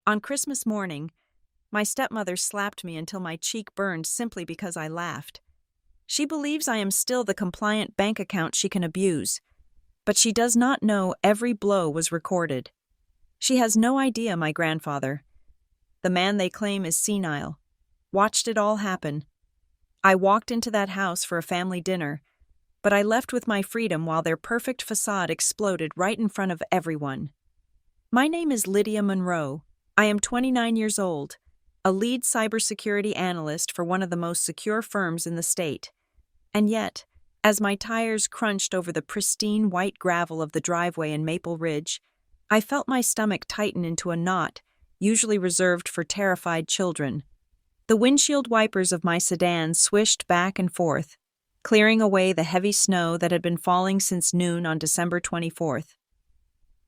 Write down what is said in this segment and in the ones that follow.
On Christmas morning, my stepmother slapped me until my cheek burned simply because I laughed. She believes I am still the compliant bank account she can abuse, but she does not know every blow was recorded. She has no idea my grandfather, the man they claim is senile, watched it all happen. I walked into that house for a family dinner, but I left with my freedom while their perfect facade exploded right in front of everyone. My name is Lydia Monroe. I am 29 years old, a lead cybersecurity analyst for one of the most secure firms in the state. And yet, as my tires crunched over the pristine white gravel of the driveway in Maple Ridge, I felt my stomach tighten into a knot usually reserved for terrified children. The windshield wipers of my sedan swished back and forth, clearing away the heavy snow that had been falling since noon on December 24th.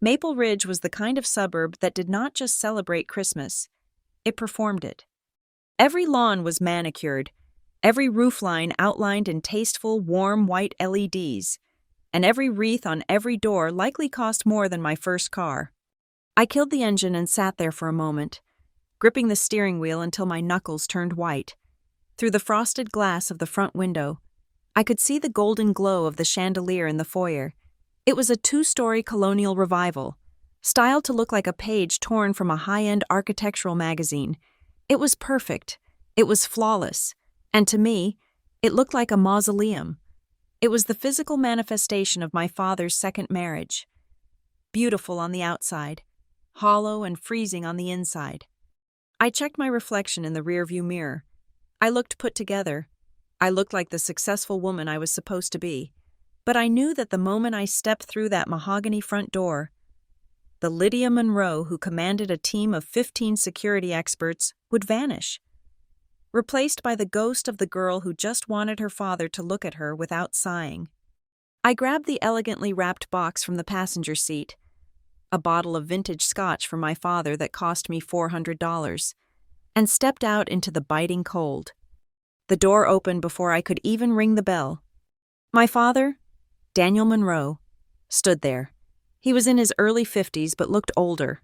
Maple Ridge was the kind of suburb that did not just celebrate Christmas, it performed it. Every lawn was manicured, every roofline outlined in tasteful, warm white LEDs, and every wreath on every door likely cost more than my first car. I killed the engine and sat there for a moment, gripping the steering wheel until my knuckles turned white. Through the frosted glass of the front window, I could see the golden glow of the chandelier in the foyer. It was a 2-story colonial revival, styled to look like a page torn from a high-end architectural magazine. It was perfect, it was flawless, and to me, it looked like a mausoleum. It was the physical manifestation of my father's second marriage. Beautiful on the outside, hollow and freezing on the inside. I checked my reflection in the rearview mirror. I looked put together. I looked like the successful woman I was supposed to be. But I knew that the moment I stepped through that mahogany front door, the Lydia Monroe who commanded a team of 15 security experts would vanish, replaced by the ghost of the girl who just wanted her father to look at her without sighing. I grabbed the elegantly wrapped box from the passenger seat, a bottle of vintage scotch for my father that cost me $400, and stepped out into the biting cold. The door opened before I could even ring the bell. My father, Daniel Monroe, stood there. He was in his early 50s but looked older.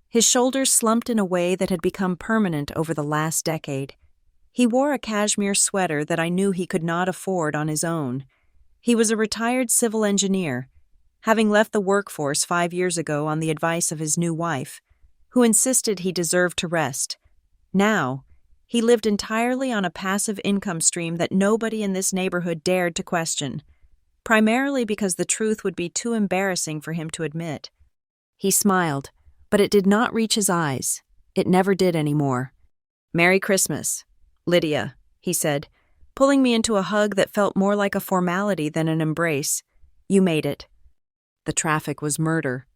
His shoulders slumped in a way that had become permanent over the last decade. He wore a cashmere sweater that I knew he could not afford on his own. He was a retired civil engineer, having left the workforce 5 years ago on the advice of his new wife, who insisted he deserved to rest. Now, he lived entirely on a passive income stream that nobody in this neighborhood dared to question, primarily because the truth would be too embarrassing for him to admit. He smiled, but it did not reach his eyes. It never did anymore. "Merry Christmas, Lydia," he said, pulling me into a hug that felt more like a formality than an embrace. "You made it." The traffic was murder.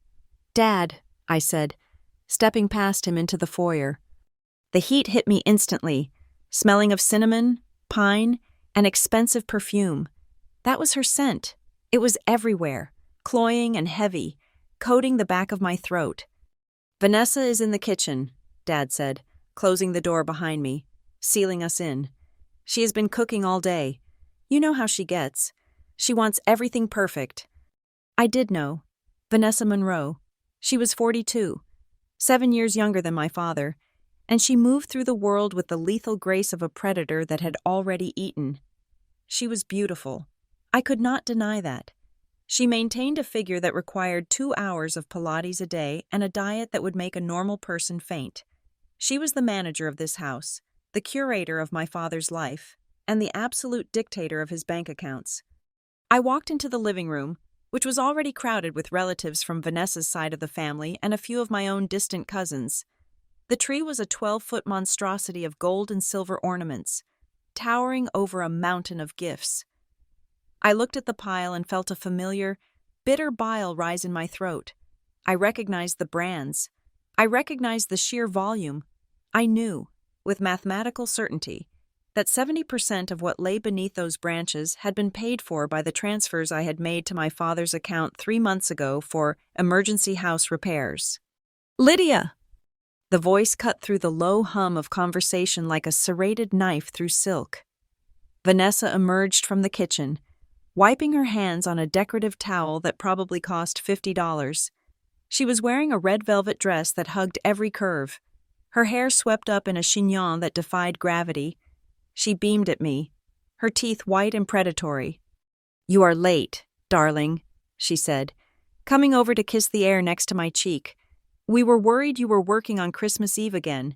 "Dad," I said, stepping past him into the foyer. The heat hit me instantly, smelling of cinnamon, pine, and expensive perfume. That was her scent. It was everywhere, cloying and heavy, coating the back of my throat. "Vanessa is in the kitchen," Dad said, closing the door behind me, sealing us in. "She has been cooking all day. You know how she gets. She wants everything perfect." I did know. Vanessa Monroe. She was 42, 7 years younger than my father, and she moved through the world with the lethal grace of a predator that had already eaten. She was beautiful. I could not deny that. She maintained a figure that required 2 hours of Pilates a day and a diet that would make a normal person faint. She was the manager of this house, the curator of my father's life, and the absolute dictator of his bank accounts. I walked into the living room, which was already crowded with relatives from Vanessa's side of the family and a few of my own distant cousins. The tree was a 12-foot monstrosity of gold and silver ornaments, towering over a mountain of gifts. I looked at the pile and felt a familiar, bitter bile rise in my throat. I recognized the brands. I recognized the sheer volume. I knew, with mathematical certainty, that 70% of what lay beneath those branches had been paid for by the transfers I had made to my father's account 3 months ago for emergency house repairs. "Lydia!" The voice cut through the low hum of conversation like a serrated knife through silk. Vanessa emerged from the kitchen, wiping her hands on a decorative towel that probably cost $50. She was wearing a red velvet dress that hugged every curve, Her hair swept up in a chignon that defied gravity. She beamed at me, her teeth white and predatory. "You are late, darling," she said, coming over to kiss the air next to my cheek. "We were worried you were working on Christmas Eve again.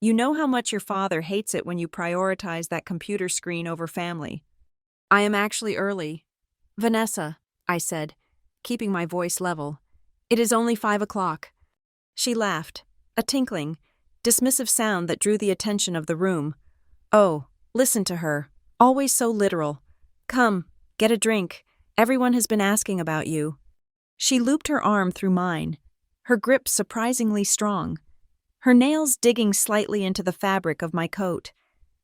You know how much your father hates it when you prioritize that computer screen over family." "I am actually early." "Vanessa," I said, keeping my voice level. "It is only 5 o'clock." She laughed, a tinkling, dismissive sound that drew the attention of the room. Oh, listen to her, always so literal. "Come, get a drink. Everyone has been asking about you." She looped her arm through mine, her grip surprisingly strong, her nails digging slightly into the fabric of my coat.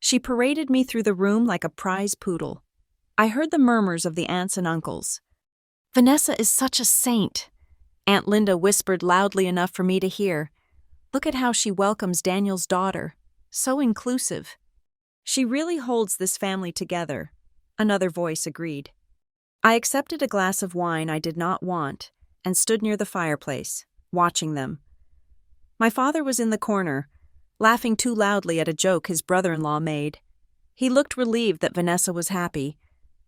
She paraded me through the room like a prize poodle. I heard the murmurs of the aunts and uncles. "Vanessa is such a saint," Aunt Linda whispered loudly enough for me to hear. "Look at how she welcomes Daniel's daughter. So inclusive." "She really holds this family together," another voice agreed. I accepted a glass of wine I did not want and stood near the fireplace, watching them. My father was in the corner, laughing too loudly at a joke his brother-in-law made. He looked relieved that Vanessa was happy.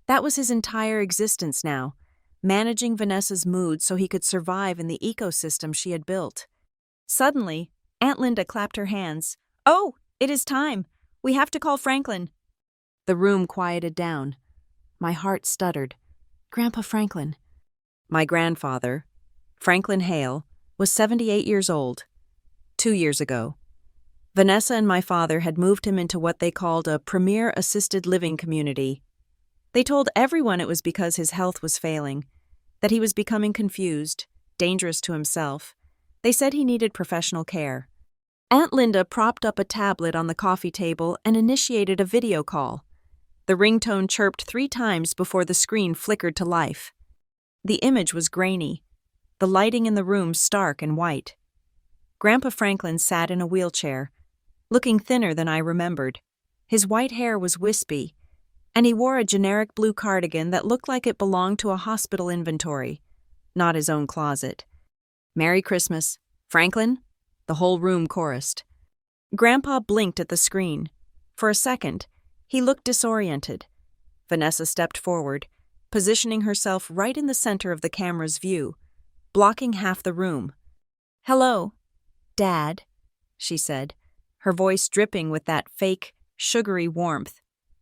That was his entire existence now, managing Vanessa's mood so he could survive in the ecosystem she had built. Suddenly, Aunt Linda clapped her hands. "Oh, it is time. We have to call Franklin." The room quieted down. My heart stuttered. Grandpa Franklin. My grandfather, Franklin Hale, was 78 years old. 2 years ago. Vanessa and my father had moved him into what they called a premier assisted living community. They told everyone it was because his health was failing, that he was becoming confused, dangerous to himself. They said he needed professional care. Aunt Linda propped up a tablet on the coffee table and initiated a video call. The ringtone chirped 3 times before the screen flickered to life. The image was grainy, the lighting in the room stark and white. Grandpa Franklin sat in a wheelchair, looking thinner than I remembered. His white hair was wispy, and he wore a generic blue cardigan that looked like it belonged to a hospital inventory, not his own closet. "Merry Christmas, Franklin," the whole room chorused. Grandpa blinked at the screen. For a second, he looked disoriented. Vanessa stepped forward, positioning herself right in the center of the camera's view, blocking half the room. "Hello, Dad," she said, her voice dripping with that fake, sugary warmth.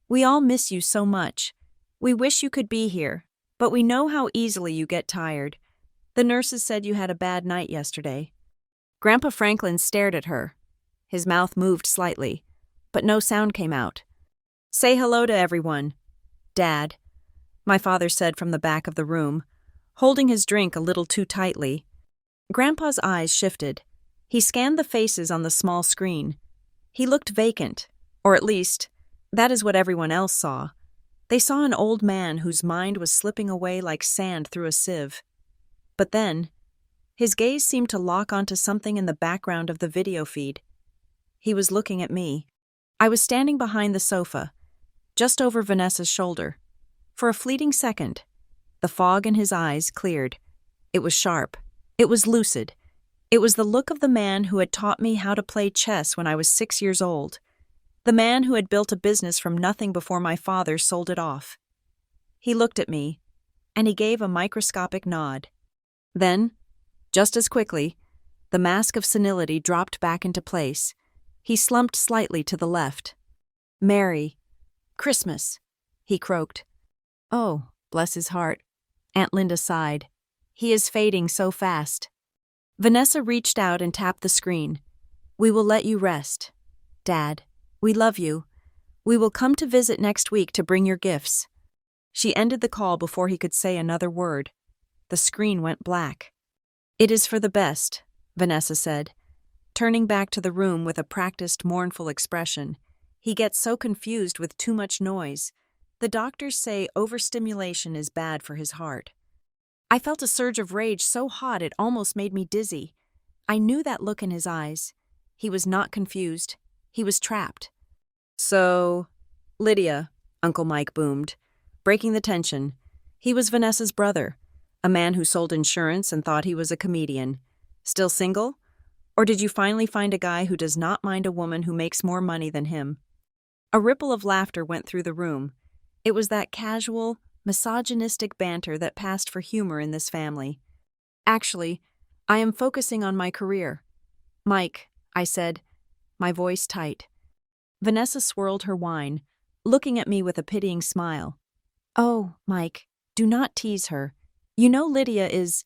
"We all miss you so much. We wish you could be here, but we know how easily you get tired. The nurses said you had a bad night yesterday." Grandpa Franklin stared at her. His mouth moved slightly, but no sound came out. "Say hello to everyone, Dad," my father said from the back of the room, holding his drink a little too tightly. Grandpa's eyes shifted. He scanned the faces on the small screen. He looked vacant, or at least, that is what everyone else saw. They saw an old man whose mind was slipping away like sand through a sieve. But then, his gaze seemed to lock onto something in the background of the video feed. He was looking at me. I was standing behind the sofa, just over Vanessa's shoulder. For a fleeting second, the fog in his eyes cleared. It was sharp. It was lucid. It was the look of the man who had taught me how to play chess when I was 6 years old. The man who had built a business from nothing before my father sold it off. He looked at me, and he gave a microscopic nod. Then, just as quickly, the mask of senility dropped back into place. He slumped slightly to the left. "Merry Christmas," he croaked. "Oh, bless his heart," Aunt Linda sighed. "He is fading so fast." Vanessa reached out and tapped the screen. "We will let you rest, Dad. We love you. We will come to visit next week to bring your gifts." She ended the call before he could say another word. The screen went black. "It is for the best," Vanessa said, turning back to the room with a practiced, mournful expression. "He gets so confused with too much noise. The doctors say overstimulation is bad for his heart." I felt a surge of rage so hot it almost made me dizzy. I knew that look in his eyes. He was not confused. He was trapped. "So, Lydia," Uncle Mike boomed, breaking the tension. He was Vanessa's brother, a man who sold insurance and thought he was a comedian. "Still single? Or did you finally find a guy who does not mind a woman who makes more money than him? A ripple of laughter went through the room. It was that casual, misogynistic banter that passed for humor in this family. Actually, I am focusing on my career. Mike, I said, my voice tight. Vanessa swirled her wine, looking at me with a pitying smile. Oh, Mike, do not tease her. You know Lydia is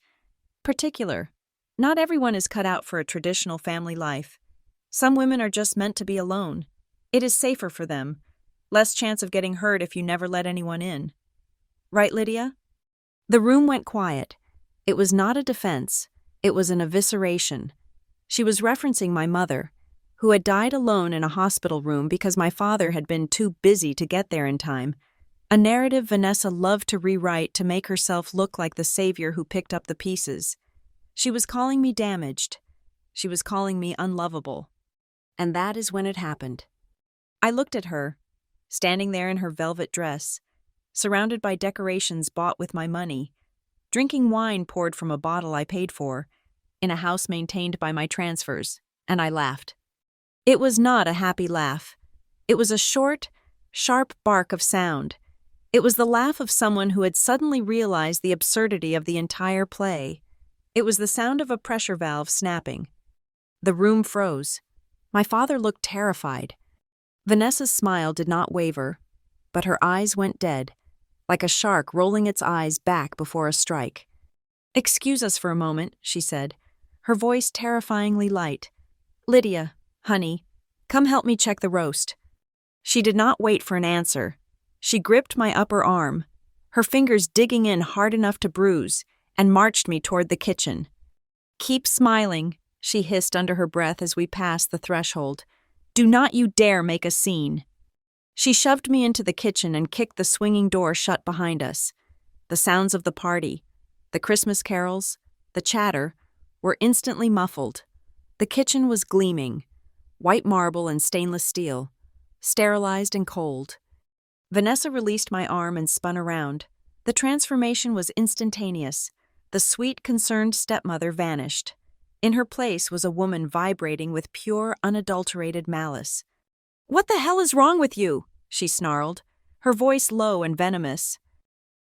particular. Not everyone is cut out for a traditional family life. Some women are just meant to be alone. It is safer for them. Less chance of getting hurt if you never let anyone in. Right, Lydia? The room went quiet. It was not a defense. It was an evisceration. She was referencing my mother, who had died alone in a hospital room because my father had been too busy to get there in time. A narrative Vanessa loved to rewrite to make herself look like the savior who picked up the pieces. She was calling me damaged. She was calling me unlovable. And that is when it happened. I looked at her, standing there in her velvet dress, surrounded by decorations bought with my money, drinking wine poured from a bottle I paid for, in a house maintained by my transfers, and I laughed. It was not a happy laugh. It was a short, sharp bark of sound. It was the laugh of someone who had suddenly realized the absurdity of the entire play. It was the sound of a pressure valve snapping. The room froze. My father looked terrified. Vanessa's smile did not waver, but her eyes went dead, like a shark rolling its eyes back before a strike. "Excuse us for a moment," she said, her voice terrifyingly light. "Lydia, honey, come help me check the roast." She did not wait for an answer. She gripped my upper arm, her fingers digging in hard enough to bruise, and marched me toward the kitchen. "Keep smiling," she hissed under her breath as we passed the threshold. "Do not you dare make a scene." She shoved me into the kitchen and kicked the swinging door shut behind us. The sounds of the party, the Christmas carols, the chatter, were instantly muffled. The kitchen was gleaming, white marble and stainless steel, sterilized and cold. Vanessa released my arm and spun around. The transformation was instantaneous. The sweet, concerned stepmother vanished. In her place was a woman vibrating with pure, unadulterated malice. "What the hell is wrong with you?" she snarled, her voice low and venomous.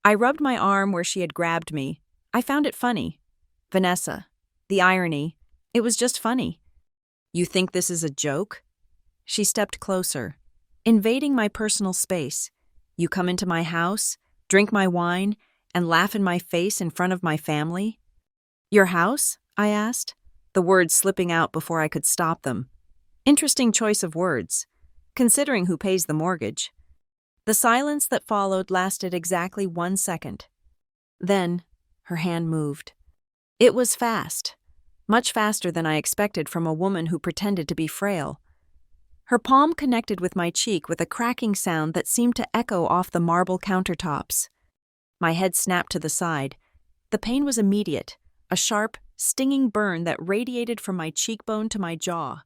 I rubbed my arm where she had grabbed me. I found it funny. Vanessa. The irony. It was just funny. "You think this is a joke?" She stepped closer, invading my personal space. "You come into my house, drink my wine, and laugh in my face in front of my family?" "Your house?" I asked, the words slipping out before I could stop them. Interesting choice of words, considering who pays the mortgage. The silence that followed lasted exactly 1 second. Then, her hand moved. It was fast, much faster than I expected from a woman who pretended to be frail. Her palm connected with my cheek with a cracking sound that seemed to echo off the marble countertops. My head snapped to the side. The pain was immediate, a sharp, stinging burn that radiated from my cheekbone to my jaw.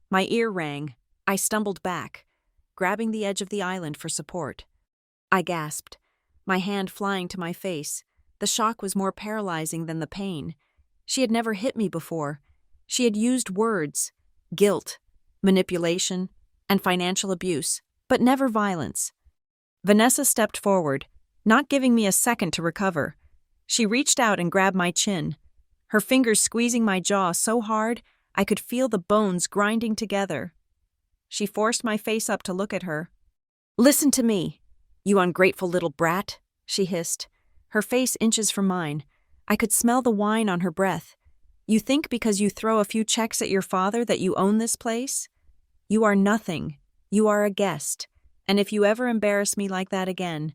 My ear rang. I stumbled back, grabbing the edge of the island for support. I gasped, my hand flying to my face. The shock was more paralyzing than the pain. She had never hit me before. She had used words, guilt, manipulation, and financial abuse, but never violence. Vanessa stepped forward, not giving me a second to recover. She reached out and grabbed my chin, her fingers squeezing my jaw so hard I could feel the bones grinding together. She forced my face up to look at her. "Listen to me, you ungrateful little brat," she hissed, her face inches from mine. I could smell the wine on her breath. "You think because you throw a few checks at your father that you own this place? You are nothing. You are a guest. And if you ever embarrass me like that again,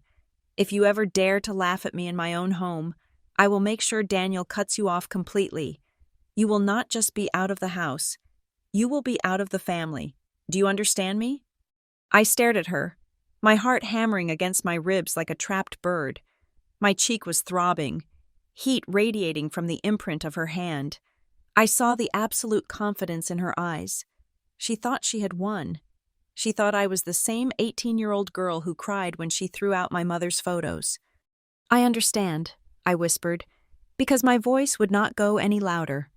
if you ever dare to laugh at me in my own home, I will make sure Daniel cuts you off completely. You will not just be out of the house. You will be out of the family. Do you understand me?" I stared at her, my heart hammering against my ribs like a trapped bird. My cheek was throbbing, heat radiating from the imprint of her hand. I saw the absolute confidence in her eyes. She thought she had won. She thought I was the same 18-year-old girl who cried when she threw out my mother's photos. "I understand," I whispered, because my voice would not go any louder.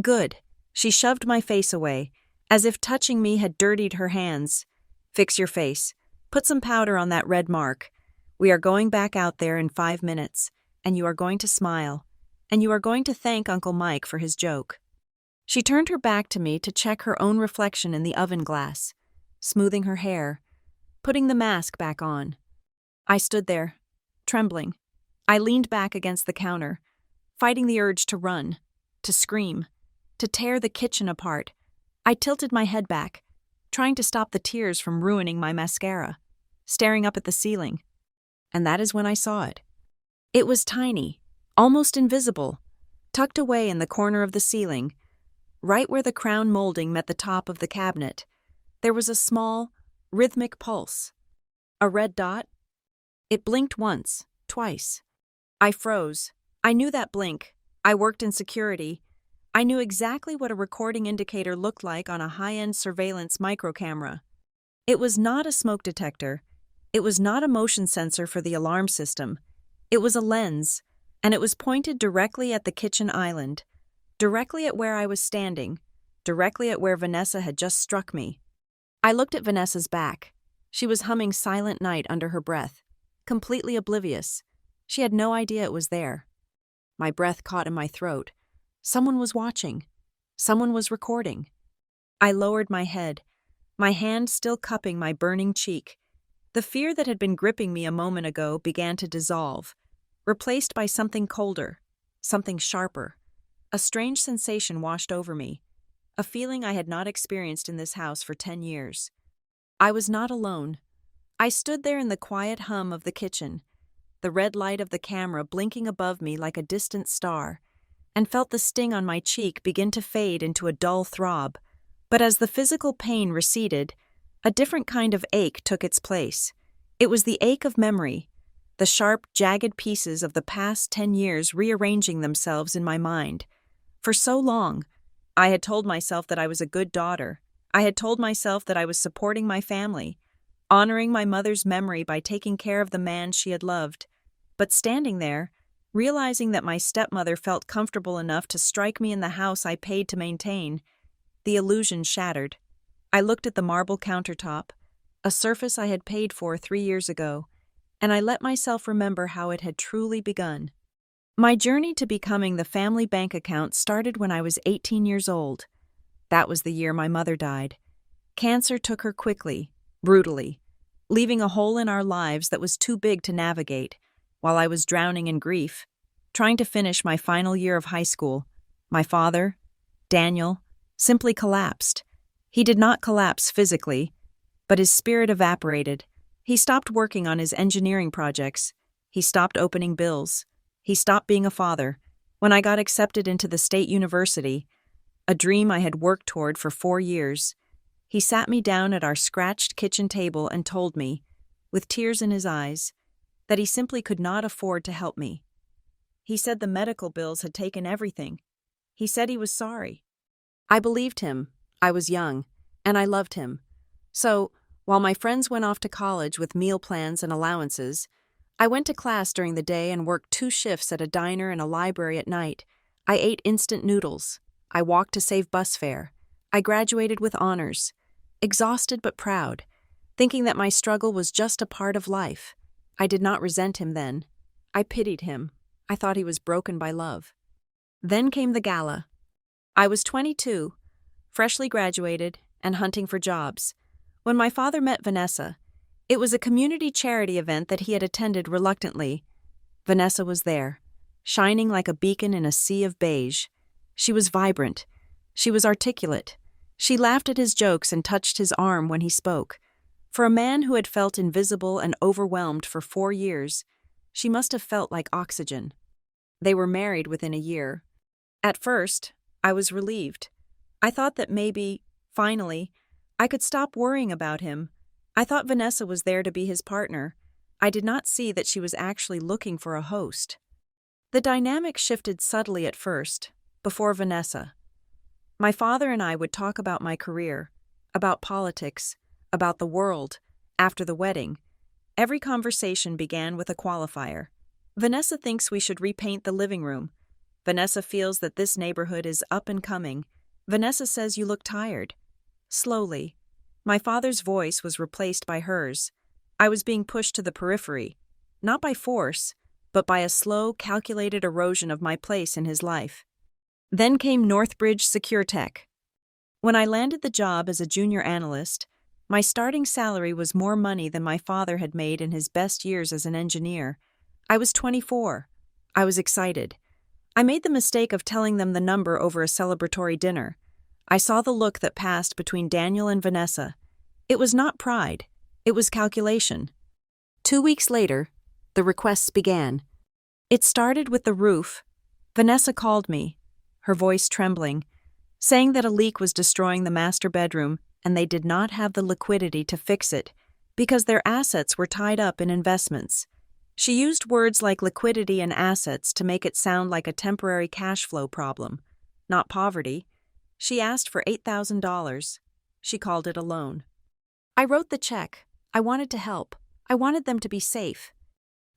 "Good," She shoved my face away, as if touching me had dirtied her hands. "Fix your face. Put some powder on that red mark. We are going back out there in 5 minutes, and you are going to smile, and you are going to thank Uncle Mike for his joke." She turned her back to me to check her own reflection in the oven glass, smoothing her hair, putting the mask back on. I stood there, trembling. I leaned back against the counter, fighting the urge to run, to scream, to tear the kitchen apart. I tilted my head back, trying to stop the tears from ruining my mascara, staring up at the ceiling. And that is when I saw it. It was tiny, almost invisible, tucked away in the corner of the ceiling, right where the crown molding met the top of the cabinet. There was a small, rhythmic pulse. A red dot. It blinked once, twice. I froze. I knew that blink. I worked in security. I knew exactly what a recording indicator looked like on a high-end surveillance microcamera. It was not a smoke detector. It was not a motion sensor for the alarm system. It was a lens, and it was pointed directly at the kitchen island, directly at where I was standing, directly at where Vanessa had just struck me. I looked at Vanessa's back. She was humming Silent Night under her breath, completely oblivious. She had no idea it was there. My breath caught in my throat. Someone was watching. Someone was recording. I lowered my head, my hand still cupping my burning cheek. The fear that had been gripping me a moment ago began to dissolve, replaced by something colder, something sharper. A strange sensation washed over me, a feeling I had not experienced in this house for 10 years. I was not alone. I stood there in the quiet hum of the kitchen, the red light of the camera blinking above me like a distant star, and felt the sting on my cheek begin to fade into a dull throb. But as the physical pain receded, a different kind of ache took its place. It was the ache of memory, the sharp, jagged pieces of the past 10 years rearranging themselves in my mind. For so long, I had told myself that I was a good daughter. I had told myself that I was supporting my family, honoring my mother's memory by taking care of the man she had loved. But standing there, realizing that my stepmother felt comfortable enough to strike me in the house I paid to maintain, the illusion shattered. I looked at the marble countertop, a surface I had paid for 3 years ago, and I let myself remember how it had truly begun. My journey to becoming the family bank account started when I was 18 years old. That was the year my mother died. Cancer took her quickly, brutally, leaving a hole in our lives that was too big to navigate. While I was drowning in grief, trying to finish my final year of high school, my father, Daniel, simply collapsed. He did not collapse physically, but his spirit evaporated. He stopped working on his engineering projects. He stopped opening bills. He stopped being a father. When I got accepted into the state university, a dream I had worked toward for 4 years, he sat me down at our scratched kitchen table and told me, with tears in his eyes, that he simply could not afford to help me. He said the medical bills had taken everything. He said he was sorry. I believed him. I was young, and I loved him. So, while my friends went off to college with meal plans and allowances, I went to class during the day and worked 2 shifts at a diner and a library at night. I ate instant noodles. I walked to save bus fare. I graduated with honors, exhausted but proud, thinking that my struggle was just a part of life. I did not resent him then. I pitied him. I thought he was broken by love. Then came the gala. I was 22, freshly graduated, and hunting for jobs. When my father met Vanessa, it was a community charity event that he had attended reluctantly. Vanessa was there, shining like a beacon in a sea of beige. She was vibrant. She was articulate. She laughed at his jokes and touched his arm when he spoke. For a man who had felt invisible and overwhelmed for 4 years, she must have felt like oxygen. They were married within a year. At first, I was relieved. I thought that maybe, finally, I could stop worrying about him. I thought Vanessa was there to be his partner. I did not see that she was actually looking for a host. The dynamic shifted subtly at first, before Vanessa. My father and I would talk about my career, about politics, about the world. After the wedding, every conversation began with a qualifier. Vanessa thinks we should repaint the living room. Vanessa feels that this neighborhood is up and coming. Vanessa says you look tired. Slowly. My father's voice was replaced by hers. I was being pushed to the periphery, not by force, but by a slow, calculated erosion of my place in his life. Then came Northbridge Secure Tech. When I landed the job as a junior analyst, my starting salary was more money than my father had made in his best years as an engineer. I was 24. I was excited. I made the mistake of telling them the number over a celebratory dinner. I saw the look that passed between Daniel and Vanessa. It was not pride. It was calculation. 2 weeks later, the requests began. It started with the roof. Vanessa called me, her voice trembling, saying that a leak was destroying the master bedroom and they did not have the liquidity to fix it because their assets were tied up in investments. She used words like liquidity and assets to make it sound like a temporary cash flow problem, not poverty. She asked for $8,000. She called it a loan. I wrote the check. I wanted to help. I wanted them to be safe.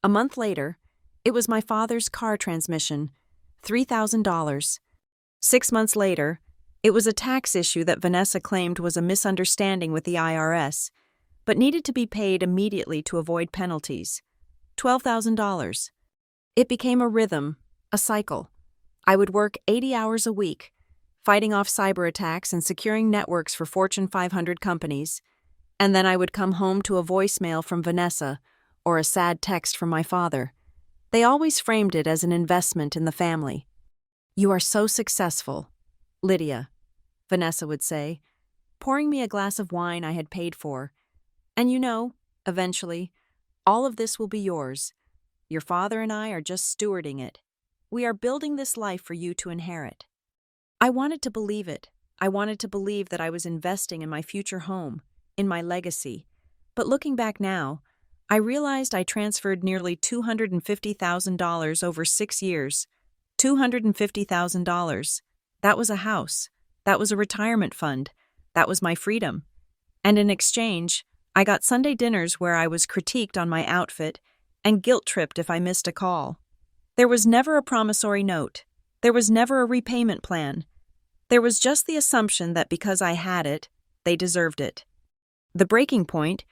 A month later, it was my father's car transmission, $3,000. 6 months later, it was a tax issue that Vanessa claimed was a misunderstanding with the IRS, but needed to be paid immediately to avoid penalties. $12,000. It became a rhythm, a cycle. I would work 80 hours a week, fighting off cyber attacks and securing networks for Fortune 500 companies, and then I would come home to a voicemail from Vanessa or a sad text from my father. They always framed it as an investment in the family. "You are so successful, Lydia," Vanessa would say, pouring me a glass of wine I had paid for. "And you know, eventually, all of this will be yours. Your father and I are just stewarding it. We are building this life for you to inherit." I wanted to believe it. I wanted to believe that I was investing in my future home, in my legacy. But looking back now, I realized I transferred nearly $250,000 over 6 years. $250,000. That was a house. That was a retirement fund. That was my freedom. And in exchange, I got Sunday dinners where I was critiqued on my outfit and guilt-tripped if I missed a call. There was never a promissory note. There was never a repayment plan. There was just the assumption that because I had it, they deserved it. The breaking point,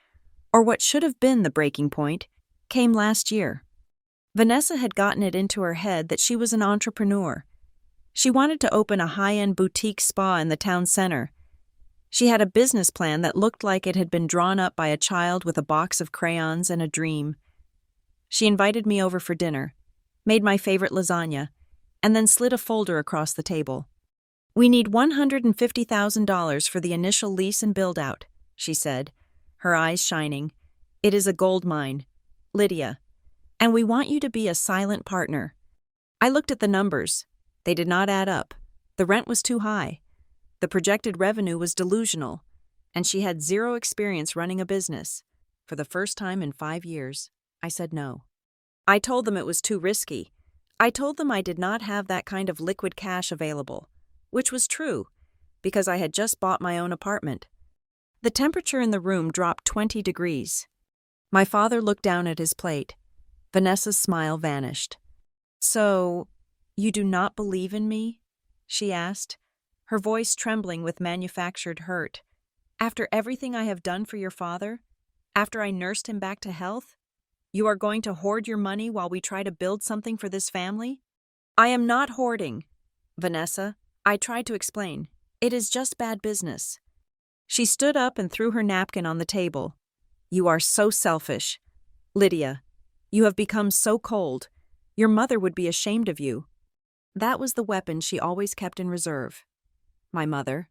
or what should have been the breaking point, came last year. Vanessa had gotten it into her head that she was an entrepreneur. She wanted to open a high-end boutique spa in the town center. She had a business plan that looked like it had been drawn up by a child with a box of crayons and a dream. She invited me over for dinner, made my favorite lasagna, and then slid a folder across the table. "We need $150,000 for the initial lease and build-out," she said, her eyes shining. "It is a gold mine, Lydia, and we want you to be a silent partner." I looked at the numbers. They did not add up. The rent was too high. The projected revenue was delusional, and she had zero experience running a business. For the first time in 5 years, I said no. I told them it was too risky. I told them I did not have that kind of liquid cash available, which was true, because I had just bought my own apartment. The temperature in the room dropped 20 degrees. My father looked down at his plate. Vanessa's smile vanished. "So, you do not believe in me?" she asked, her voice trembling with manufactured hurt. "After everything I have done for your father? After I nursed him back to health? You are going to hoard your money while we try to build something for this family?" "I am not hoarding, Vanessa," I tried to explain. "It is just bad business." She stood up and threw her napkin on the table. "You are so selfish. Lydia, you have become so cold. Your mother would be ashamed of you." That was the weapon she always kept in reserve. My mother.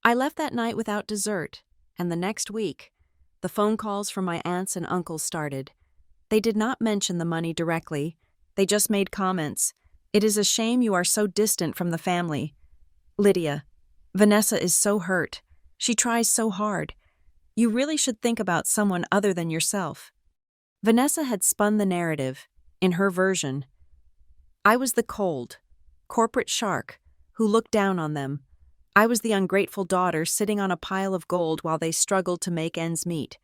I left that night without dessert, and the next week, the phone calls from my aunts and uncles started. They did not mention the money directly. They just made comments. "It is a shame you are so distant from the family. Lydia, Vanessa is so hurt. She tries so hard. You really should think about someone other than yourself." Vanessa had spun the narrative, in her version. I was the cold, corporate shark who looked down on them. I was the ungrateful daughter sitting on a pile of gold while they struggled to make ends meet.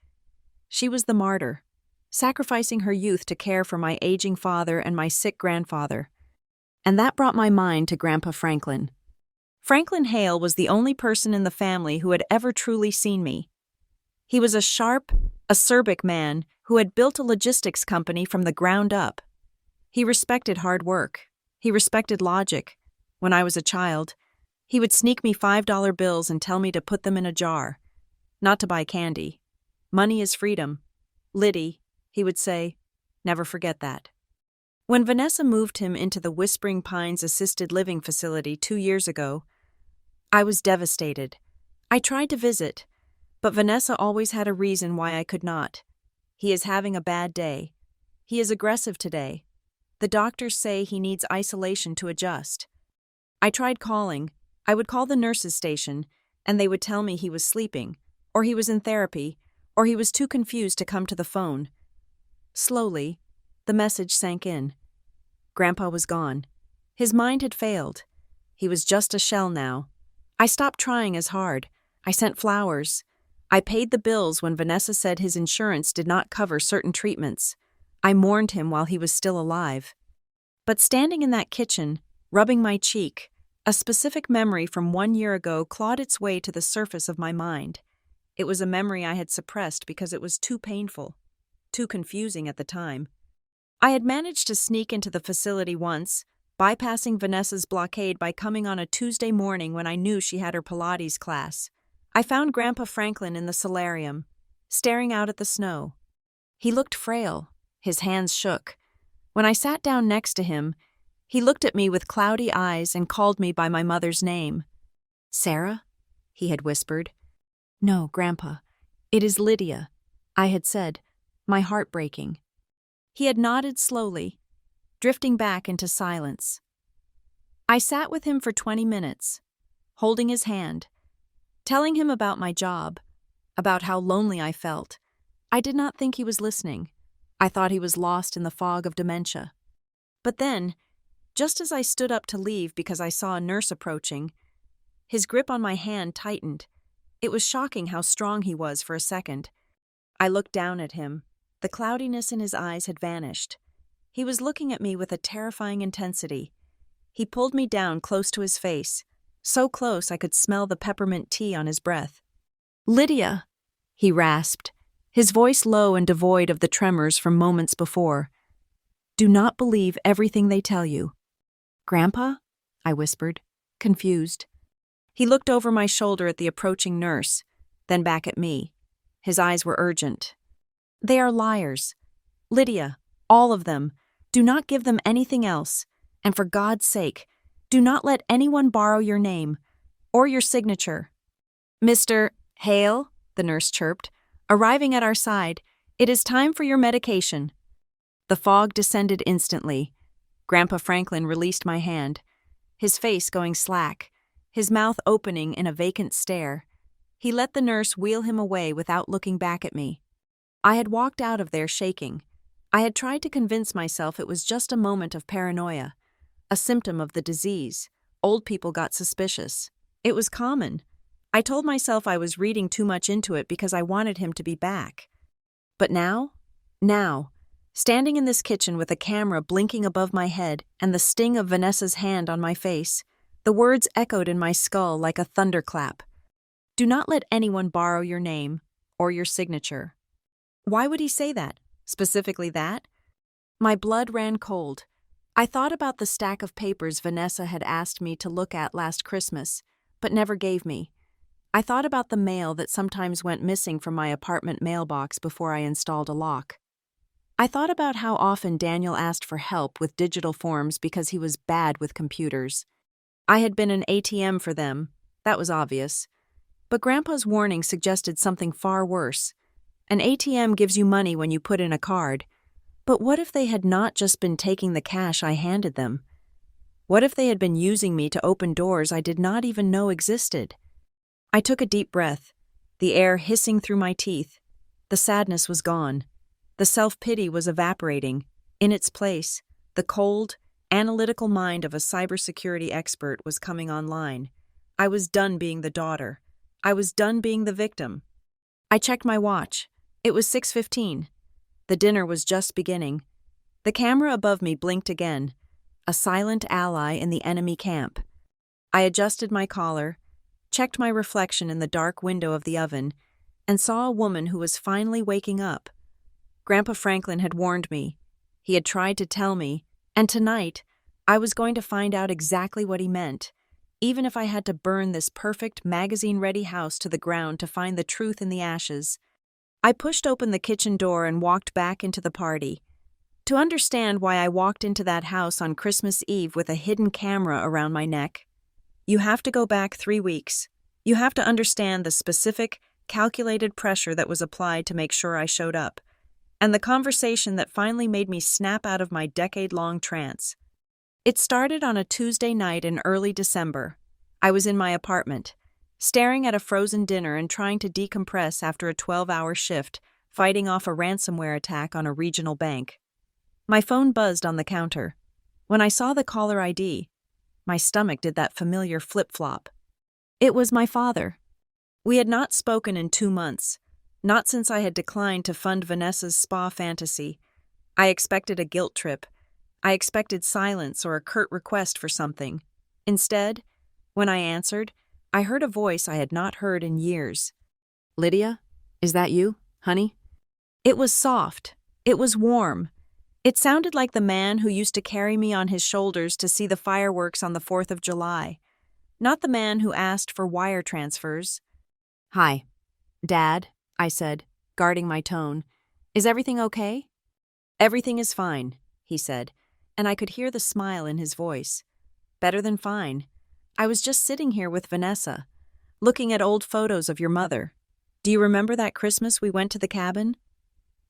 She was the martyr, sacrificing her youth to care for my aging father and my sick grandfather. And that brought my mind to Grandpa Franklin. Franklin Hale was the only person in the family who had ever truly seen me. He was a sharp, acerbic man who had built a logistics company from the ground up. He respected hard work. He respected logic. When I was a child, he would sneak me $5 bills and tell me to put them in a jar, not to buy candy. Money is freedom. Liddy, he would say, never forget that. When Vanessa moved him into the Whispering Pines assisted living facility 2 years ago, I was devastated. I tried to visit, but Vanessa always had a reason why I could not. He is having a bad day. He is aggressive today. The doctors say he needs isolation to adjust. I tried calling. I would call the nurses' station, and they would tell me he was sleeping, or he was in therapy, or he was too confused to come to the phone. Slowly, the message sank in. Grandpa was gone. His mind had failed. He was just a shell now. I stopped trying as hard. I sent flowers. I paid the bills when Vanessa said his insurance did not cover certain treatments. I mourned him while he was still alive. But standing in that kitchen, rubbing my cheek, a specific memory from 1 year ago clawed its way to the surface of my mind. It was a memory I had suppressed because it was too painful, too confusing at the time. I had managed to sneak into the facility once, bypassing Vanessa's blockade by coming on a Tuesday morning when I knew she had her Pilates class. I found Grandpa Franklin in the solarium, staring out at the snow. He looked frail. His hands shook. When I sat down next to him, he looked at me with cloudy eyes and called me by my mother's name. "Sarah?" he had whispered. "No, Grandpa. It is Lydia," I had said, my heart breaking. He had nodded slowly, drifting back into silence. I sat with him for 20 minutes, holding his hand, telling him about my job, about how lonely I felt. I did not think he was listening. I thought he was lost in the fog of dementia. But then, just as I stood up to leave because I saw a nurse approaching, his grip on my hand tightened. It was shocking how strong he was for a second. I looked down at him. The cloudiness in his eyes had vanished. He was looking at me with a terrifying intensity. He pulled me down close to his face, so close I could smell the peppermint tea on his breath. "Lydia," he rasped, his voice low and devoid of the tremors from moments before. "Do not believe everything they tell you." "Grandpa?" I whispered, confused. He looked over my shoulder at the approaching nurse, then back at me. His eyes were urgent. "They are liars. Lydia, all of them. Do not give them anything else. And for God's sake, do not let anyone borrow your name or your signature." "Mr. Hale," the nurse chirped, arriving at our side, "it is time for your medication." The fog descended instantly. Grandpa Franklin released my hand, his face going slack, his mouth opening in a vacant stare. He let the nurse wheel him away without looking back at me. I had walked out of there shaking. I had tried to convince myself it was just a moment of paranoia, a symptom of the disease. Old people got suspicious. It was common. I told myself I was reading too much into it because I wanted him to be back. But now, standing in this kitchen with a camera blinking above my head and the sting of Vanessa's hand on my face, the words echoed in my skull like a thunderclap. "Do not let anyone borrow your name or your signature." Why would he say that? Specifically that? My blood ran cold. I thought about the stack of papers Vanessa had asked me to look at last Christmas, but never gave me. I thought about the mail that sometimes went missing from my apartment mailbox before I installed a lock. I thought about how often Daniel asked for help with digital forms because he was bad with computers. I had been an ATM for them, that was obvious. But Grandpa's warning suggested something far worse. An ATM gives you money when you put in a card. But what if they had not just been taking the cash I handed them? What if they had been using me to open doors I did not even know existed? I took a deep breath, the air hissing through my teeth. The sadness was gone. The self-pity was evaporating. In its place, the cold, analytical mind of a cybersecurity expert was coming online. I was done being the daughter. I was done being the victim. I checked my watch. It was 6:15. The dinner was just beginning. The camera above me blinked again, a silent ally in the enemy camp. I adjusted my collar, checked my reflection in the dark window of the oven, and saw a woman who was finally waking up. Grandpa Franklin had warned me. He had tried to tell me, and tonight, I was going to find out exactly what he meant, even if I had to burn this perfect, magazine-ready house to the ground to find the truth in the ashes. I pushed open the kitchen door and walked back into the party. To understand why I walked into that house on Christmas Eve with a hidden camera around my neck, you have to go back 3 weeks. You have to understand the specific, calculated pressure that was applied to make sure I showed up, and the conversation that finally made me snap out of my decade-long trance. It started on a Tuesday night in early December. I was in my apartment, staring at a frozen dinner and trying to decompress after a 12-hour shift, fighting off a ransomware attack on a regional bank. My phone buzzed on the counter. When I saw the caller ID, my stomach did that familiar flip-flop. It was my father. We had not spoken in 2 months, not since I had declined to fund Vanessa's spa fantasy. I expected a guilt trip. I expected silence or a curt request for something. Instead, when I answered, I heard a voice I had not heard in years. "Lydia, is that you, honey?" It was soft. It was warm. It sounded like the man who used to carry me on his shoulders to see the fireworks on the 4th of July, not the man who asked for wire transfers. "Hi, Dad," I said, guarding my tone. "Is everything okay?" "Everything is fine," he said, and I could hear the smile in his voice. "Better than fine. I was just sitting here with Vanessa, looking at old photos of your mother. Do you remember that Christmas we went to the cabin?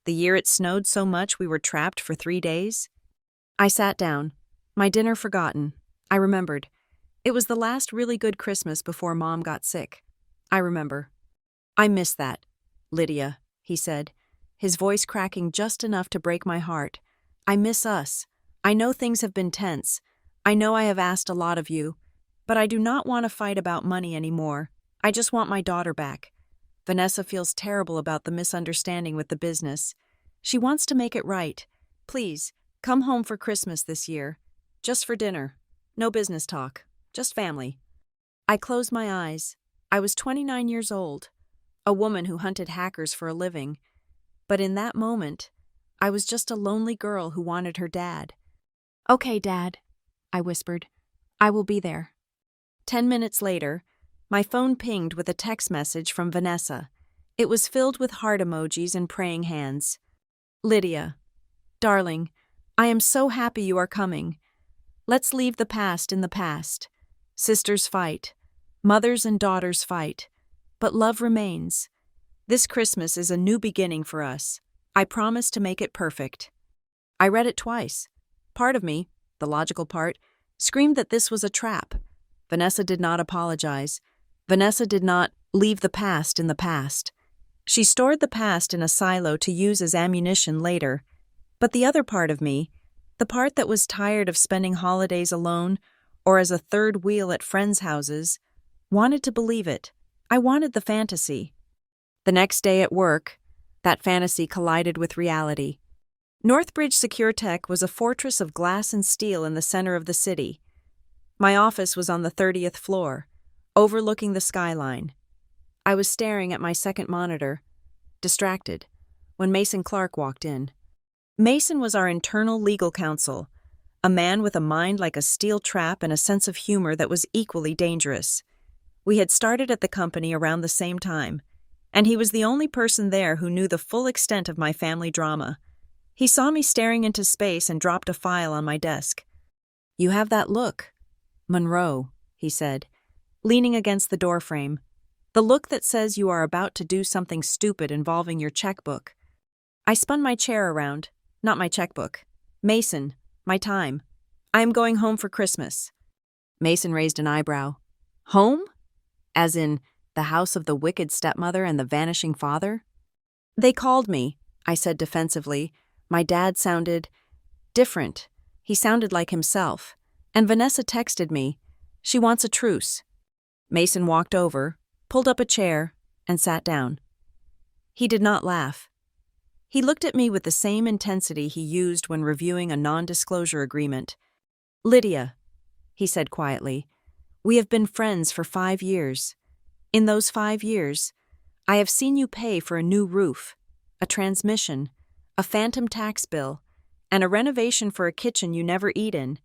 The year it snowed so much we were trapped for 3 days?" I sat down, my dinner forgotten. I remembered. It was the last really good Christmas before Mom got sick. I remember. "I miss that, Lydia," he said, his voice cracking just enough to break my heart. "I miss us. I know things have been tense. I know I have asked a lot of you. But I do not want to fight about money anymore. I just want my daughter back. Vanessa feels terrible about the misunderstanding with the business. She wants to make it right. Please, come home for Christmas this year. Just for dinner. No business talk. Just family." I closed my eyes. I was 29 years old, a woman who hunted hackers for a living. But in that moment, I was just a lonely girl who wanted her dad. "Okay, Dad," I whispered. "I will be there." 10 minutes later, my phone pinged with a text message from Vanessa. It was filled with heart emojis and praying hands. "Lydia, darling, I am so happy you are coming. Let's leave the past in the past. Sisters fight. Mothers and daughters fight. But love remains. This Christmas is a new beginning for us. I promise to make it perfect." I read it twice. Part of me, the logical part, screamed that this was a trap. Vanessa did not apologize. Vanessa did not leave the past in the past. She stored the past in a silo to use as ammunition later. But the other part of me, the part that was tired of spending holidays alone or as a third wheel at friends' houses, wanted to believe it. I wanted the fantasy. The next day at work, that fantasy collided with reality. Northbridge SecureTech was a fortress of glass and steel in the center of the city. My office was on the 30th floor, overlooking the skyline. I was staring at my second monitor, distracted, when Mason Clark walked in. Mason was our internal legal counsel, a man with a mind like a steel trap and a sense of humor that was equally dangerous. We had started at the company around the same time, and he was the only person there who knew the full extent of my family drama. He saw me staring into space and dropped a file on my desk. "You have that look, Monroe," he said, leaning against the doorframe. "The look that says you are about to do something stupid involving your checkbook." I spun my chair around. Not my checkbook. "Mason, my time. I am going home for Christmas." Mason raised an eyebrow. "Home? As in, the house of the wicked stepmother and the vanishing father?" "They called me," I said defensively. My dad sounded different. He sounded like himself. And Vanessa texted me. She wants a truce. Mason walked over, pulled up a chair, and sat down. He did not laugh. He looked at me with the same intensity he used when reviewing a non-disclosure agreement. "Lydia," he said quietly, We have been friends for 5 years. In those 5 years, I have seen you pay for a new roof, a transmission, a phantom tax bill, and a renovation for a kitchen you never eat in.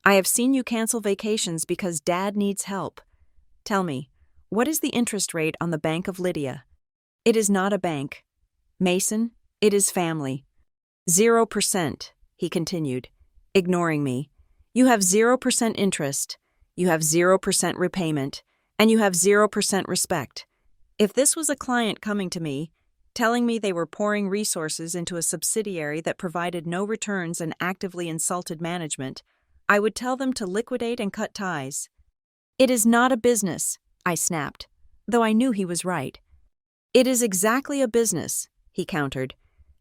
I have seen you cancel vacations because Dad needs help. Tell me, what is the interest rate on the Bank of Lydia? It is not a bank. Mason, it is family. 0%, he continued, ignoring me. You have 0% interest, you have 0% repayment, and you have 0% respect. If this was a client coming to me, telling me they were pouring resources into a subsidiary that provided no returns and actively insulted management, I would tell them to liquidate and cut ties. It is not a business, I snapped, though I knew he was right. It is exactly a business, he countered.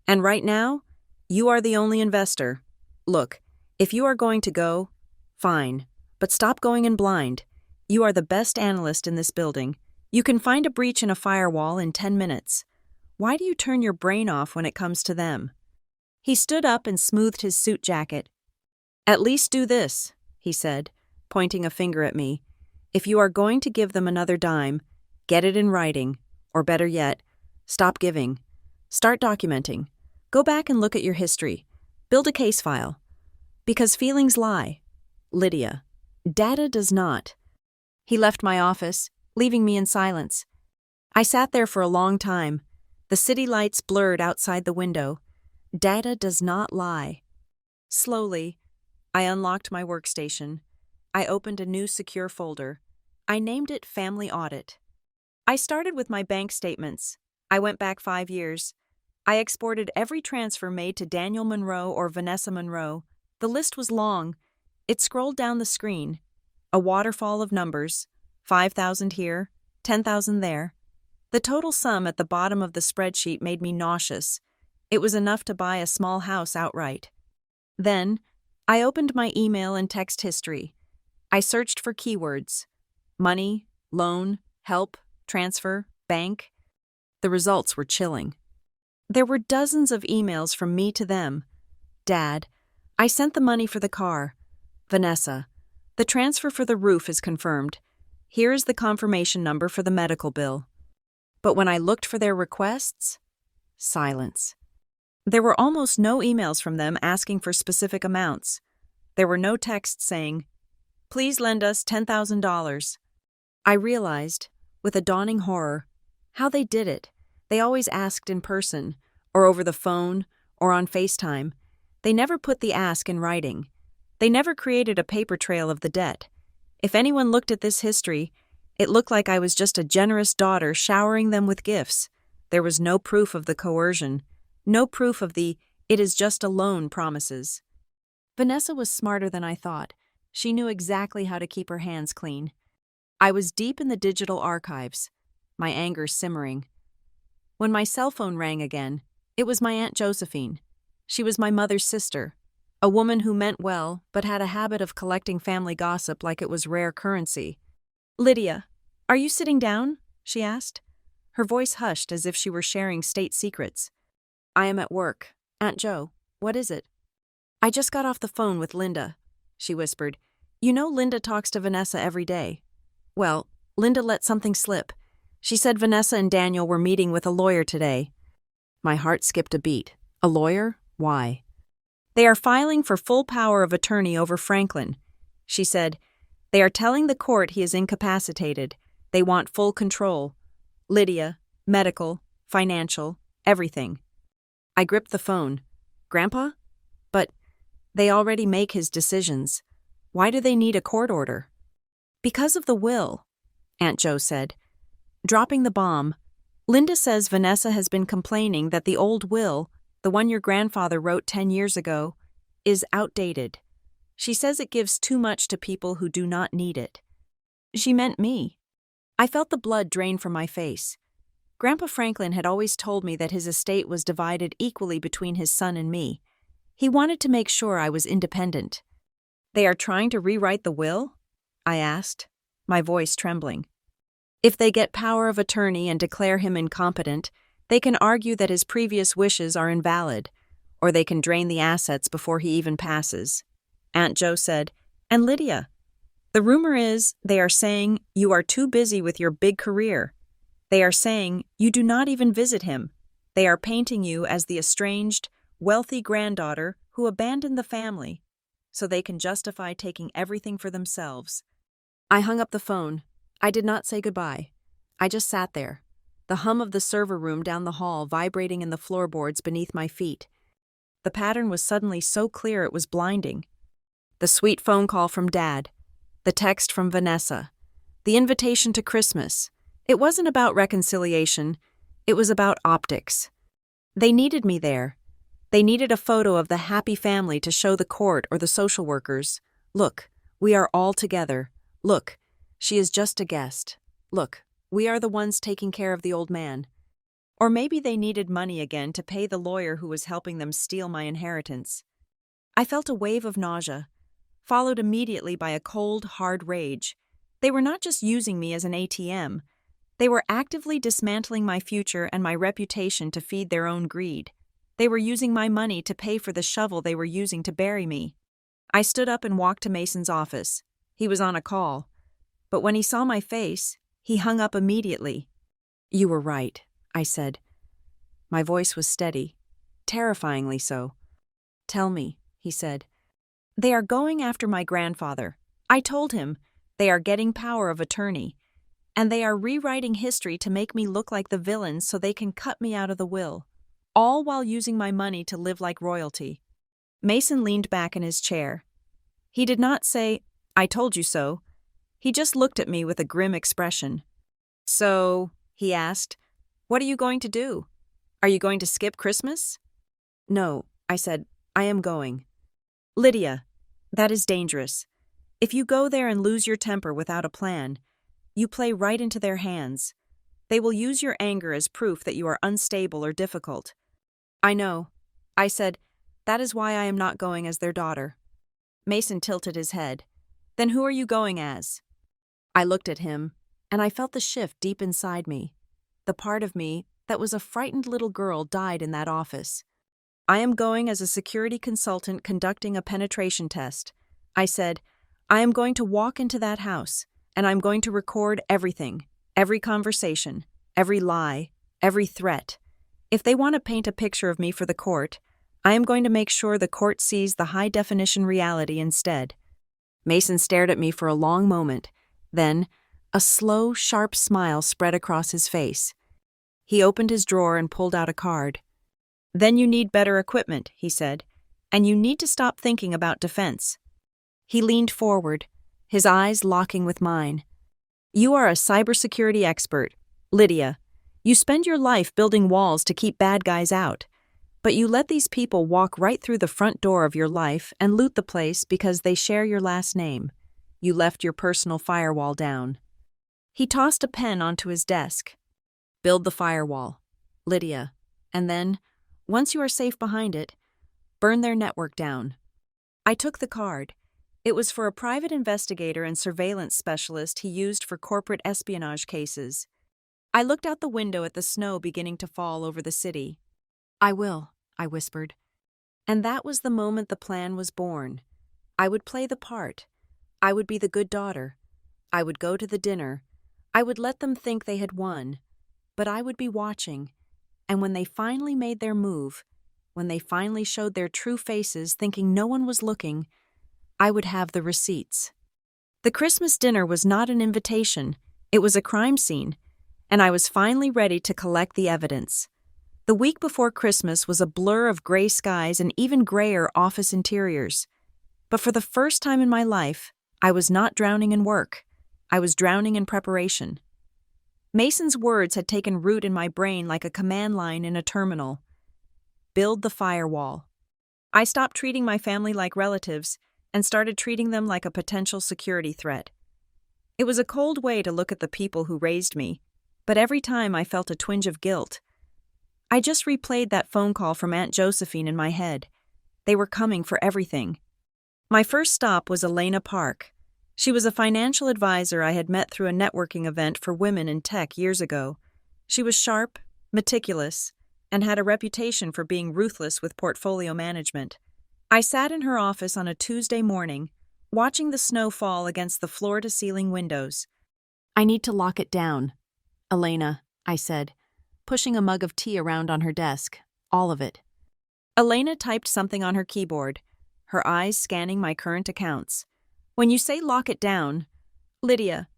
And right now, you are the only investor. Look, if you are going to go, fine, but stop going in blind. You are the best analyst in this building. You can find a breach in a firewall in 10 minutes. Why do you turn your brain off when it comes to them? He stood up and smoothed his suit jacket. At least do this, he said, pointing a finger at me. If you are going to give them another dime, get it in writing, or better yet, stop giving. Start documenting. Go back and look at your history. Build a case file. Because feelings lie. Lydia. Data does not. He left my office, leaving me in silence. I sat there for a long time. The city lights blurred outside the window. Data does not lie. Slowly, I unlocked my workstation. I opened a new secure folder. I named it Family Audit. I started with my bank statements. I went back 5 years. I exported every transfer made to Daniel Monroe or Vanessa Monroe. The list was long. It scrolled down the screen. A waterfall of numbers. 5,000 here, 10,000 there. The total sum at the bottom of the spreadsheet made me nauseous. It was enough to buy a small house outright. Then, I opened my email and text history. I searched for keywords. Money, loan, help, transfer, bank. The results were chilling. There were dozens of emails from me to them. Dad, I sent the money for the car. Vanessa, the transfer for the roof is confirmed. Here is the confirmation number for the medical bill. But when I looked for their requests, silence. There were almost no emails from them asking for specific amounts. There were no texts saying, "Please lend us $10,000. I realized, with a dawning horror, how they did it. They always asked in person, or over the phone, or on FaceTime. They never put the ask in writing. They never created a paper trail of the debt. If anyone looked at this history, it looked like I was just a generous daughter showering them with gifts. There was no proof of the coercion, no proof of the "it is just a loan" promises. Vanessa was smarter than I thought. She knew exactly how to keep her hands clean. I was deep in the digital archives, my anger simmering. When my cell phone rang again, it was my Aunt Josephine. She was my mother's sister, a woman who meant well but had a habit of collecting family gossip like it was rare currency. "Lydia, are you sitting down?" she asked. Her voice hushed as if she were sharing state secrets. "I am at work. Aunt Jo, what is it?" "I just got off the phone with Linda," she whispered. "You know Linda talks to Vanessa every day. Well, Linda let something slip. She said Vanessa and Daniel were meeting with a lawyer today." My heart skipped a beat. A lawyer? Why? "They are filing for full power of attorney over Franklin," she said. "They are telling the court he is incapacitated. They want full control. Lydia, medical, financial, everything." I gripped the phone. "Grandpa? But they already make his decisions. Why do they need a court order?" "Because of the will," Aunt Jo said. Dropping the bomb, Linda says Vanessa has been complaining that the old will, the one your grandfather wrote 10 years ago, is outdated. She says it gives too much to people who do not need it. She meant me. I felt the blood drain from my face. Grandpa Franklin had always told me that his estate was divided equally between his son and me. He wanted to make sure I was independent. "They are trying to rewrite the will?" I asked, my voice trembling. "If they get power of attorney and declare him incompetent, they can argue that his previous wishes are invalid, or they can drain the assets before he even passes." Aunt Jo said, "And Lydia? The rumor is they are saying you are too busy with your big career. They are saying you do not even visit him. They are painting you as the estranged, wealthy granddaughter who abandoned the family so they can justify taking everything for themselves. I hung up the phone. I did not say goodbye. I just sat there, the hum of the server room down the hall vibrating in the floorboards beneath my feet. The pattern was suddenly so clear it was blinding. The sweet phone call from Dad, the text from Vanessa, the invitation to Christmas. It wasn't about reconciliation, it was about optics. They needed me there. They needed a photo of the happy family to show the court or the social workers. Look, we are all together. Look, she is just a guest. Look, we are the ones taking care of the old man. Or maybe they needed money again to pay the lawyer who was helping them steal my inheritance. I felt a wave of nausea, followed immediately by a cold, hard rage. They were not just using me as an ATM. They were actively dismantling my future and my reputation to feed their own greed. They were using my money to pay for the shovel they were using to bury me. I stood up and walked to Mason's office. He was on a call. But when he saw my face, he hung up immediately. "You were right," I said. My voice was steady, terrifyingly so. "Tell me," he said. "They are going after my grandfather. I told him they are getting power of attorney, and they are rewriting history to make me look like the villain so they can cut me out of the will, all while using my money to live like royalty." Mason leaned back in his chair. He did not say, "I told you so." He just looked at me with a grim expression. "So," he asked, "what are you going to do? Are you going to skip Christmas?" "No," I said, "I am going." "Lydia, that is dangerous. If you go there and lose your temper without a plan, you play right into their hands. They will use your anger as proof that you are unstable or difficult." "I know," I said. "That is why I am not going as their daughter." Mason tilted his head. "Then who are you going as?" I looked at him, and I felt the shift deep inside me. The part of me that was a frightened little girl died in that office. "I am going as a security consultant conducting a penetration test." I said, "I am going to walk into that house, and I'm going to record everything, every conversation, every lie, every threat. If they want to paint a picture of me for the court, I am going to make sure the court sees the high-definition reality instead." Mason stared at me for a long moment. Then, a slow, sharp smile spread across his face. He opened his drawer and pulled out a card. "Then you need better equipment," he said, "and you need to stop thinking about defense." He leaned forward, his eyes locking with mine. "You are a cybersecurity expert, Lydia. You spend your life building walls to keep bad guys out, but you let these people walk right through the front door of your life and loot the place because they share your last name. You left your personal firewall down." He tossed a pen onto his desk. "Build the firewall, Lydia, and then, once you are safe behind it, burn their network down." I took the card. It was for a private investigator and surveillance specialist he used for corporate espionage cases. I looked out the window at the snow beginning to fall over the city. "I will," I whispered. And that was the moment the plan was born. I would play the part. I would be the good daughter. I would go to the dinner. I would let them think they had won. But I would be watching. And when they finally made their move, when they finally showed their true faces thinking no one was looking, I would have the receipts. The Christmas dinner was not an invitation. It was a crime scene. And I was finally ready to collect the evidence. The week before Christmas was a blur of gray skies and even grayer office interiors. But for the first time in my life, I was not drowning in work. I was drowning in preparation. Mason's words had taken root in my brain like a command line in a terminal. Build the firewall. I stopped treating my family like relatives and started treating them like a potential security threat. It was a cold way to look at the people who raised me, but every time I felt a twinge of guilt. I just replayed that phone call from Aunt Josephine in my head. They were coming for everything. My first stop was Elena Park. She was a financial advisor I had met through a networking event for women in tech years ago. She was sharp, meticulous, and had a reputation for being ruthless with portfolio management. I sat in her office on a Tuesday morning, watching the snow fall against the floor-to-ceiling windows. I need to lock it down. Elena, I said, pushing a mug of tea around on her desk. All of it. Elena typed something on her keyboard, her eyes scanning my current accounts. When you say lock it down, Lydia,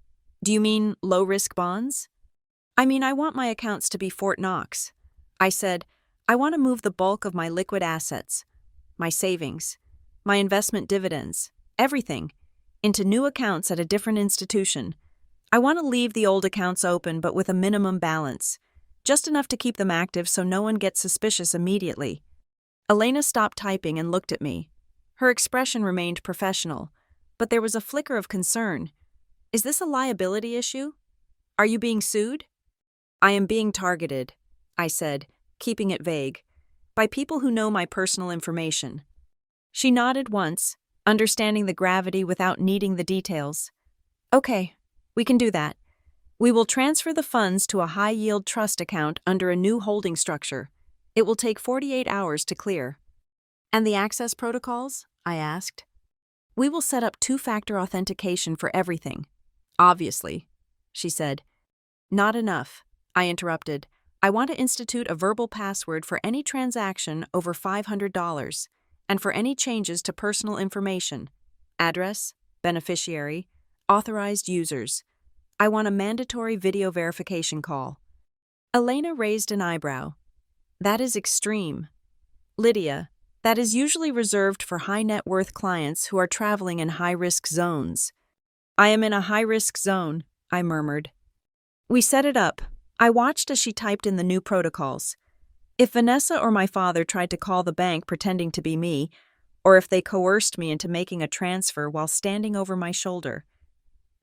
do you mean low-risk bonds? I mean, I want my accounts to be Fort Knox. I said, I want to move the bulk of my liquid assets, my savings, my investment dividends, everything, into new accounts at a different institution. I want to leave the old accounts open but with a minimum balance, just enough to keep them active so no one gets suspicious immediately. Elena stopped typing and looked at me. Her expression remained professional, but there was a flicker of concern. Is this a liability issue? Are you being sued? I am being targeted, I said, keeping it vague, by people who know my personal information. She nodded once, understanding the gravity without needing the details. Okay, we can do that. We will transfer the funds to a high-yield trust account under a new holding structure. It will take 48 hours to clear. And the access protocols? I asked. We will set up two-factor authentication for everything. Obviously, she said. Not enough, I interrupted. I want to institute a verbal password for any transaction over $500 and for any changes to personal information, address, beneficiary, authorized users. I want a mandatory video verification call. Elena raised an eyebrow. That is extreme. Lydia, that is usually reserved for high-net-worth clients who are traveling in high-risk zones. I am in a high-risk zone, I murmured. We set it up. I watched as she typed in the new protocols. If Vanessa or my father tried to call the bank pretending to be me, or if they coerced me into making a transfer while standing over my shoulder,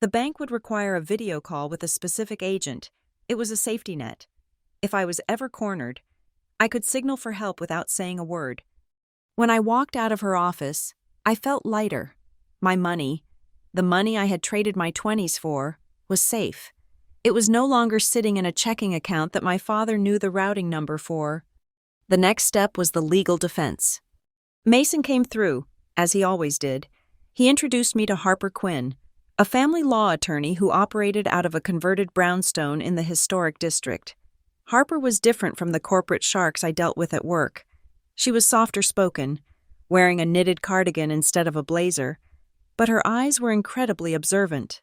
the bank would require a video call with a specific agent. It was a safety net. If I was ever cornered, I could signal for help without saying a word. When I walked out of her office, I felt lighter. My money, the money I had traded my 20s for, was safe. It was no longer sitting in a checking account that my father knew the routing number for. The next step was the legal defense. Mason came through, as he always did. He introduced me to Harper Quinn, a family law attorney who operated out of a converted brownstone in the historic district. Harper was different from the corporate sharks I dealt with at work. She was softer-spoken, wearing a knitted cardigan instead of a blazer, but her eyes were incredibly observant.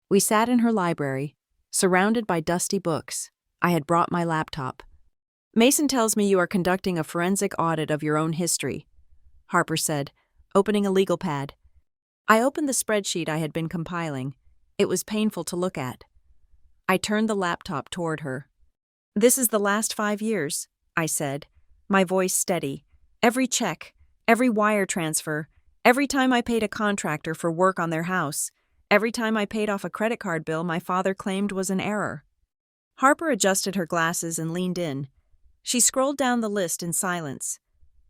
We sat in her library, surrounded by dusty books. I had brought my laptop. Mason tells me you are conducting a forensic audit of your own history, Harper said, opening a legal pad. I opened the spreadsheet I had been compiling. It was painful to look at. I turned the laptop toward her. This is the last 5 years, I said, my voice steady. Every check, every wire transfer, every time I paid a contractor for work on their house, every time I paid off a credit card bill my father claimed was an error. Harper adjusted her glasses and leaned in. She scrolled down the list in silence.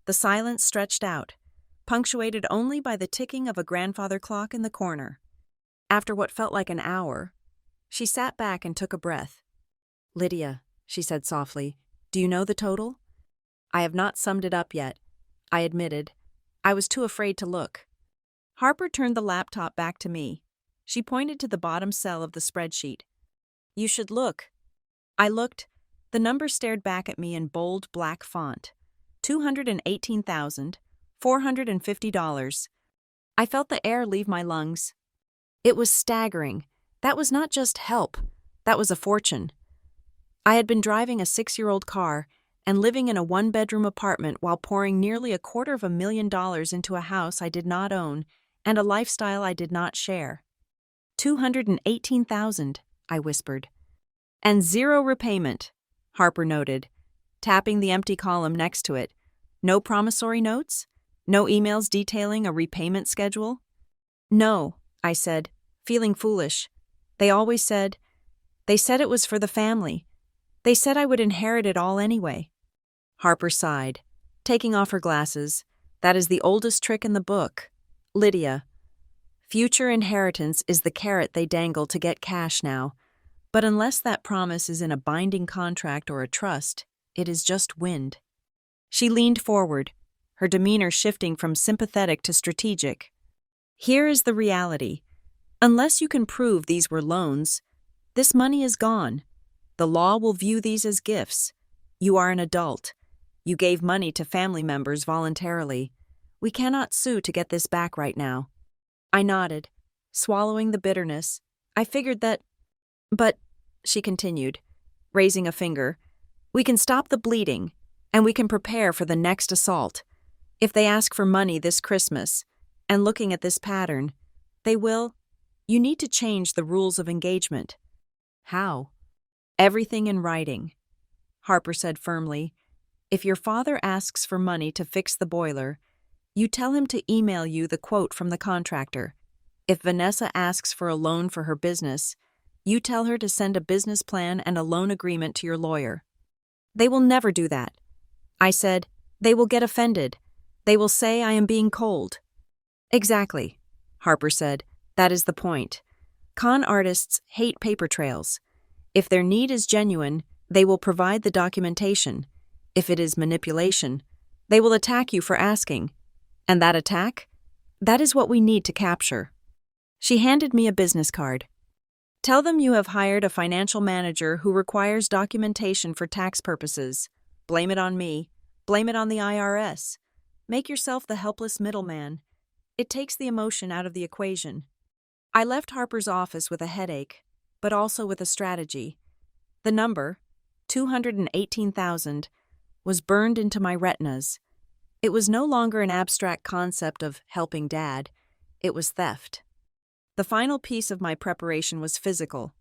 The silence stretched out, punctuated only by the ticking of a grandfather clock in the corner. After what felt like an hour, she sat back and took a breath. Lydia, she said softly, do you know the total? I have not summed it up yet, I admitted. I was too afraid to look. Harper turned the laptop back to me. She pointed to the bottom cell of the spreadsheet. You should look. I looked. The number stared back at me in bold black font. $218,450. I felt the air leave my lungs. It was staggering. That was not just help. That was a fortune. I had been driving a 6-year-old car and living in a 1-bedroom apartment while pouring nearly $250,000 into a house I did not own and a lifestyle I did not share. 218,000, I whispered. And 0 repayment, Harper noted, tapping the empty column next to it. No promissory notes? No emails detailing a repayment schedule? No, I said, feeling foolish. They said it was for the family. They said I would inherit it all anyway. Harper sighed, taking off her glasses. That is the oldest trick in the book. Lydia. Future inheritance is the carrot they dangle to get cash now. But unless that promise is in a binding contract or a trust, it is just wind. She leaned forward, her demeanor shifting from sympathetic to strategic. Here is the reality. Unless you can prove these were loans, this money is gone. The law will view these as gifts. You are an adult. You gave money to family members voluntarily. We cannot sue to get this back right now. I nodded, swallowing the bitterness. I figured that. But, she continued, raising a finger, we can stop the bleeding, and we can prepare for the next assault. If they ask for money this Christmas, and looking at this pattern, they will. You need to change the rules of engagement. How? Everything in writing. Harper said firmly, if your father asks for money to fix the boiler, you tell him to email you the quote from the contractor. If Vanessa asks for a loan for her business, you tell her to send a business plan and a loan agreement to your lawyer. They will never do that. I said, they will get offended. They will say I am being cold. Exactly, Harper said. That is the point. Con artists hate paper trails. If their need is genuine, they will provide the documentation. If it is manipulation, they will attack you for asking. And that attack? That is what we need to capture. She handed me a business card. Tell them you have hired a financial manager who requires documentation for tax purposes. Blame it on me. Blame it on the IRS. Make yourself the helpless middleman. It takes the emotion out of the equation. I left Harper's office with a headache, but also with a strategy. The number, 218,000, was burned into my retinas. It was no longer an abstract concept of helping Dad. It was theft. The final piece of my preparation was physical.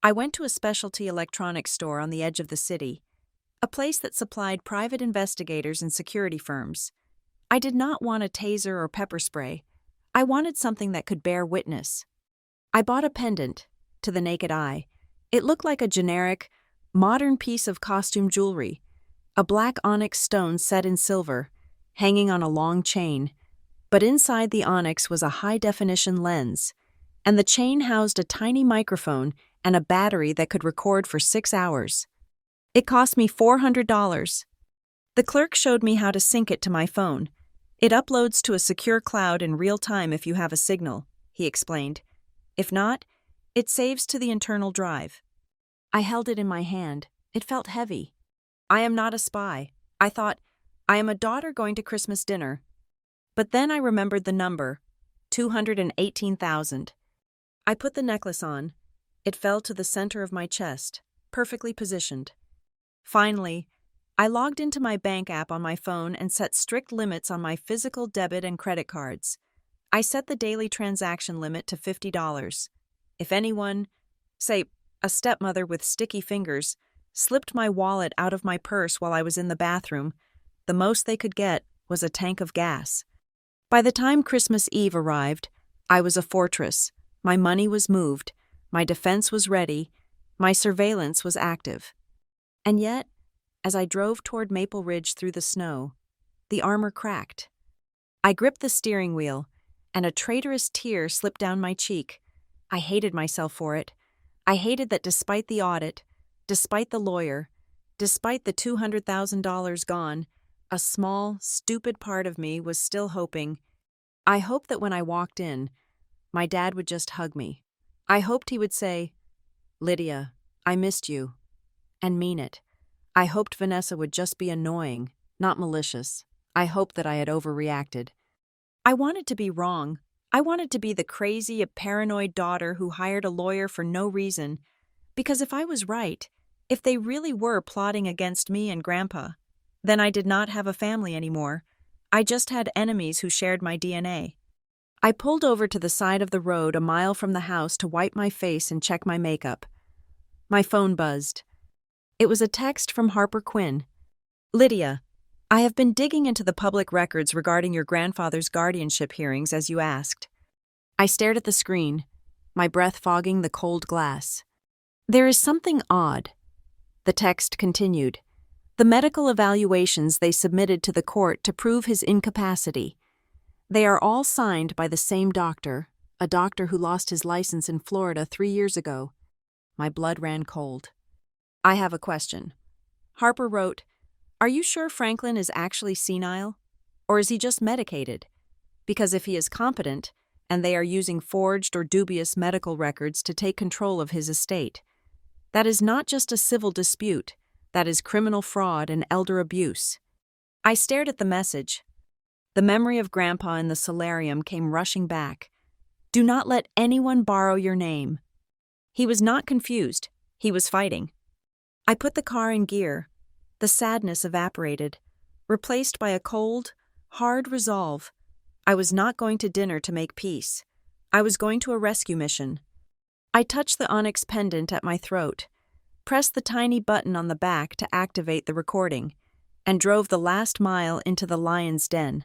I went to a specialty electronics store on the edge of the city, a place that supplied private investigators and security firms. I did not want a taser or pepper spray. I wanted something that could bear witness. I bought a pendant. To the naked eye, it looked like a generic, modern piece of costume jewelry, a black onyx stone set in silver, hanging on a long chain. But inside the onyx was a high-definition lens, and the chain housed a tiny microphone and a battery that could record for 6 hours. It cost me $400. The clerk showed me how to sync it to my phone. It uploads to a secure cloud in real time if you have a signal, he explained. If not, it saves to the internal drive. I held it in my hand. It felt heavy. I am not a spy. I thought, I am a daughter going to Christmas dinner. But then I remembered the number, 218,000. I put the necklace on. It fell to the center of my chest, perfectly positioned. Finally, I logged into my bank app on my phone and set strict limits on my physical debit and credit cards. I set the daily transaction limit to $50. If anyone, say, a stepmother with sticky fingers, slipped my wallet out of my purse while I was in the bathroom, the most they could get was a tank of gas. By the time Christmas Eve arrived, I was a fortress. My money was moved, my defense was ready, my surveillance was active. And yet, as I drove toward Maple Ridge through the snow, the armor cracked. I gripped the steering wheel, and a traitorous tear slipped down my cheek. I hated myself for it. I hated that despite the audit, despite the lawyer, despite the $200,000 gone, a small, stupid part of me was still hoping. I hoped that when I walked in, my dad would just hug me. I hoped he would say, Lydia, I missed you, and mean it. I hoped Vanessa would just be annoying, not malicious. I hoped that I had overreacted. I wanted to be wrong. I wanted to be the crazy, paranoid daughter who hired a lawyer for no reason. Because if I was right, if they really were plotting against me and Grandpa, then I did not have a family anymore. I just had enemies who shared my DNA. I pulled over to the side of the road a mile from the house to wipe my face and check my makeup. My phone buzzed. It was a text from Harper Quinn. Lydia, I have been digging into the public records regarding your grandfather's guardianship hearings as you asked. I stared at the screen, my breath fogging the cold glass. There is something odd. The text continued. The medical evaluations they submitted to the court to prove his incapacity. They are all signed by the same doctor, a doctor who lost his license in Florida 3 years ago. My blood ran cold. I have a question. Harper wrote, Are you sure Franklin is actually senile? Or is he just medicated? Because if he is competent, and they are using forged or dubious medical records to take control of his estate. That is not just a civil dispute, that is criminal fraud and elder abuse. I stared at the message. The memory of Grandpa in the solarium came rushing back. Do not let anyone borrow your name. He was not confused. He was fighting. I put the car in gear. The sadness evaporated, replaced by a cold, hard resolve. I was not going to dinner to make peace. I was going to a rescue mission. I touched the onyx pendant at my throat, pressed the tiny button on the back to activate the recording, and drove the last mile into the lion's den.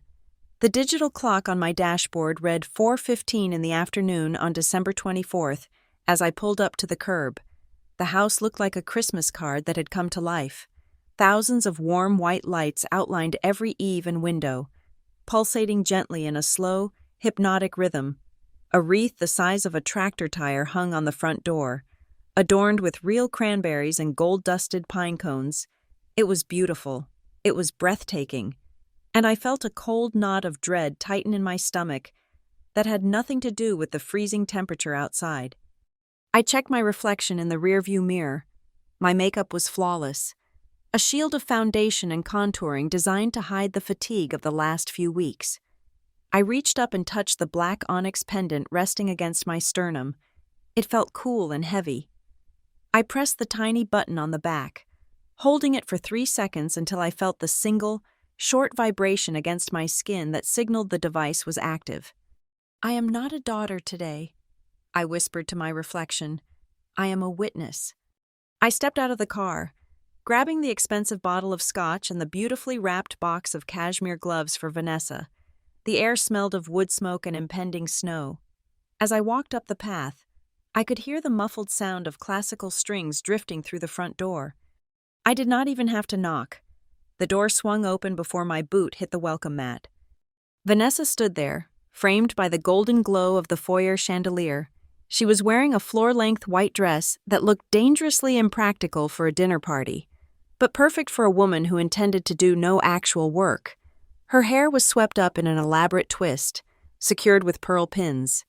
The digital clock on my dashboard read 4:15 in the afternoon on December 24th as I pulled up to the curb. The house looked like a Christmas card that had come to life. Thousands of warm white lights outlined every eave and window, pulsating gently in a slow, hypnotic rhythm. A wreath the size of a tractor tire hung on the front door, adorned with real cranberries and gold-dusted pine cones. It was beautiful. It was breathtaking. And I felt a cold knot of dread tighten in my stomach that had nothing to do with the freezing temperature outside. I checked my reflection in the rearview mirror. My makeup was flawless, a shield of foundation and contouring designed to hide the fatigue of the last few weeks. I reached up and touched the black onyx pendant resting against my sternum. It felt cool and heavy. I pressed the tiny button on the back, holding it for 3 seconds until I felt the single, short vibration against my skin that signaled the device was active. I am not a daughter today, I whispered to my reflection. I am a witness. I stepped out of the car, grabbing the expensive bottle of scotch and the beautifully wrapped box of cashmere gloves for Vanessa. The air smelled of wood smoke and impending snow. As I walked up the path, I could hear the muffled sound of classical strings drifting through the front door. I did not even have to knock. The door swung open before my boot hit the welcome mat. Vanessa stood there, framed by the golden glow of the foyer chandelier. She was wearing a floor-length white dress that looked dangerously impractical for a dinner party, but perfect for a woman who intended to do no actual work. Her hair was swept up in an elaborate twist, secured with pearl pins.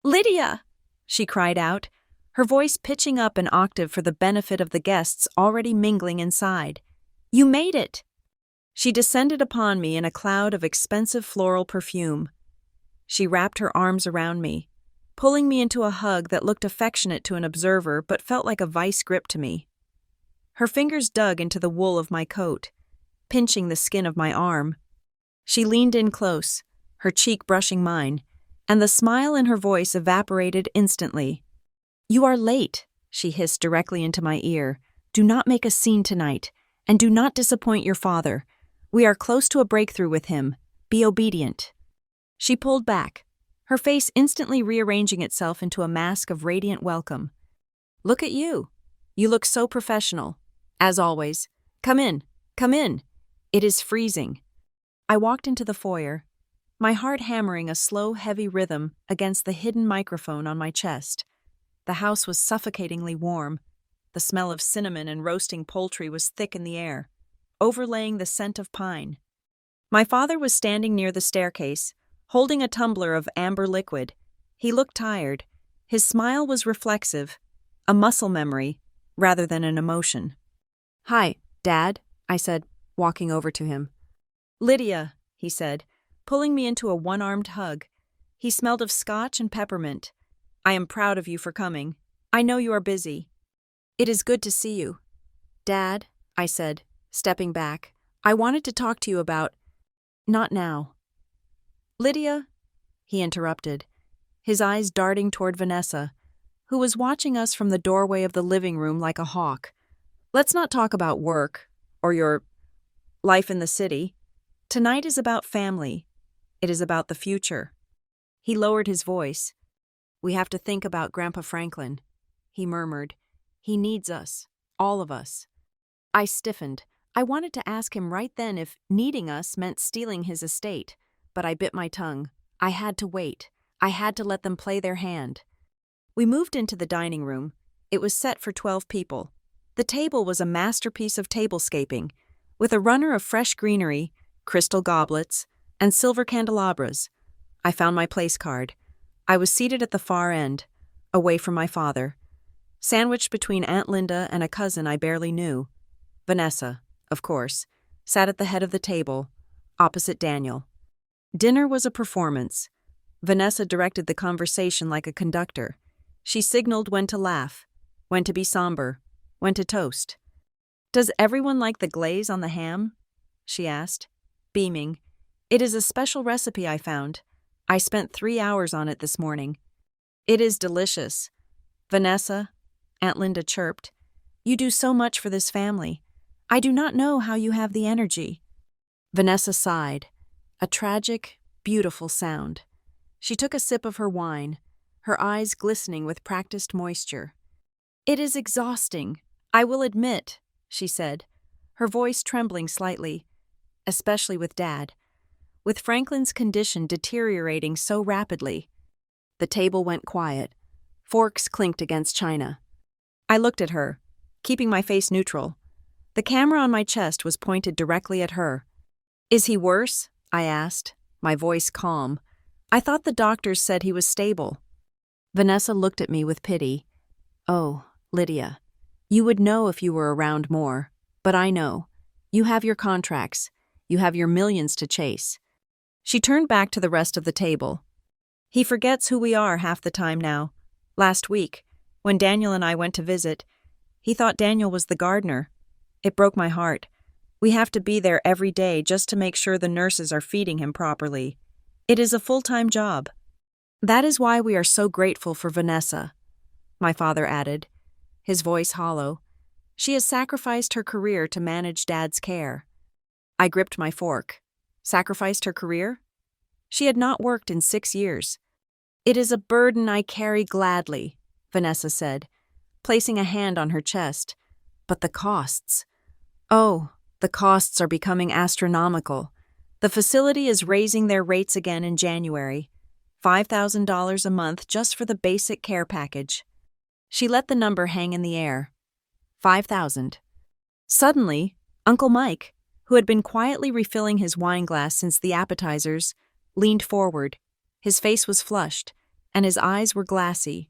"Lydia!" she cried out, her voice pitching up an octave for the benefit of the guests already mingling inside. "You made it!" She descended upon me in a cloud of expensive floral perfume. She wrapped her arms around me, pulling me into a hug that looked affectionate to an observer but felt like a vice grip to me. Her fingers dug into the wool of my coat, pinching the skin of my arm. She leaned in close, her cheek brushing mine, and the smile in her voice evaporated instantly. "You are late," she hissed directly into my ear. "Do not make a scene tonight, and do not disappoint your father. We are close to a breakthrough with him. Be obedient." She pulled back, her face instantly rearranging itself into a mask of radiant welcome. "Look at you. You look so professional. As always. Come in, come in. It is freezing." I walked into the foyer, my heart hammering a slow, heavy rhythm against the hidden microphone on my chest. The house was suffocatingly warm. The smell of cinnamon and roasting poultry was thick in the air, overlaying the scent of pine. My father was standing near the staircase, holding a tumbler of amber liquid. He looked tired. His smile was reflexive, a muscle memory, rather than an emotion. "Hi, Dad," I said, walking over to him. "Lydia," he said, pulling me into a one-armed hug. He smelled of scotch and peppermint. "I am proud of you for coming. I know you are busy." "It is good to see you." "Dad," I said, stepping back, "I wanted to talk to you about—" "Not now." "Lydia," he interrupted, his eyes darting toward Vanessa, who was watching us from the doorway of the living room like a hawk. "Let's not talk about work, or your life in the city. Tonight is about family. It is about the future." He lowered his voice. "We have to think about Grandpa Franklin," he murmured. "He needs us, all of us." I stiffened. I wanted to ask him right then if needing us meant stealing his estate, but I bit my tongue. I had to wait. I had to let them play their hand. We moved into the dining room. It was set for 12 people. The table was a masterpiece of tablescaping, with a runner of fresh greenery, crystal goblets, and silver candelabras. I found my place card. I was seated at the far end, away from my father, sandwiched between Aunt Linda and a cousin I barely knew. Vanessa, of course, sat at the head of the table, opposite Daniel. Dinner was a performance. Vanessa directed the conversation like a conductor. She signaled when to laugh, when to be somber, when to toast. "Does everyone like the glaze on the ham?" she asked, beaming. "It is a special recipe I found. I spent 3 hours on it this morning." "It is delicious." "Vanessa," Aunt Linda chirped, "you do so much for this family. I do not know how you have the energy." Vanessa sighed, a tragic, beautiful sound. She took a sip of her wine, her eyes glistening with practiced moisture. "It is exhausting, I will admit," she said, her voice trembling slightly, "especially with Dad. With Franklin's condition deteriorating so rapidly." The table went quiet. Forks clinked against china. I looked at her, keeping my face neutral. The camera on my chest was pointed directly at her. "Is he worse?" I asked, my voice calm. "I thought the doctors said he was stable." Vanessa looked at me with pity. "Oh, Lydia, you would know if you were around more, but I know. You have your contracts. You have your millions to chase." She turned back to the rest of the table. "He forgets who we are half the time now. Last week, when Daniel and I went to visit, he thought Daniel was the gardener. It broke my heart. We have to be there every day just to make sure the nurses are feeding him properly. It is a full-time job." "That is why we are so grateful for Vanessa," my father added, his voice hollow. "She has sacrificed her career to manage Dad's care." I gripped my fork. Sacrificed her career? She had not worked in 6 years. "It is a burden I carry gladly," Vanessa said, placing a hand on her chest. "But the costs. Oh, the costs are becoming astronomical. The facility is raising their rates again in January. $5,000 a month just for the basic care package." She let the number hang in the air. 5,000. Suddenly, Uncle Mike, who had been quietly refilling his wine glass since the appetizers, leaned forward. His face was flushed, and his eyes were glassy.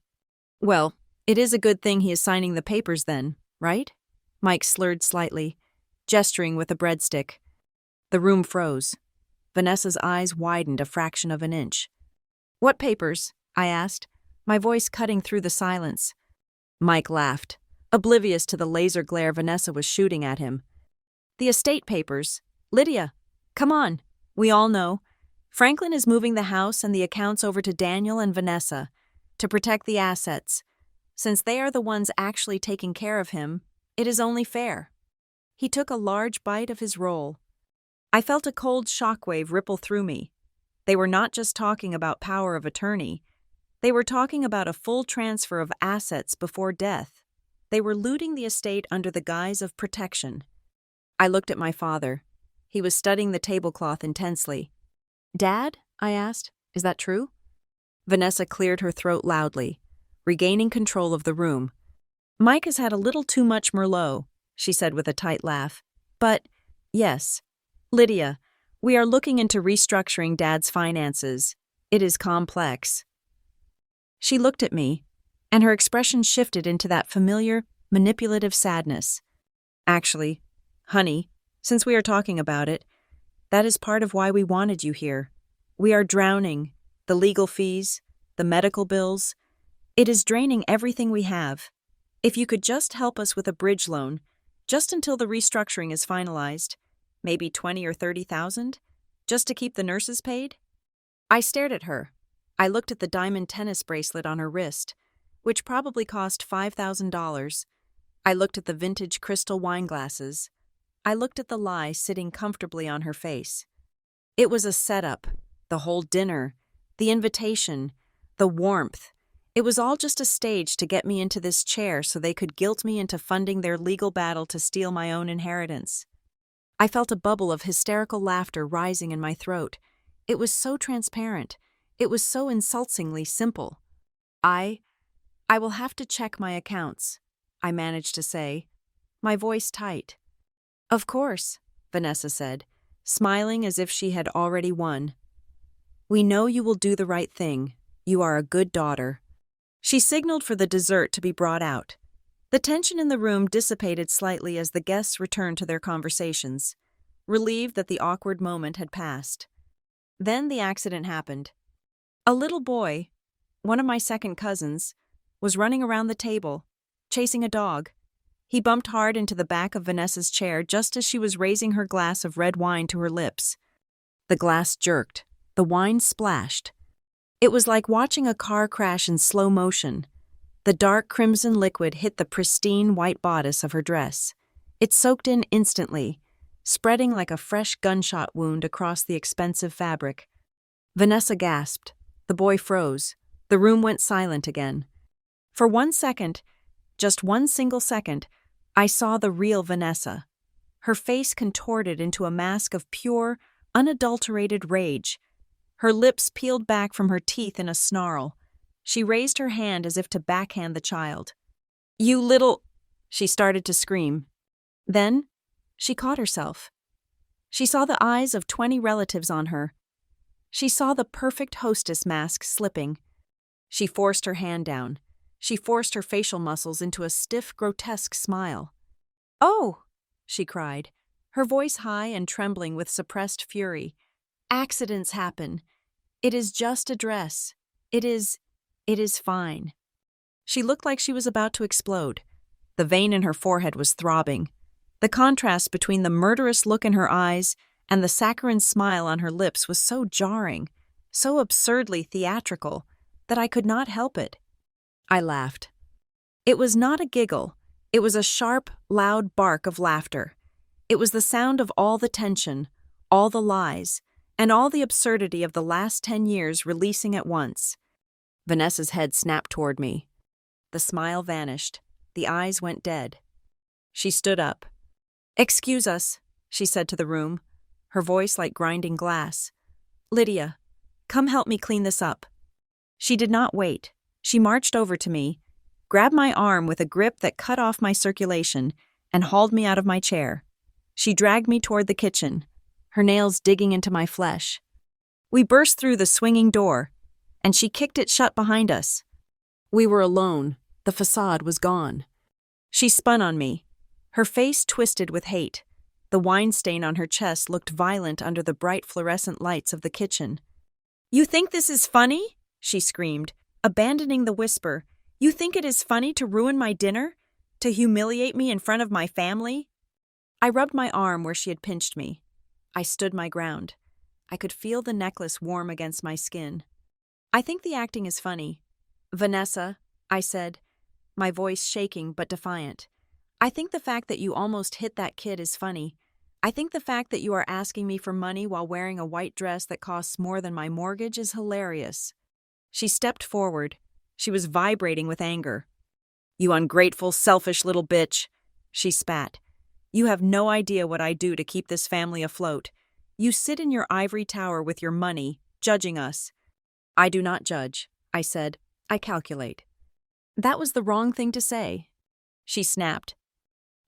"Well, it is a good thing he is signing the papers then, right?" Mike slurred slightly, gesturing with a breadstick. The room froze. Vanessa's eyes widened a fraction of an inch. "What papers?" I asked, my voice cutting through the silence. Mike laughed, oblivious to the laser glare Vanessa was shooting at him. "The estate papers. Lydia, come on. We all know. Franklin is moving the house and the accounts over to Daniel and Vanessa to protect the assets. Since they are the ones actually taking care of him, it is only fair." He took a large bite of his roll. I felt a cold shockwave ripple through me. They were not just talking about power of attorney. They were talking about a full transfer of assets before death. They were looting the estate under the guise of protection. I looked at my father. He was studying the tablecloth intensely. "Dad?" I asked. "Is that true?" Vanessa cleared her throat loudly, regaining control of the room. "Mike has had a little too much Merlot," she said with a tight laugh. "But, yes. Lydia, we are looking into restructuring Dad's finances. It is complex." She looked at me, and her expression shifted into that familiar, manipulative sadness. "Actually, honey, since we are talking about it, that is part of why we wanted you here. We are drowning. The legal fees, the medical bills. It is draining everything we have. If you could just help us with a bridge loan, just until the restructuring is finalized, maybe 20 or 30,000, just to keep the nurses paid." I stared at her. I looked at the diamond tennis bracelet on her wrist, which probably cost $5,000. I looked at the vintage crystal wine glasses. I looked at the lie sitting comfortably on her face. It was a setup, the whole dinner, the invitation, the warmth. It was all just a stage to get me into this chair so they could guilt me into funding their legal battle to steal my own inheritance. I felt a bubble of hysterical laughter rising in my throat. It was so transparent. It was so insultingly simple. I will have to check my accounts," I managed to say, my voice tight. "Of course," Vanessa said, smiling as if she had already won. "We know you will do the right thing. You are a good daughter." She signaled for the dessert to be brought out. The tension in the room dissipated slightly as the guests returned to their conversations, relieved that the awkward moment had passed. Then the accident happened. A little boy, one of my second cousins, was running around the table, chasing a dog. He bumped hard into the back of Vanessa's chair just as she was raising her glass of red wine to her lips. The glass jerked. The wine splashed. It was like watching a car crash in slow motion. The dark crimson liquid hit the pristine white bodice of her dress. It soaked in instantly, spreading like a fresh gunshot wound across the expensive fabric. Vanessa gasped. The boy froze. The room went silent again. For 1 second, just one single second, I saw the real Vanessa. Her face contorted into a mask of pure, unadulterated rage. Her lips peeled back from her teeth in a snarl. She raised her hand as if to backhand the child. "You little—" She started to scream. Then, she caught herself. She saw the eyes of 20 relatives on her. She saw the perfect hostess mask slipping. She forced her hand down. She forced her facial muscles into a stiff, grotesque smile. "Oh!" she cried, her voice high and trembling with suppressed fury. "Accidents happen. It is just a dress. It is fine." She looked like she was about to explode. The vein in her forehead was throbbing. The contrast between the murderous look in her eyes and the saccharine smile on her lips was so jarring, so absurdly theatrical, that I could not help it. I laughed. It was not a giggle. It was a sharp, loud bark of laughter. It was the sound of all the tension, all the lies, and all the absurdity of the last 10 years releasing at once. Vanessa's head snapped toward me. The smile vanished. The eyes went dead. She stood up. "Excuse us," she said to the room, her voice like grinding glass. "Lydia, come help me clean this up." She did not wait. She marched over to me, grabbed my arm with a grip that cut off my circulation, and hauled me out of my chair. She dragged me toward the kitchen, her nails digging into my flesh. We burst through the swinging door, and she kicked it shut behind us. We were alone. The facade was gone. She spun on me, her face twisted with hate. The wine stain on her chest looked violent under the bright fluorescent lights of the kitchen. "You think this is funny?" she screamed, abandoning the whisper. "You think it is funny to ruin my dinner? To humiliate me in front of my family?" I rubbed my arm where she had pinched me. I stood my ground. I could feel the necklace warm against my skin. "I think the acting is funny. Vanessa," I said, my voice shaking but defiant. "I think the fact that you almost hit that kid is funny. I think the fact that you are asking me for money while wearing a white dress that costs more than my mortgage is hilarious." She stepped forward. She was vibrating with anger. "You ungrateful, selfish little bitch," she spat. "You have no idea what I do to keep this family afloat. You sit in your ivory tower with your money, judging us." "I do not judge," I said. "I calculate." That was the wrong thing to say. She snapped.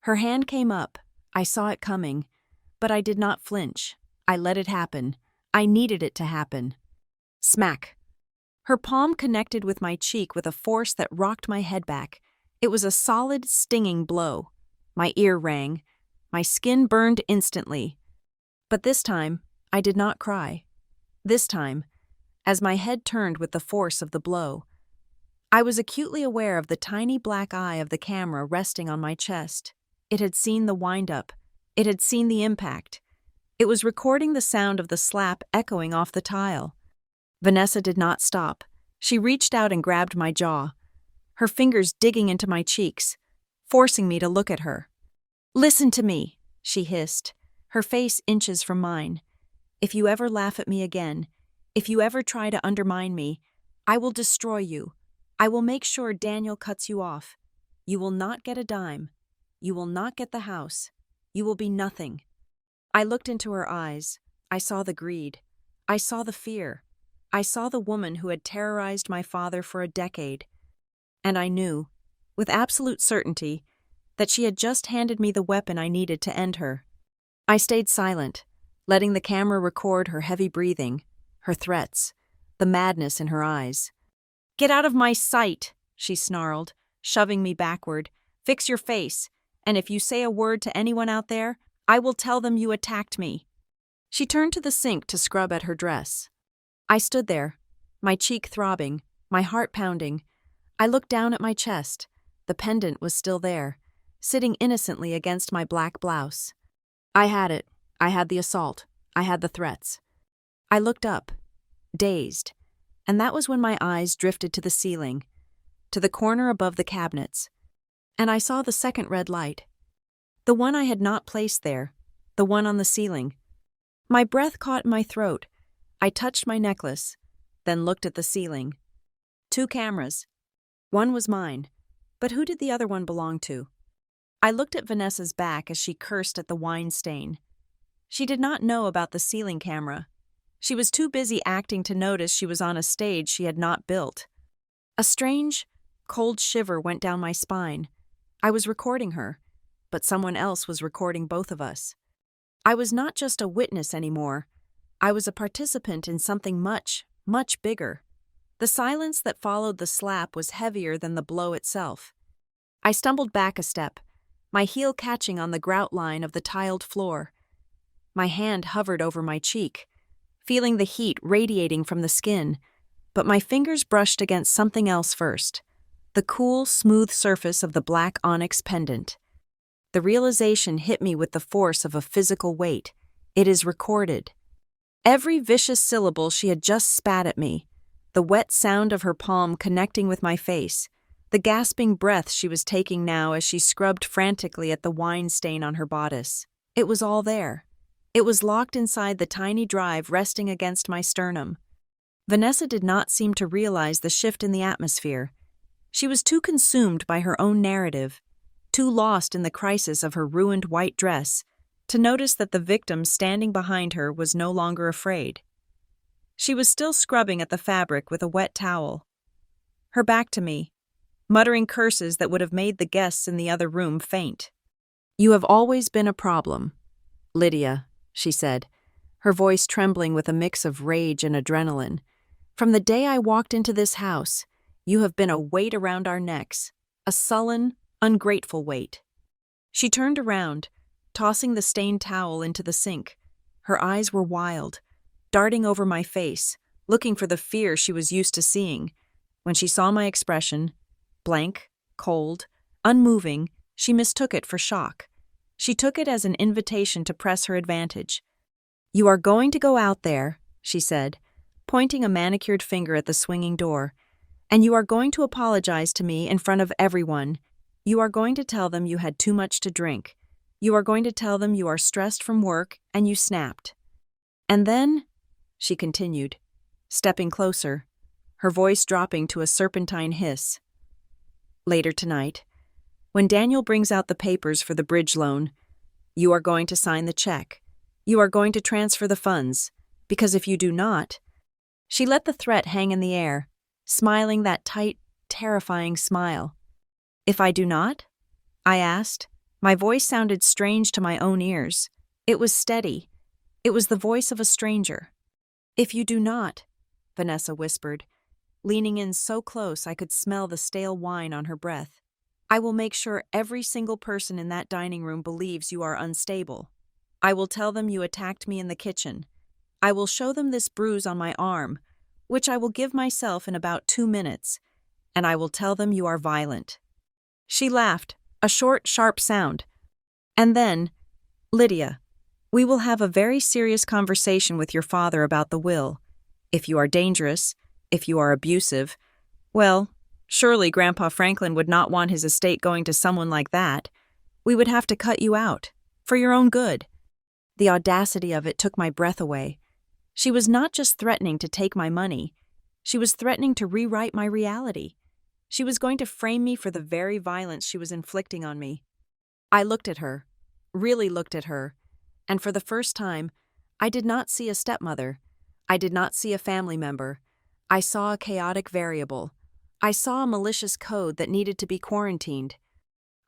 Her hand came up. I saw it coming. But I did not flinch. I let it happen. I needed it to happen. Smack. Her palm connected with my cheek with a force that rocked my head back. It was a solid, stinging blow. My ear rang. My skin burned instantly. But this time, I did not cry. This time, as my head turned with the force of the blow, I was acutely aware of the tiny black eye of the camera resting on my chest. It had seen the wind-up. It had seen the impact. It was recording the sound of the slap echoing off the tile. Vanessa did not stop. She reached out and grabbed my jaw, her fingers digging into my cheeks, forcing me to look at her. "Listen to me," she hissed, her face inches from mine. "If you ever laugh at me again, if you ever try to undermine me, I will destroy you. I will make sure Daniel cuts you off. You will not get a dime. You will not get the house. You will be nothing." I looked into her eyes. I saw the greed. I saw the fear. I saw the woman who had terrorized my father for a decade. And I knew, with absolute certainty, that she had just handed me the weapon I needed to end her. I stayed silent, letting the camera record her heavy breathing, her threats, the madness in her eyes. Get out of my sight, she snarled, shoving me backward. Fix your face, and if you say a word to anyone out there, I will tell them you attacked me. She turned to the sink to scrub at her dress. I stood there, my cheek throbbing, my heart pounding. I looked down at my chest. The pendant was still there, sitting innocently against my black blouse. I had it. I had the assault. I had the threats. I looked up, dazed, and that was when my eyes drifted to the ceiling, to the corner above the cabinets, and I saw the second red light. The one I had not placed there, the one on the ceiling. My breath caught in my throat. I touched my necklace, then looked at the ceiling. 2 cameras. One was mine, but who did the other one belong to? I looked at Vanessa's back as she cursed at the wine stain. She did not know about the ceiling camera. She was too busy acting to notice she was on a stage she had not built. A strange, cold shiver went down my spine. I was recording her, but someone else was recording both of us. I was not just a witness anymore. I was a participant in something much, much bigger. The silence that followed the slap was heavier than the blow itself. I stumbled back a step, my heel catching on the grout line of the tiled floor. My hand hovered over my cheek, feeling the heat radiating from the skin, but my fingers brushed against something else first, the cool, smooth surface of the black onyx pendant. The realization hit me with the force of a physical weight. It is recorded. Every vicious syllable she had just spat at me, the wet sound of her palm connecting with my face, the gasping breath she was taking now as she scrubbed frantically at the wine stain on her bodice. It was all there. It was locked inside the tiny drive resting against my sternum. Vanessa did not seem to realize the shift in the atmosphere. She was too consumed by her own narrative, too lost in the crisis of her ruined white dress, to notice that the victim standing behind her was no longer afraid. She was still scrubbing at the fabric with a wet towel, her back to me, muttering curses that would have made the guests in the other room faint. "You have always been a problem, Lydia," she said, her voice trembling with a mix of rage and adrenaline. "From the day I walked into this house, you have been a weight around our necks, a sullen, ungrateful weight." She turned around, tossing the stained towel into the sink. Her eyes were wild, darting over my face, looking for the fear she was used to seeing. When she saw my expression, blank, cold, unmoving, she mistook it for shock. She took it as an invitation to press her advantage. "You are going to go out there," she said, pointing a manicured finger at the swinging door, "and you are going to apologize to me in front of everyone. You are going to tell them you had too much to drink. You are going to tell them you are stressed from work and you snapped. And then," she continued, stepping closer, her voice dropping to a serpentine hiss, "later tonight, when Daniel brings out the papers for the bridge loan, you are going to sign the check. You are going to transfer the funds, because if you do not—" She let the threat hang in the air, smiling that tight, terrifying smile. "If I do not?" I asked. My voice sounded strange to my own ears. It was steady. It was the voice of a stranger. "If you do not," Vanessa whispered, leaning in so close I could smell the stale wine on her breath, "I will make sure every single person in that dining room believes you are unstable. I will tell them you attacked me in the kitchen. I will show them this bruise on my arm, which I will give myself in about 2 minutes, and I will tell them you are violent." She laughed, a short, sharp sound. "And then, Lydia, we will have a very serious conversation with your father about the will. If you are dangerous, if you are abusive, well, surely Grandpa Franklin would not want his estate going to someone like that. We would have to cut you out, for your own good." The audacity of it took my breath away. She was not just threatening to take my money. She was threatening to rewrite my reality. She was going to frame me for the very violence she was inflicting on me. I looked at her, really looked at her, and for the first time, I did not see a stepmother. I did not see a family member. I saw a chaotic variable. I saw a malicious code that needed to be quarantined.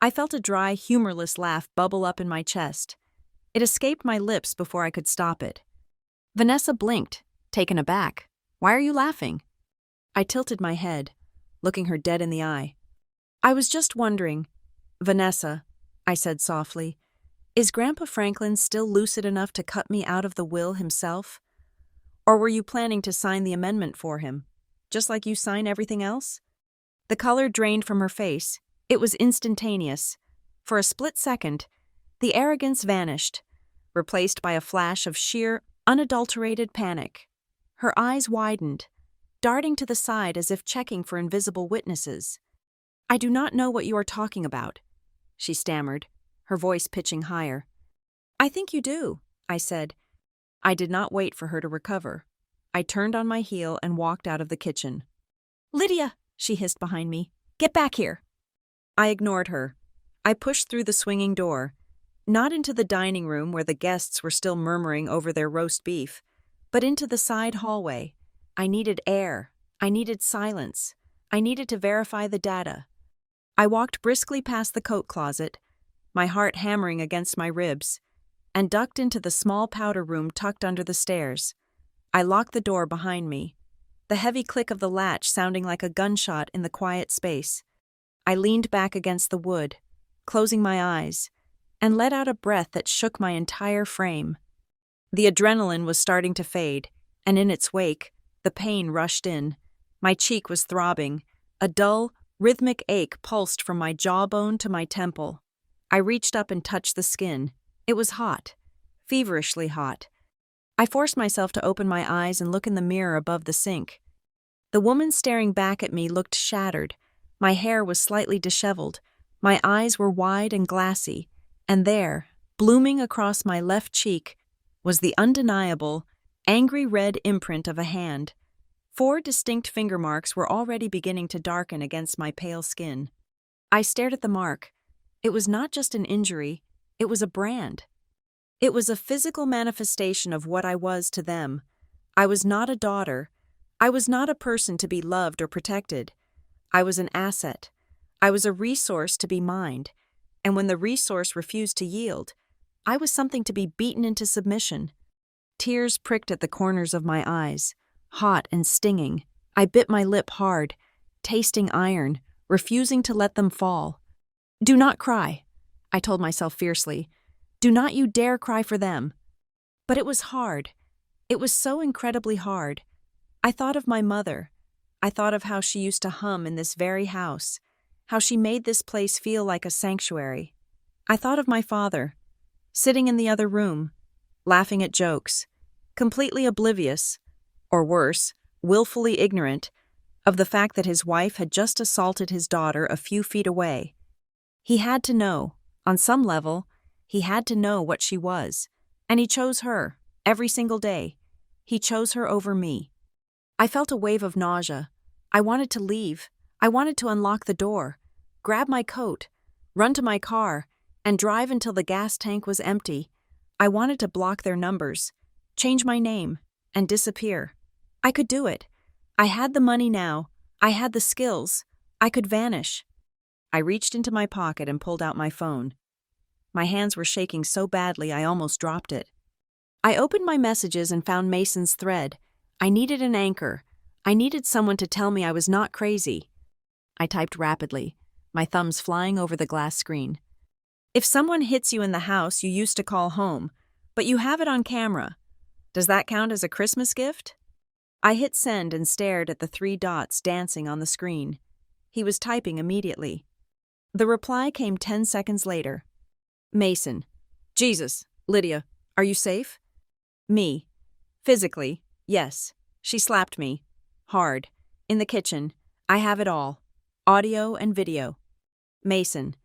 I felt a dry, humorless laugh bubble up in my chest. It escaped my lips before I could stop it. Vanessa blinked, taken aback. "Why are you laughing?" I tilted my head, looking her dead in the eye. "I was just wondering, Vanessa," I said softly, "is Grandpa Franklin still lucid enough to cut me out of the will himself? Or were you planning to sign the amendment for him, just like you sign everything else?" The color drained from her face. It was instantaneous. For a split second, the arrogance vanished, replaced by a flash of sheer, unadulterated panic. Her eyes widened, darting to the side as if checking for invisible witnesses. "I do not know what you are talking about," she stammered, her voice pitching higher. "I think you do," I said. I did not wait for her to recover. I turned on my heel and walked out of the kitchen. "Lydia!" she hissed behind me. "Get back here!" I ignored her. I pushed through the swinging door, not into the dining room where the guests were still murmuring over their roast beef, but into the side hallway. I needed air. I needed silence. I needed to verify the data. I walked briskly past the coat closet, my heart hammering against my ribs, and ducked into the small powder room tucked under the stairs. I locked the door behind me, the heavy click of the latch sounding like a gunshot in the quiet space. I leaned back against the wood, closing my eyes, and let out a breath that shook my entire frame. The adrenaline was starting to fade, and in its wake, the pain rushed in. My cheek was throbbing. A dull, rhythmic ache pulsed from my jawbone to my temple. I reached up and touched the skin. It was hot, feverishly hot. I forced myself to open my eyes and look in the mirror above the sink. The woman staring back at me looked shattered. My hair was slightly disheveled. My eyes were wide and glassy. And there, blooming across my left cheek, was the undeniable, angry red imprint of a hand. 4 distinct finger marks were already beginning to darken against my pale skin. I stared at the mark. It was not just an injury, it was a brand. It was a physical manifestation of what I was to them. I was not a daughter. I was not a person to be loved or protected. I was an asset. I was a resource to be mined. And when the resource refused to yield, I was something to be beaten into submission. Tears pricked at the corners of my eyes, hot and stinging. I bit my lip hard, tasting iron, refusing to let them fall. "Do not cry," I told myself fiercely. "Do not you dare cry for them." But it was hard. It was so incredibly hard. I thought of my mother. I thought of how she used to hum in this very house, how she made this place feel like a sanctuary. I thought of my father, sitting in the other room, laughing at jokes, completely oblivious, or worse, willfully ignorant, of the fact that his wife had just assaulted his daughter a few feet away. He had to know, on some level, he had to know what she was, and he chose her, every single day. He chose her over me. I felt a wave of nausea. I wanted to leave. I wanted to unlock the door, grab my coat, run to my car, and drive until the gas tank was empty. I wanted to block their numbers, change my name, and disappear. I could do it. I had the money now. I had the skills. I could vanish. I reached into my pocket and pulled out my phone. My hands were shaking so badly I almost dropped it. I opened my messages and found Mason's thread. I needed an anchor. I needed someone to tell me I was not crazy. I typed rapidly, my thumbs flying over the glass screen. "If someone hits you in the house you used to call home, but you have it on camera, does that count as a Christmas gift?" I hit send and stared at the 3 dots dancing on the screen. He was typing immediately. The reply came 10 seconds later. Mason. "Jesus, Lydia, are you safe?" Me. "Physically, yes. She slapped me. Hard. In the kitchen. I have it all. Audio and video." Mason.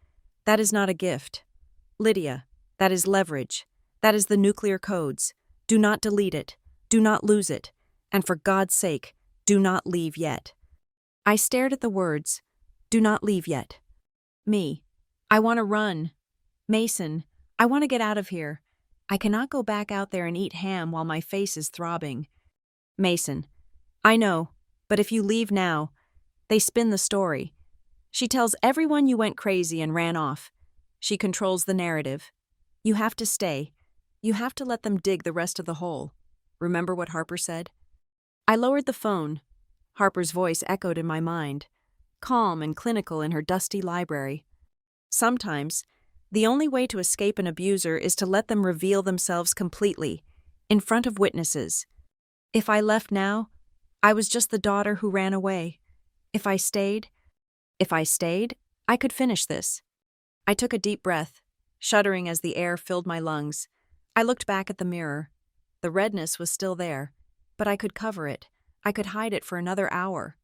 "That is not a gift. Lydia, that is leverage. That is the nuclear codes. Do not delete it. Do not lose it. And for God's sake, do not leave yet." I stared at the words. Do not leave yet. Me. "I want to run. Mason, I want to get out of here. I cannot go back out there and eat ham while my face is throbbing." Mason. "I know, but if you leave now, they spin the story. She tells everyone you went crazy and ran off. She controls the narrative. You have to stay. You have to let them dig the rest of the hole. Remember what Harper said?" I lowered the phone. Harper's voice echoed in my mind. calm and clinical in her dusty library. Sometimes, the only way to escape an abuser is to let them reveal themselves completely, in front of witnesses. If I left now, I was just the daughter who ran away. If I stayed, I could finish this. I took a deep breath, shuddering as the air filled my lungs. I looked back at the mirror. The redness was still there, but I could cover it. I could hide it for another hour.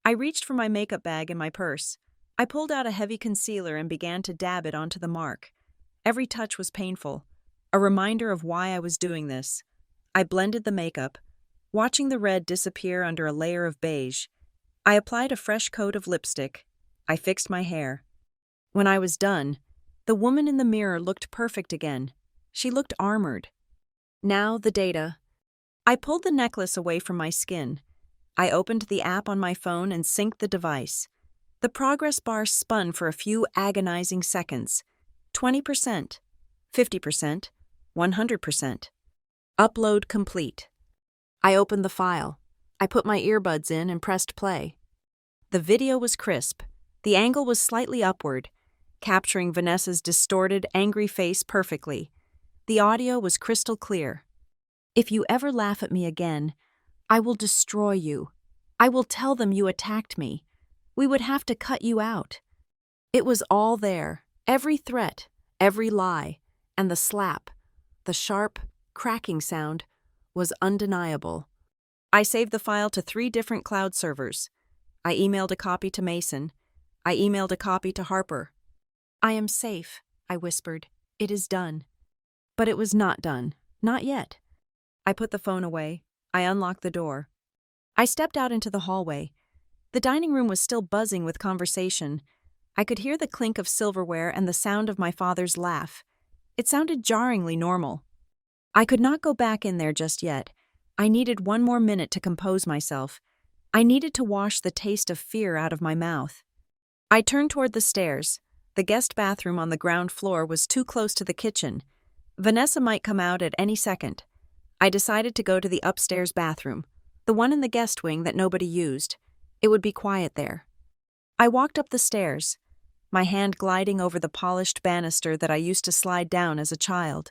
I reached for my makeup bag in my purse. I pulled out a heavy concealer and began to dab it onto the mark. Every touch was painful, a reminder of why I was doing this. I blended the makeup, watching the red disappear under a layer of beige. I applied a fresh coat of lipstick. I fixed my hair. When I was done, the woman in the mirror looked perfect again. She looked armored. Now the data. I pulled the necklace away from my skin. I opened the app on my phone and synced the device. The progress bar spun for a few agonizing seconds. 20%, 50%, 100%. Upload complete. I opened the file. I put my earbuds in and pressed play. The video was crisp. The angle was slightly upward, capturing Vanessa's distorted, angry face perfectly. The audio was crystal clear. "If you ever laugh at me again, I will destroy you. I will tell them you attacked me. We would have to cut you out." It was all there, every threat, every lie, and the slap, the sharp, cracking sound, was undeniable. I saved the file to 3 different cloud servers. I emailed a copy to Mason. I emailed a copy to Harper. "I am safe," I whispered. "It is done." But it was not done. Not yet. I put the phone away. I unlocked the door. I stepped out into the hallway. The dining room was still buzzing with conversation. I could hear the clink of silverware and the sound of my father's laugh. It sounded jarringly normal. I could not go back in there just yet. I needed one more minute to compose myself. I needed to wash the taste of fear out of my mouth. I turned toward the stairs. The guest bathroom on the ground floor was too close to the kitchen. Vanessa might come out at any second. I decided to go to the upstairs bathroom, the one in the guest wing that nobody used. It would be quiet there. I walked up the stairs, my hand gliding over the polished banister that I used to slide down as a child.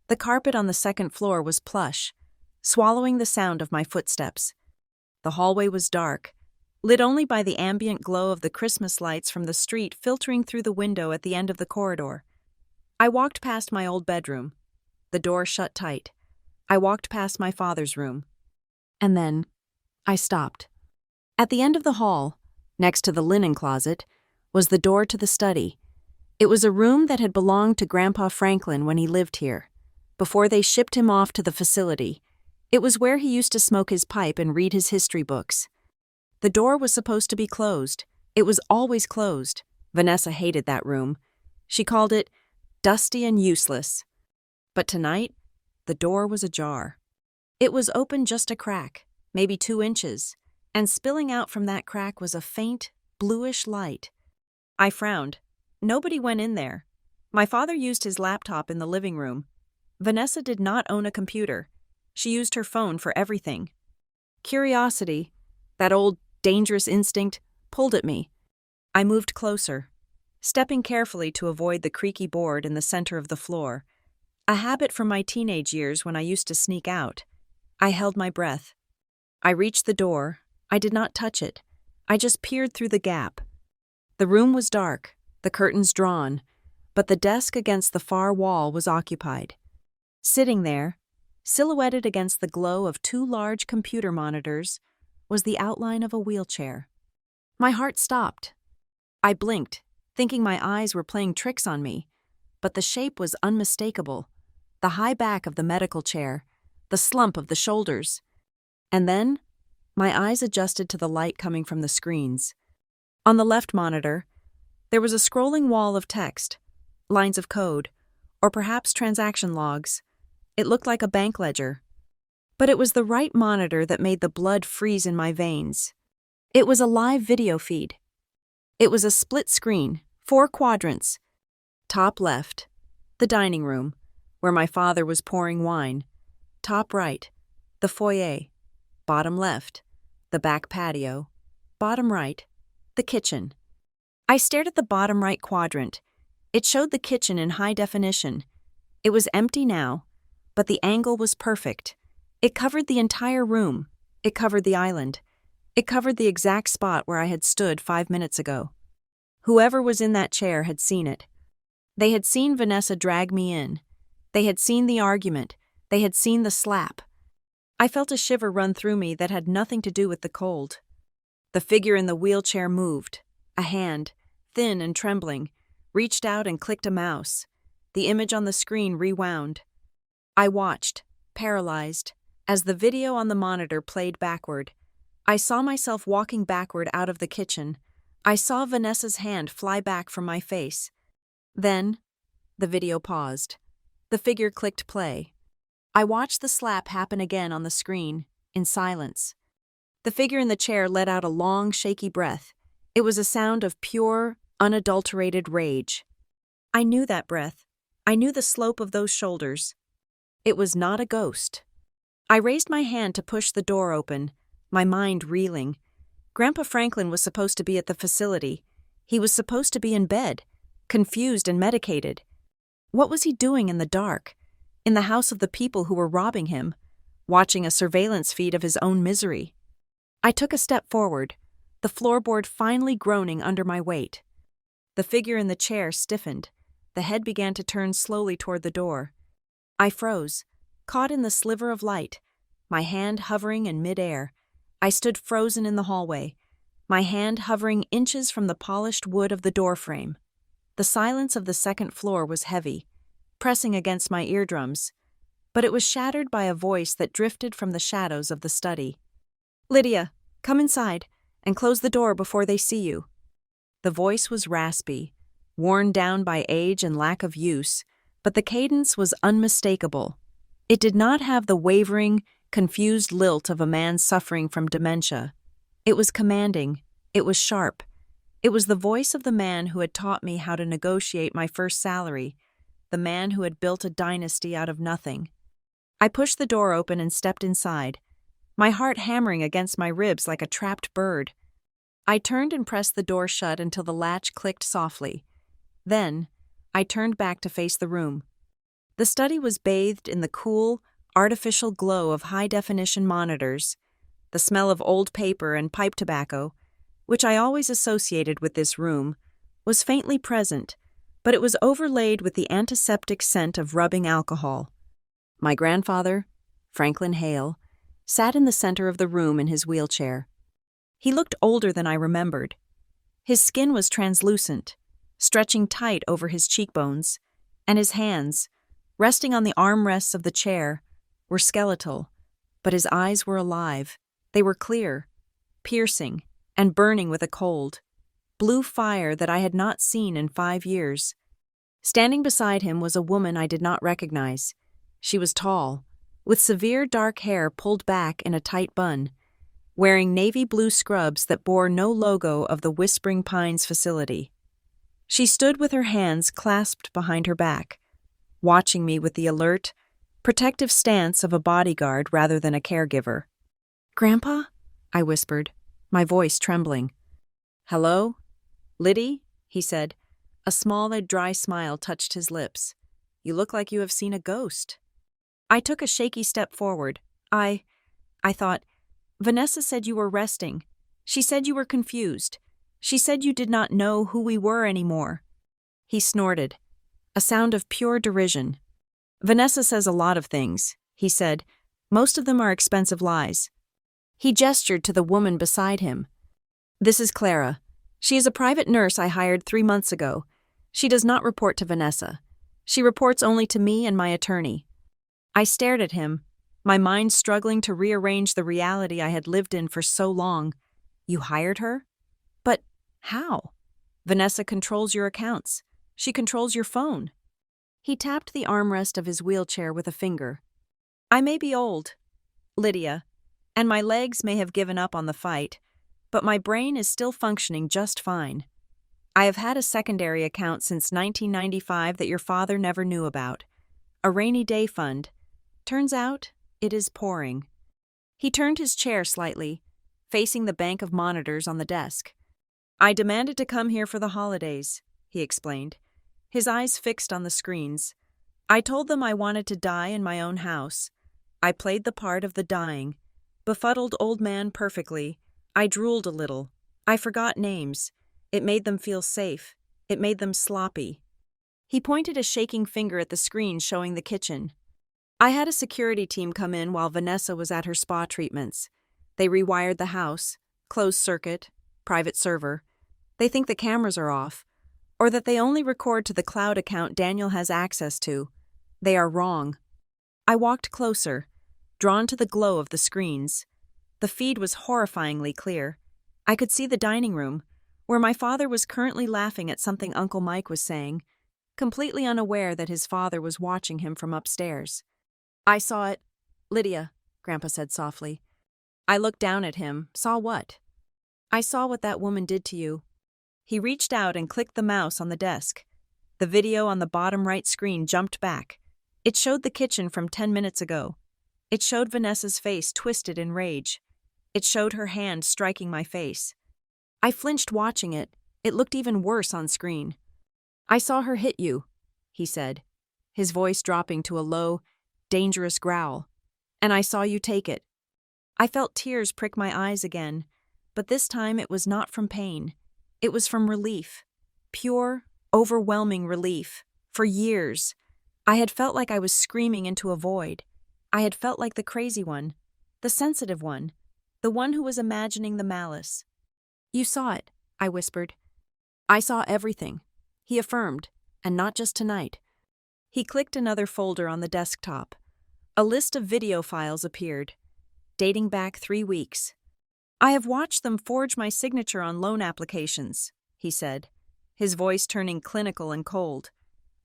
The carpet on the second floor was plush, swallowing the sound of my footsteps. The hallway was dark, lit only by the ambient glow of the Christmas lights from the street filtering through the window at the end of the corridor. I walked past my old bedroom. The door shut tight. I walked past my father's room. And then, I stopped. At the end of the hall, next to the linen closet, was the door to the study. It was a room that had belonged to Grandpa Franklin when he lived here, before they shipped him off to the facility. It was where he used to smoke his pipe and read his history books. The door was supposed to be closed. It was always closed. Vanessa hated that room. She called it dusty and useless. But tonight, the door was ajar. It was open just a crack, maybe 2 inches, and spilling out from that crack was a faint, bluish light. I frowned. Nobody went in there. My father used his laptop in the living room. Vanessa did not own a computer. She used her phone for everything. Curiosity, that old dangerous instinct, pulled at me. I moved closer, stepping carefully to avoid the creaky board in the center of the floor, a habit from my teenage years when I used to sneak out. I held my breath. I reached the door. I did not touch it. I just peered through the gap. The room was dark, the curtains drawn, but the desk against the far wall was occupied. Sitting there, silhouetted against the glow of 2 large computer monitors, was the outline of a wheelchair. My heart stopped. I blinked, thinking my eyes were playing tricks on me, but the shape was unmistakable. The high back of the medical chair, the slump of the shoulders. And then, my eyes adjusted to the light coming from the screens. On the left monitor, there was a scrolling wall of text, lines of code, or perhaps transaction logs. It looked like a bank ledger. But it was the right monitor that made the blood freeze in my veins. It was a live video feed. It was a split screen, 4 quadrants. Top left, the dining room, where my father was pouring wine. Top right, the foyer. Bottom left, the back patio. Bottom right, The kitchen. I stared at the bottom right quadrant. It showed the kitchen in high definition. It was empty now, but the angle was perfect. It covered the entire room. It covered the island. It covered the exact spot where I had stood 5 minutes ago. Whoever was in that chair had seen it. They had seen Vanessa drag me in. They had seen the argument. They had seen the slap. I felt a shiver run through me that had nothing to do with the cold. The figure in the wheelchair moved. A hand, thin and trembling, reached out and clicked a mouse. The image on the screen rewound. I watched, paralyzed, as the video on the monitor played backward. I saw myself walking backward out of the kitchen. I saw Vanessa's hand fly back from my face. Then, the video paused. The figure clicked play. I watched the slap happen again on the screen, in silence. The figure in the chair let out a long, shaky breath. It was a sound of pure, unadulterated rage. I knew that breath. I knew the slope of those shoulders. It was not a ghost. I raised my hand to push the door open, my mind reeling. Grandpa Franklin was supposed to be at the facility. He was supposed to be in bed, confused and medicated. What was he doing in the dark, in the house of the people who were robbing him, watching a surveillance feed of his own misery? I took a step forward, the floorboard finally groaning under my weight. The figure in the chair stiffened. The head began to turn slowly toward the door. I froze, caught in the sliver of light, my hand hovering in midair. I stood frozen in the hallway, my hand hovering inches from the polished wood of the doorframe. The silence of the second floor was heavy, pressing against my eardrums, but it was shattered by a voice that drifted from the shadows of the study. "Lydia, come inside, and close the door before they see you." The voice was raspy, worn down by age and lack of use, but the cadence was unmistakable. It did not have the wavering, confused lilt of a man suffering from dementia. It was commanding. It was sharp. It was the voice of the man who had taught me how to negotiate my first salary, the man who had built a dynasty out of nothing. I pushed the door open and stepped inside, my heart hammering against my ribs like a trapped bird. I turned and pressed the door shut until the latch clicked softly. Then, I turned back to face the room. The study was bathed in the cool, artificial glow of high-definition monitors. The smell of old paper and pipe tobacco, which I always associated with this room, was faintly present, but it was overlaid with the antiseptic scent of rubbing alcohol. My grandfather, Franklin Hale, sat in the center of the room in his wheelchair. He looked older than I remembered. His skin was translucent, stretching tight over his cheekbones, and his hands, resting on the armrests of the chair, were skeletal, but his eyes were alive. They were clear, piercing, and burning with a cold, blue fire that I had not seen in 5 years. Standing beside him was a woman I did not recognize. She was tall, with severe dark hair pulled back in a tight bun, wearing navy blue scrubs that bore no logo of the Whispering Pines facility. She stood with her hands clasped behind her back, watching me with the alert, protective stance of a bodyguard rather than a caregiver. "Grandpa?" I whispered, my voice trembling. "Hello? Liddy?" he said. A small, dry smile touched his lips. "You look like you have seen a ghost." I took a shaky step forward. I thought, "Vanessa said you were resting. She said you were confused. She said you did not know who we were anymore." He snorted, a sound of pure derision. "Vanessa says a lot of things," he said. "Most of them are expensive lies." He gestured to the woman beside him. "This is Clara. She is a private nurse I hired 3 months ago. She does not report to Vanessa. She reports only to me and my attorney." I stared at him, my mind struggling to rearrange the reality I had lived in for so long. "You hired her? But how? Vanessa controls your accounts. She controls your phone." He tapped the armrest of his wheelchair with a finger. "I may be old, Lydia, and my legs may have given up on the fight, but my brain is still functioning just fine. I have had a secondary account since 1995 that your father never knew about. A rainy day fund. Turns out, it is pouring." He turned his chair slightly, facing the bank of monitors on the desk. I demanded to come here for the holidays, he explained, his eyes fixed on the screens. I told them I wanted to die in my own house. I played the part of the dying, befuddled old man perfectly. I drooled a little. I forgot names. It made them feel safe. It made them sloppy. He pointed a shaking finger at the screen showing the kitchen. I had a security team come in while Vanessa was at her spa treatments. They rewired the house, closed circuit, private server. They think the cameras are off, or that they only record to the cloud account Daniel has access to. They are wrong. I walked closer, drawn to the glow of the screens. The feed was horrifyingly clear. I could see the dining room, where my father was currently laughing at something Uncle Mike was saying, completely unaware that his father was watching him from upstairs. I saw it. Lydia, Grandpa said softly. I looked down at him. Saw what? I saw what that woman did to you. He reached out and clicked the mouse on the desk. The video on the bottom right screen jumped back. It showed the kitchen from 10 minutes ago. It showed Vanessa's face twisted in rage. It showed her hand striking my face. I flinched watching it. It looked even worse on screen. I saw her hit you, he said, his voice dropping to a low, dangerous growl. And I saw you take it. I felt tears prick my eyes again, but this time it was not from pain. It was from relief. Pure, overwhelming relief. For years, I had felt like I was screaming into a void. I had felt like the crazy one, the sensitive one, the one who was imagining the malice. You saw it, I whispered. I saw everything, he affirmed, and not just tonight. He clicked another folder on the desktop. A list of video files appeared, dating back 3 weeks. I have watched them forge my signature on loan applications, he said, his voice turning clinical and cold.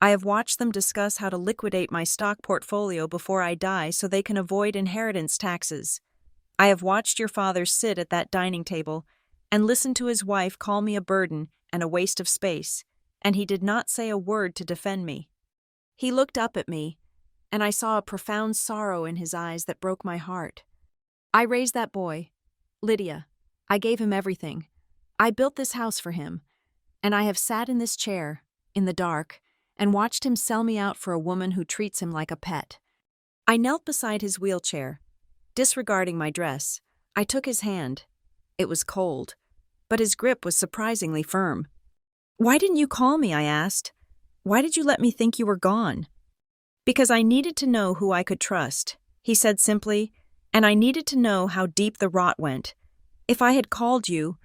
I have watched them discuss how to liquidate my stock portfolio before I die so they can avoid inheritance taxes. I have watched your father sit at that dining table and listen to his wife call me a burden and a waste of space, and he did not say a word to defend me. He looked up at me, and I saw a profound sorrow in his eyes that broke my heart. I raised that boy, Lydia. I gave him everything. I built this house for him, and I have sat in this chair, in the dark, and watched him sell me out for a woman who treats him like a pet. I knelt beside his wheelchair. Disregarding my dress, I took his hand. It was cold, but his grip was surprisingly firm. Why didn't you call me? I asked. Why did you let me think you were gone? Because I needed to know who I could trust, he said simply, and I needed to know how deep the rot went. If I had called you,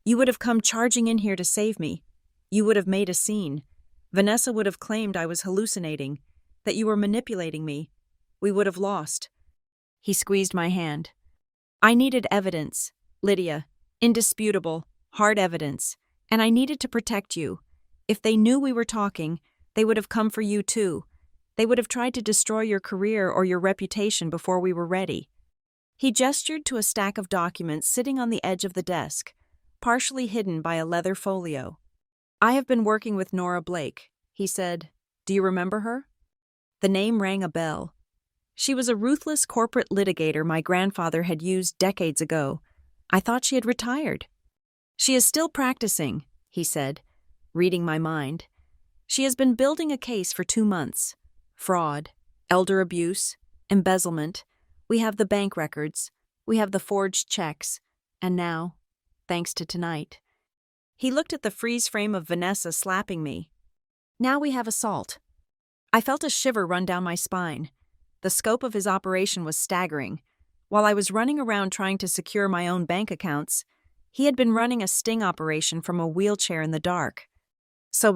you would have come charging in here to save me. You would have made a scene. Vanessa would have claimed I was hallucinating, that you were manipulating me. We would have lost. He squeezed my hand. I needed evidence, Lydia, indisputable, hard evidence, and I needed to protect you. If they knew we were talking, they would have come for you too. They would have tried to destroy your career or your reputation before we were ready. He gestured to a stack of documents sitting on the edge of the desk, partially hidden by a leather folio. I have been working with Nora Blake, he said. Do you remember her? The name rang a bell. She was a ruthless corporate litigator my grandfather had used decades ago. I thought she had retired. She is still practicing, he said, reading my mind. She has been building a case for 2 months. Fraud, elder abuse, embezzlement. We have the bank records. We have the forged checks. And now, thanks to tonight. He looked at the freeze frame of Vanessa slapping me. Now we have assault. I felt a shiver run down my spine. The scope of his operation was staggering. While I was running around trying to secure my own bank accounts, he had been running a sting operation from a wheelchair in the dark. So,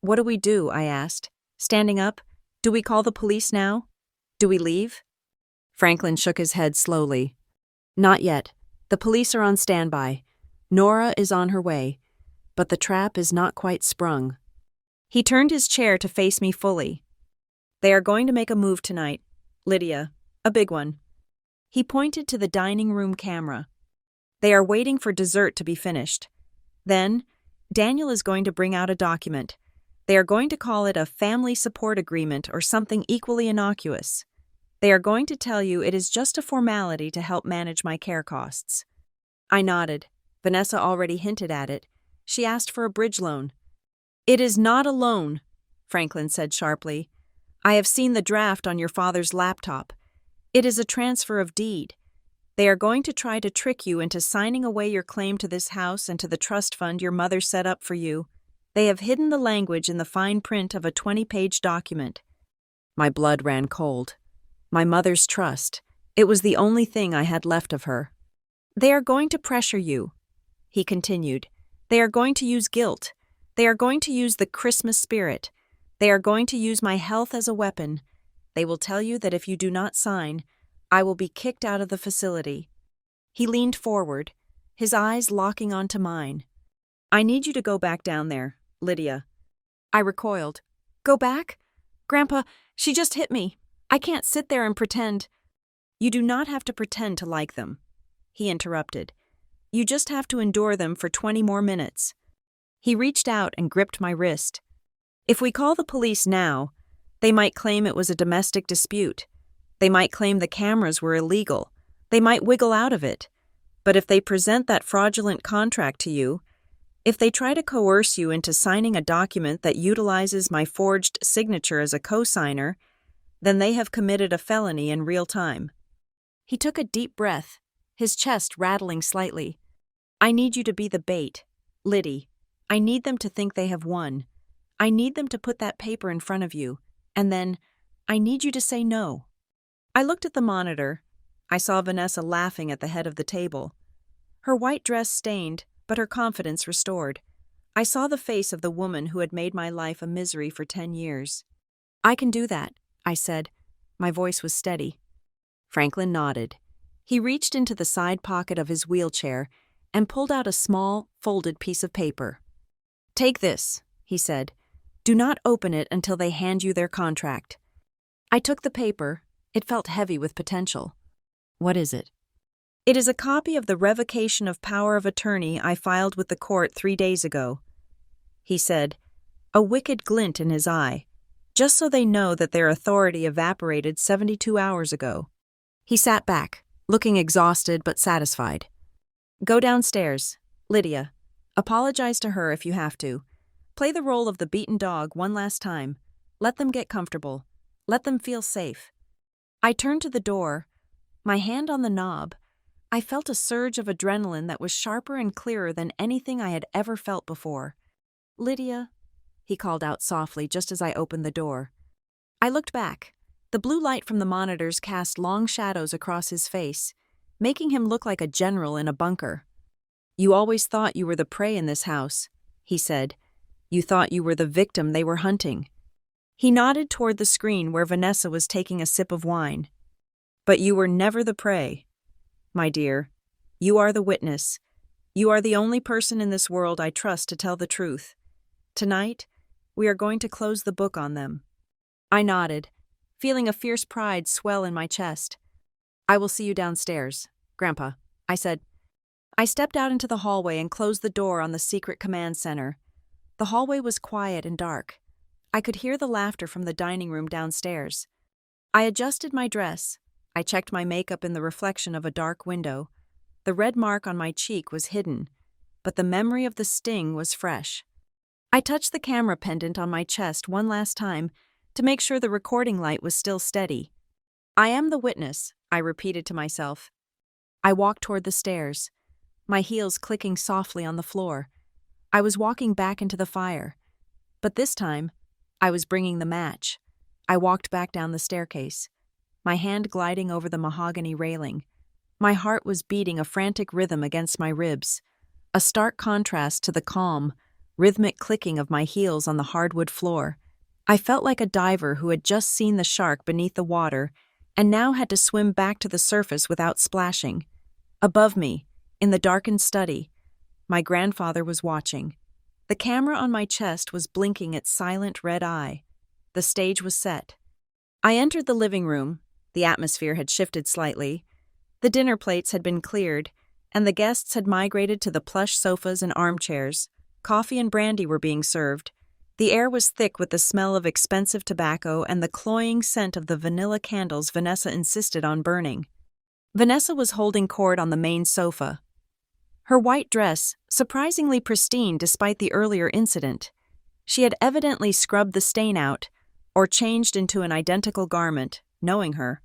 what do we do? I asked, standing up. Do we call the police now? Do we leave? Franklin shook his head slowly. Not yet. The police are on standby. Nora is on her way, but the trap is not quite sprung. He turned his chair to face me fully. They are going to make a move tonight, Lydia, a big one. He pointed to the dining room camera. They are waiting for dessert to be finished. Then, Daniel is going to bring out a document. They are going to call it a family support agreement or something equally innocuous. They are going to tell you it is just a formality to help manage my care costs. I nodded. Vanessa already hinted at it. She asked for a bridge loan. It is not a loan, Franklin said sharply. I have seen the draft on your father's laptop. It is a transfer of deed. They are going to try to trick you into signing away your claim to this house and to the trust fund your mother set up for you. They have hidden the language in the fine print of a 20-page document. My blood ran cold. My mother's trust. It was the only thing I had left of her. They are going to pressure you, he continued. They are going to use guilt. They are going to use the Christmas spirit. They are going to use my health as a weapon. They will tell you that if you do not sign, I will be kicked out of the facility. He leaned forward, his eyes locking onto mine. I need you to go back down there, Lydia. I recoiled. Go back? Grandpa, she just hit me. I can't sit there and pretend. You do not have to pretend to like them, he interrupted. You just have to endure them for 20 more minutes. He reached out and gripped my wrist. If we call the police now, they might claim it was a domestic dispute. They might claim the cameras were illegal. They might wiggle out of it. But if they present that fraudulent contract to you, if they try to coerce you into signing a document that utilizes my forged signature as a co-signer, then they have committed a felony in real time. He took a deep breath, his chest rattling slightly. I need you to be the bait, Liddy. I need them to think they have won. I need them to put that paper in front of you, and then I need you to say no. I looked at the monitor. I saw Vanessa laughing at the head of the table. Her white dress stained, but her confidence restored. I saw the face of the woman who had made my life a misery for 10 years. I can do that, I said. My voice was steady. Franklin nodded. He reached into the side pocket of his wheelchair and pulled out a small, folded piece of paper. Take this, he said. Do not open it until they hand you their contract. I took the paper. It felt heavy with potential. What is it? It is a copy of the revocation of power of attorney I filed with the court 3 days ago, he said, a wicked glint in his eye, just so they know that their authority evaporated 72 hours ago. He sat back, looking exhausted but satisfied. Go downstairs, Lydia. Apologize to her if you have to. Play the role of the beaten dog one last time. Let them get comfortable. Let them feel safe. I turned to the door, my hand on the knob. I felt a surge of adrenaline that was sharper and clearer than anything I had ever felt before. Lydia, he called out softly just as I opened the door. I looked back. The blue light from the monitors cast long shadows across his face, making him look like a general in a bunker. You always thought you were the prey in this house, he said. You thought you were the victim they were hunting. He nodded toward the screen where Vanessa was taking a sip of wine. But you were never the prey. My dear, you are the witness. You are the only person in this world I trust to tell the truth. Tonight, we are going to close the book on them. I nodded, feeling a fierce pride swell in my chest. I will see you downstairs, Grandpa, I said. I stepped out into the hallway and closed the door on the secret command center. The hallway was quiet and dark. I could hear the laughter from the dining room downstairs. I adjusted my dress. I checked my makeup in the reflection of a dark window. The red mark on my cheek was hidden, but the memory of the sting was fresh. I touched the camera pendant on my chest one last time to make sure the recording light was still steady. I am the witness, I repeated to myself. I walked toward the stairs, my heels clicking softly on the floor. I was walking back into the fire, but this time, I was bringing the match. I walked back down the staircase, my hand gliding over the mahogany railing. My heart was beating a frantic rhythm against my ribs, a stark contrast to the calm, rhythmic clicking of my heels on the hardwood floor. I felt like a diver who had just seen the shark beneath the water and now had to swim back to the surface without splashing. Above me, in the darkened study, my grandfather was watching. The camera on my chest was blinking its silent red eye. The stage was set. I entered the living room. The atmosphere had shifted slightly. The dinner plates had been cleared, and the guests had migrated to the plush sofas and armchairs. Coffee and brandy were being served. The air was thick with the smell of expensive tobacco and the cloying scent of the vanilla candles Vanessa insisted on burning. Vanessa was holding court on the main sofa. Her white dress, surprisingly pristine despite the earlier incident. She had evidently scrubbed the stain out, or changed into an identical garment, knowing her.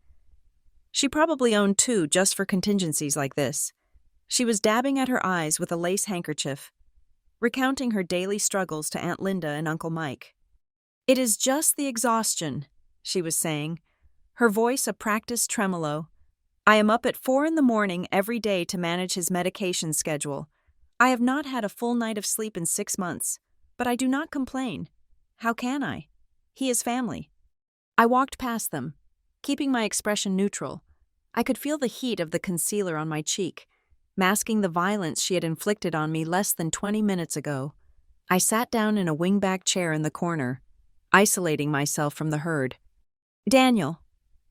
She probably owned two just for contingencies like this. She was dabbing at her eyes with a lace handkerchief, recounting her daily struggles to Aunt Linda and Uncle Mike. "It is just the exhaustion," she was saying, her voice a practiced tremolo. "I am up at 4 a.m. every day to manage his medication schedule. I have not had a full night of sleep in 6 months, but I do not complain. How can I? He is family." I walked past them, keeping my expression neutral. I could feel the heat of the concealer on my cheek, masking the violence she had inflicted on me less than 20 minutes ago. I sat down in a wingback chair in the corner, isolating myself from the herd. Daniel,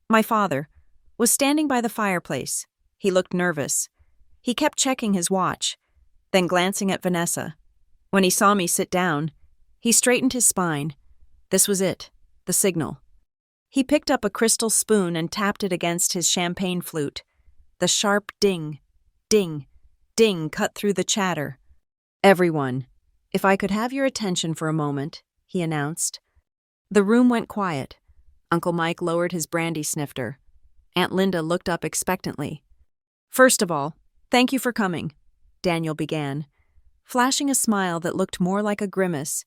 my father, was standing by the fireplace. He looked nervous. He kept checking his watch, then glancing at Vanessa. When he saw me sit down, he straightened his spine. This was it, the signal. He picked up a crystal spoon and tapped it against his champagne flute. The sharp ding, ding, ding cut through the chatter. "Everyone, if I could have your attention for a moment," he announced. The room went quiet. Uncle Mike lowered his brandy snifter. Aunt Linda looked up expectantly. "First of all, thank you for coming," Daniel began, flashing a smile that looked more like a grimace.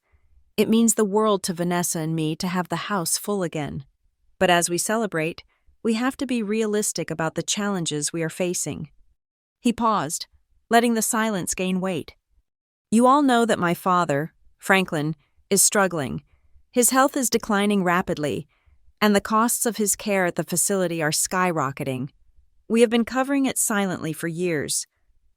"It means the world to Vanessa and me to have the house full again. But as we celebrate, we have to be realistic about the challenges we are facing." He paused, letting the silence gain weight. "You all know that my father, Franklin, is struggling. His health is declining rapidly, and the costs of his care at the facility are skyrocketing. We have been covering it silently for years,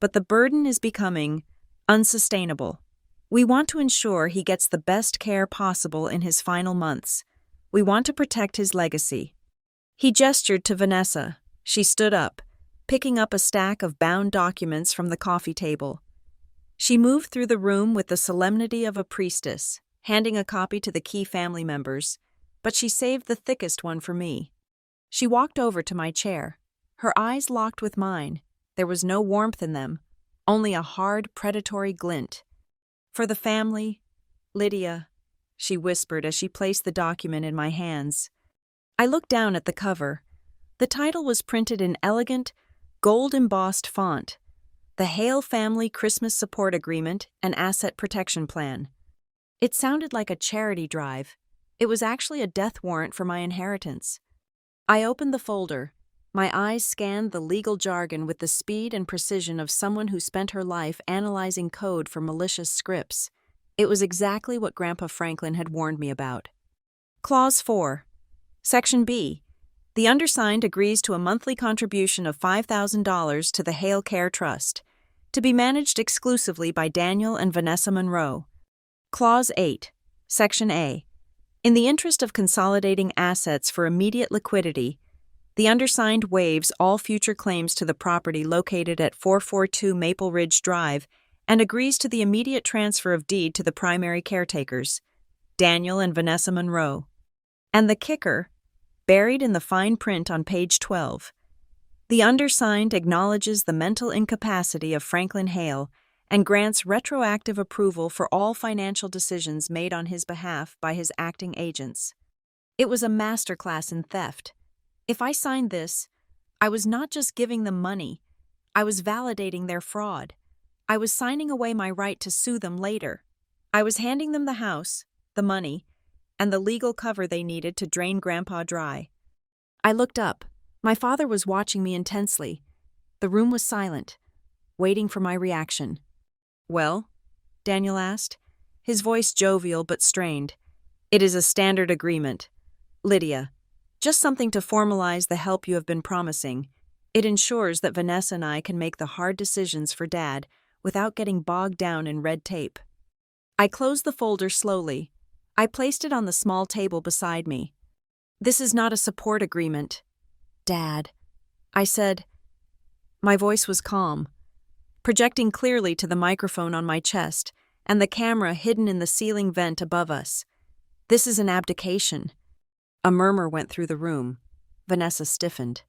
but the burden is becoming unsustainable. We want to ensure he gets the best care possible in his final months. We want to protect his legacy." He gestured to Vanessa. She stood up, picking up a stack of bound documents from the coffee table. She moved through the room with the solemnity of a priestess, handing a copy to the key family members, but she saved the thickest one for me. She walked over to my chair. Her eyes locked with mine. There was no warmth in them, only a hard, predatory glint. "For the family, Lydia," she whispered as she placed the document in my hands. I looked down at the cover. The title was printed in elegant, gold-embossed font: "The Hale Family Christmas Support Agreement and Asset Protection Plan." It sounded like a charity drive. It was actually a death warrant for my inheritance. I opened the folder. My eyes scanned the legal jargon with the speed and precision of someone who spent her life analyzing code for malicious scripts. It was exactly what Grandpa Franklin had warned me about. Clause 4. Section B. The undersigned agrees to a monthly contribution of $5,000 to the Hale Care Trust, to be managed exclusively by Daniel and Vanessa Monroe. Clause 8. Section A. In the interest of consolidating assets for immediate liquidity, the undersigned waives all future claims to the property located at 442 Maple Ridge Drive and agrees to the immediate transfer of deed to the primary caretakers, Daniel and Vanessa Monroe. And the kicker, buried in the fine print on page 12. The undersigned acknowledges the mental incapacity of Franklin Hale and grants retroactive approval for all financial decisions made on his behalf by his acting agents. It was a masterclass in theft. If I signed this, I was not just giving them money, I was validating their fraud. I was signing away my right to sue them later. I was handing them the house, the money, and the legal cover they needed to drain Grandpa dry. I looked up. My father was watching me intensely. The room was silent, waiting for my reaction. "Well?" Daniel asked, his voice jovial but strained. "It is a standard agreement. Lydia, just something to formalize the help you have been promising. It ensures that Vanessa and I can make the hard decisions for Dad without getting bogged down in red tape." I closed the folder slowly. I placed it on the small table beside me. "This is not a support agreement, Dad," I said. My voice was calm, projecting clearly to the microphone on my chest and the camera hidden in the ceiling vent above us. "This is an abdication." A murmur went through the room. Vanessa stiffened.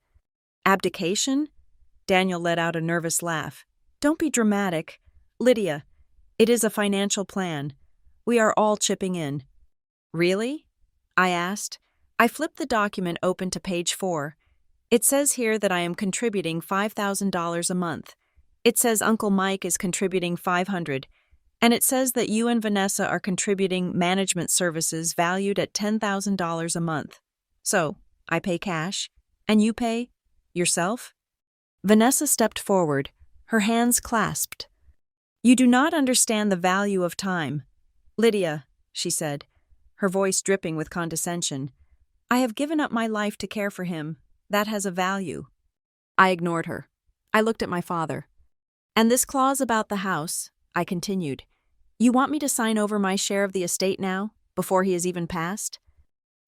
"Abdication?" Daniel let out a nervous laugh. Don't be dramatic. Lydia, it is a financial plan. We are all chipping in. Really? I asked. I flipped the document open to page 4. It says here that I am contributing $5,000 a month. It says Uncle Mike is contributing $500. And it says that you and Vanessa are contributing management services valued at $10,000 a month. So, I pay cash, and you pay yourself? Vanessa stepped forward, her hands clasped. You do not understand the value of time. Lydia, she said, her voice dripping with condescension. I have given up my life to care for him. That has a value. I ignored her. I looked at my father. And this clause about the house, I continued. You want me to sign over my share of the estate now, before he has even passed?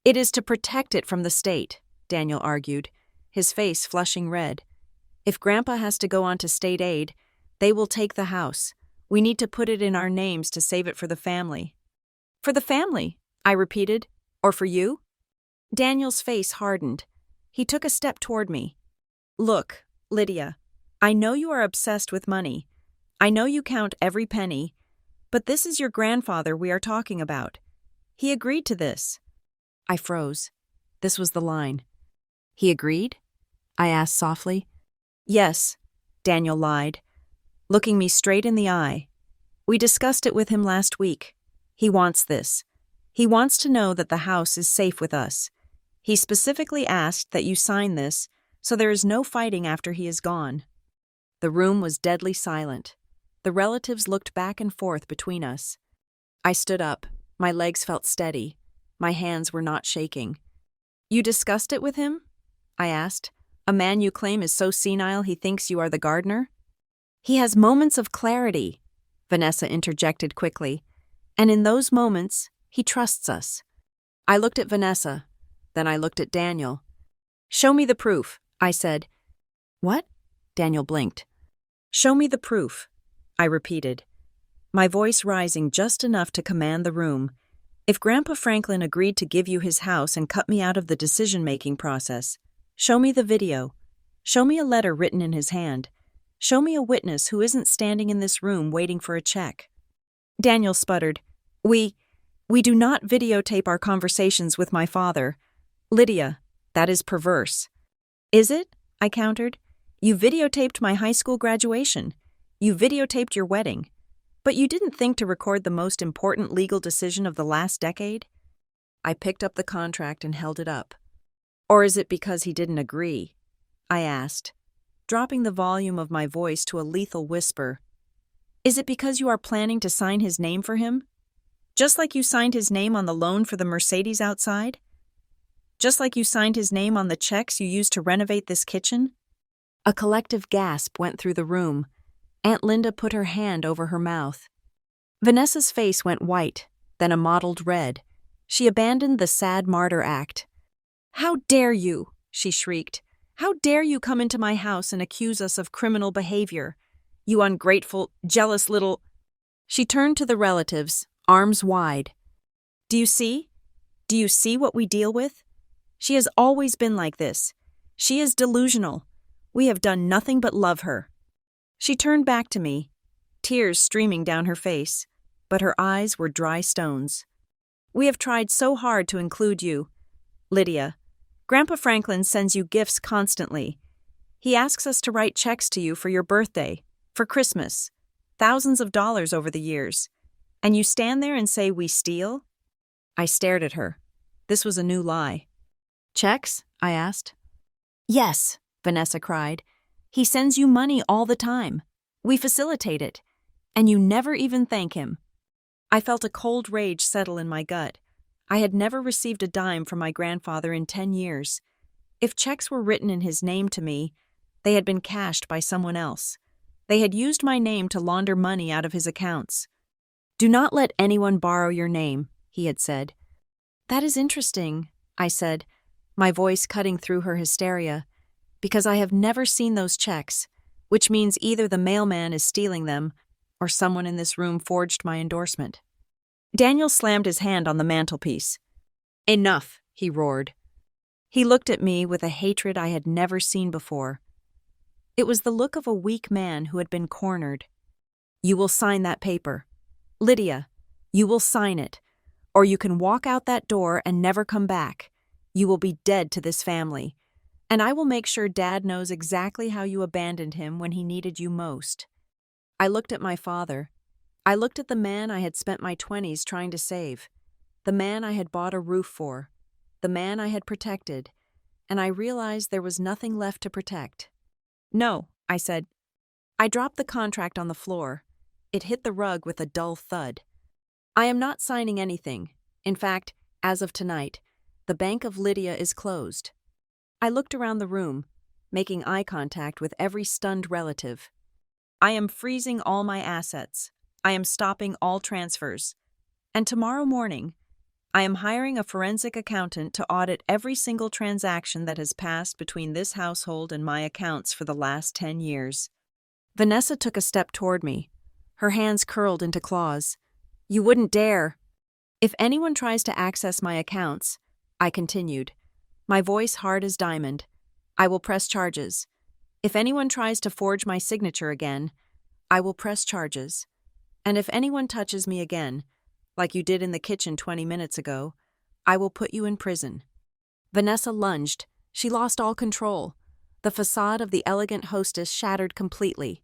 It is to protect it from the state, Daniel argued, his face flushing red. If Grandpa has to go on to state aid, they will take the house. We need to put it in our names to save it for the family. For the family, I repeated. Or for you? Daniel's face hardened. He took a step toward me. Look, Lydia, I know you are obsessed with money. I know you count every penny. But this is your grandfather we are talking about. He agreed to this. I froze. This was the line. He agreed? I asked softly. Yes, Daniel lied, looking me straight in the eye. We discussed it with him last week. He wants this. He wants to know that the house is safe with us. He specifically asked that you sign this, so there is no fighting after he is gone. The room was deadly silent. The relatives looked back and forth between us. I stood up. My legs felt steady. My hands were not shaking. You discussed it with him? I asked. A man you claim is so senile he thinks you are the gardener? He has moments of clarity, Vanessa interjected quickly. And in those moments, he trusts us. I looked at Vanessa. Then I looked at Daniel. Show me the proof, I said. What? Daniel blinked. Show me the proof, I repeated, my voice rising just enough to command the room. If Grandpa Franklin agreed to give you his house and cut me out of the decision-making process, show me the video. Show me a letter written in his hand. Show me a witness who isn't standing in this room waiting for a check. Daniel sputtered. We do not videotape our conversations with my father. Lydia, that is perverse. Is it? I countered. You videotaped my high school graduation. You videotaped your wedding. But you didn't think to record the most important legal decision of the last decade? I picked up the contract and held it up. Or is it because he didn't agree? I asked, dropping the volume of my voice to a lethal whisper. Is it because you are planning to sign his name for him? Just like you signed his name on the loan for the Mercedes outside? Just like you signed his name on the checks you used to renovate this kitchen? A collective gasp went through the room. Aunt Linda put her hand over her mouth. Vanessa's face went white, then a mottled red. She abandoned the sad martyr act. How dare you, she shrieked. How dare you come into my house and accuse us of criminal behavior? You ungrateful, jealous little... She turned to the relatives, arms wide. Do you see? Do you see what we deal with? She has always been like this. She is delusional. We have done nothing but love her. She turned back to me, tears streaming down her face, but her eyes were dry stones. We have tried so hard to include you. Lydia, Grandpa Franklin sends you gifts constantly. He asks us to write checks to you for your birthday, for Christmas, thousands of dollars over the years. And you stand there and say we steal? I stared at her. This was a new lie. Checks? I asked. Yes, Vanessa cried. He sends you money all the time. We facilitate it. And you never even thank him. I felt a cold rage settle in my gut. I had never received a dime from my grandfather in 10 years. If checks were written in his name to me, they had been cashed by someone else. They had used my name to launder money out of his accounts. Do not let anyone borrow your name, he had said. That is interesting, I said, my voice cutting through her hysteria, because I have never seen those checks, which means either the mailman is stealing them or someone in this room forged my endorsement. Daniel slammed his hand on the mantelpiece. Enough, he roared. He looked at me with a hatred I had never seen before. It was the look of a weak man who had been cornered. "You will sign that paper. Lydia, you will sign it, or you can walk out that door and never come back. You will be dead to this family. And I will make sure Dad knows exactly how you abandoned him when he needed you most." I looked at my father. I looked at the man I had spent my 20s trying to save, the man I had bought a roof for, the man I had protected, and I realized there was nothing left to protect. "No," I said. I dropped the contract on the floor. It hit the rug with a dull thud. "I am not signing anything. In fact, as of tonight, the Bank of Lydia is closed." I looked around the room, making eye contact with every stunned relative. "I am freezing all my assets. I am stopping all transfers. And tomorrow morning, I am hiring a forensic accountant to audit every single transaction that has passed between this household and my accounts for the last 10 years. Vanessa took a step toward me, her hands curled into claws. "You wouldn't dare." "If anyone tries to access my accounts," I continued, my voice hard as diamond, "I will press charges. If anyone tries to forge my signature again, I will press charges. And if anyone touches me again, like you did in the kitchen 20 minutes ago, I will put you in prison." Vanessa lunged. She lost all control. The facade of the elegant hostess shattered completely.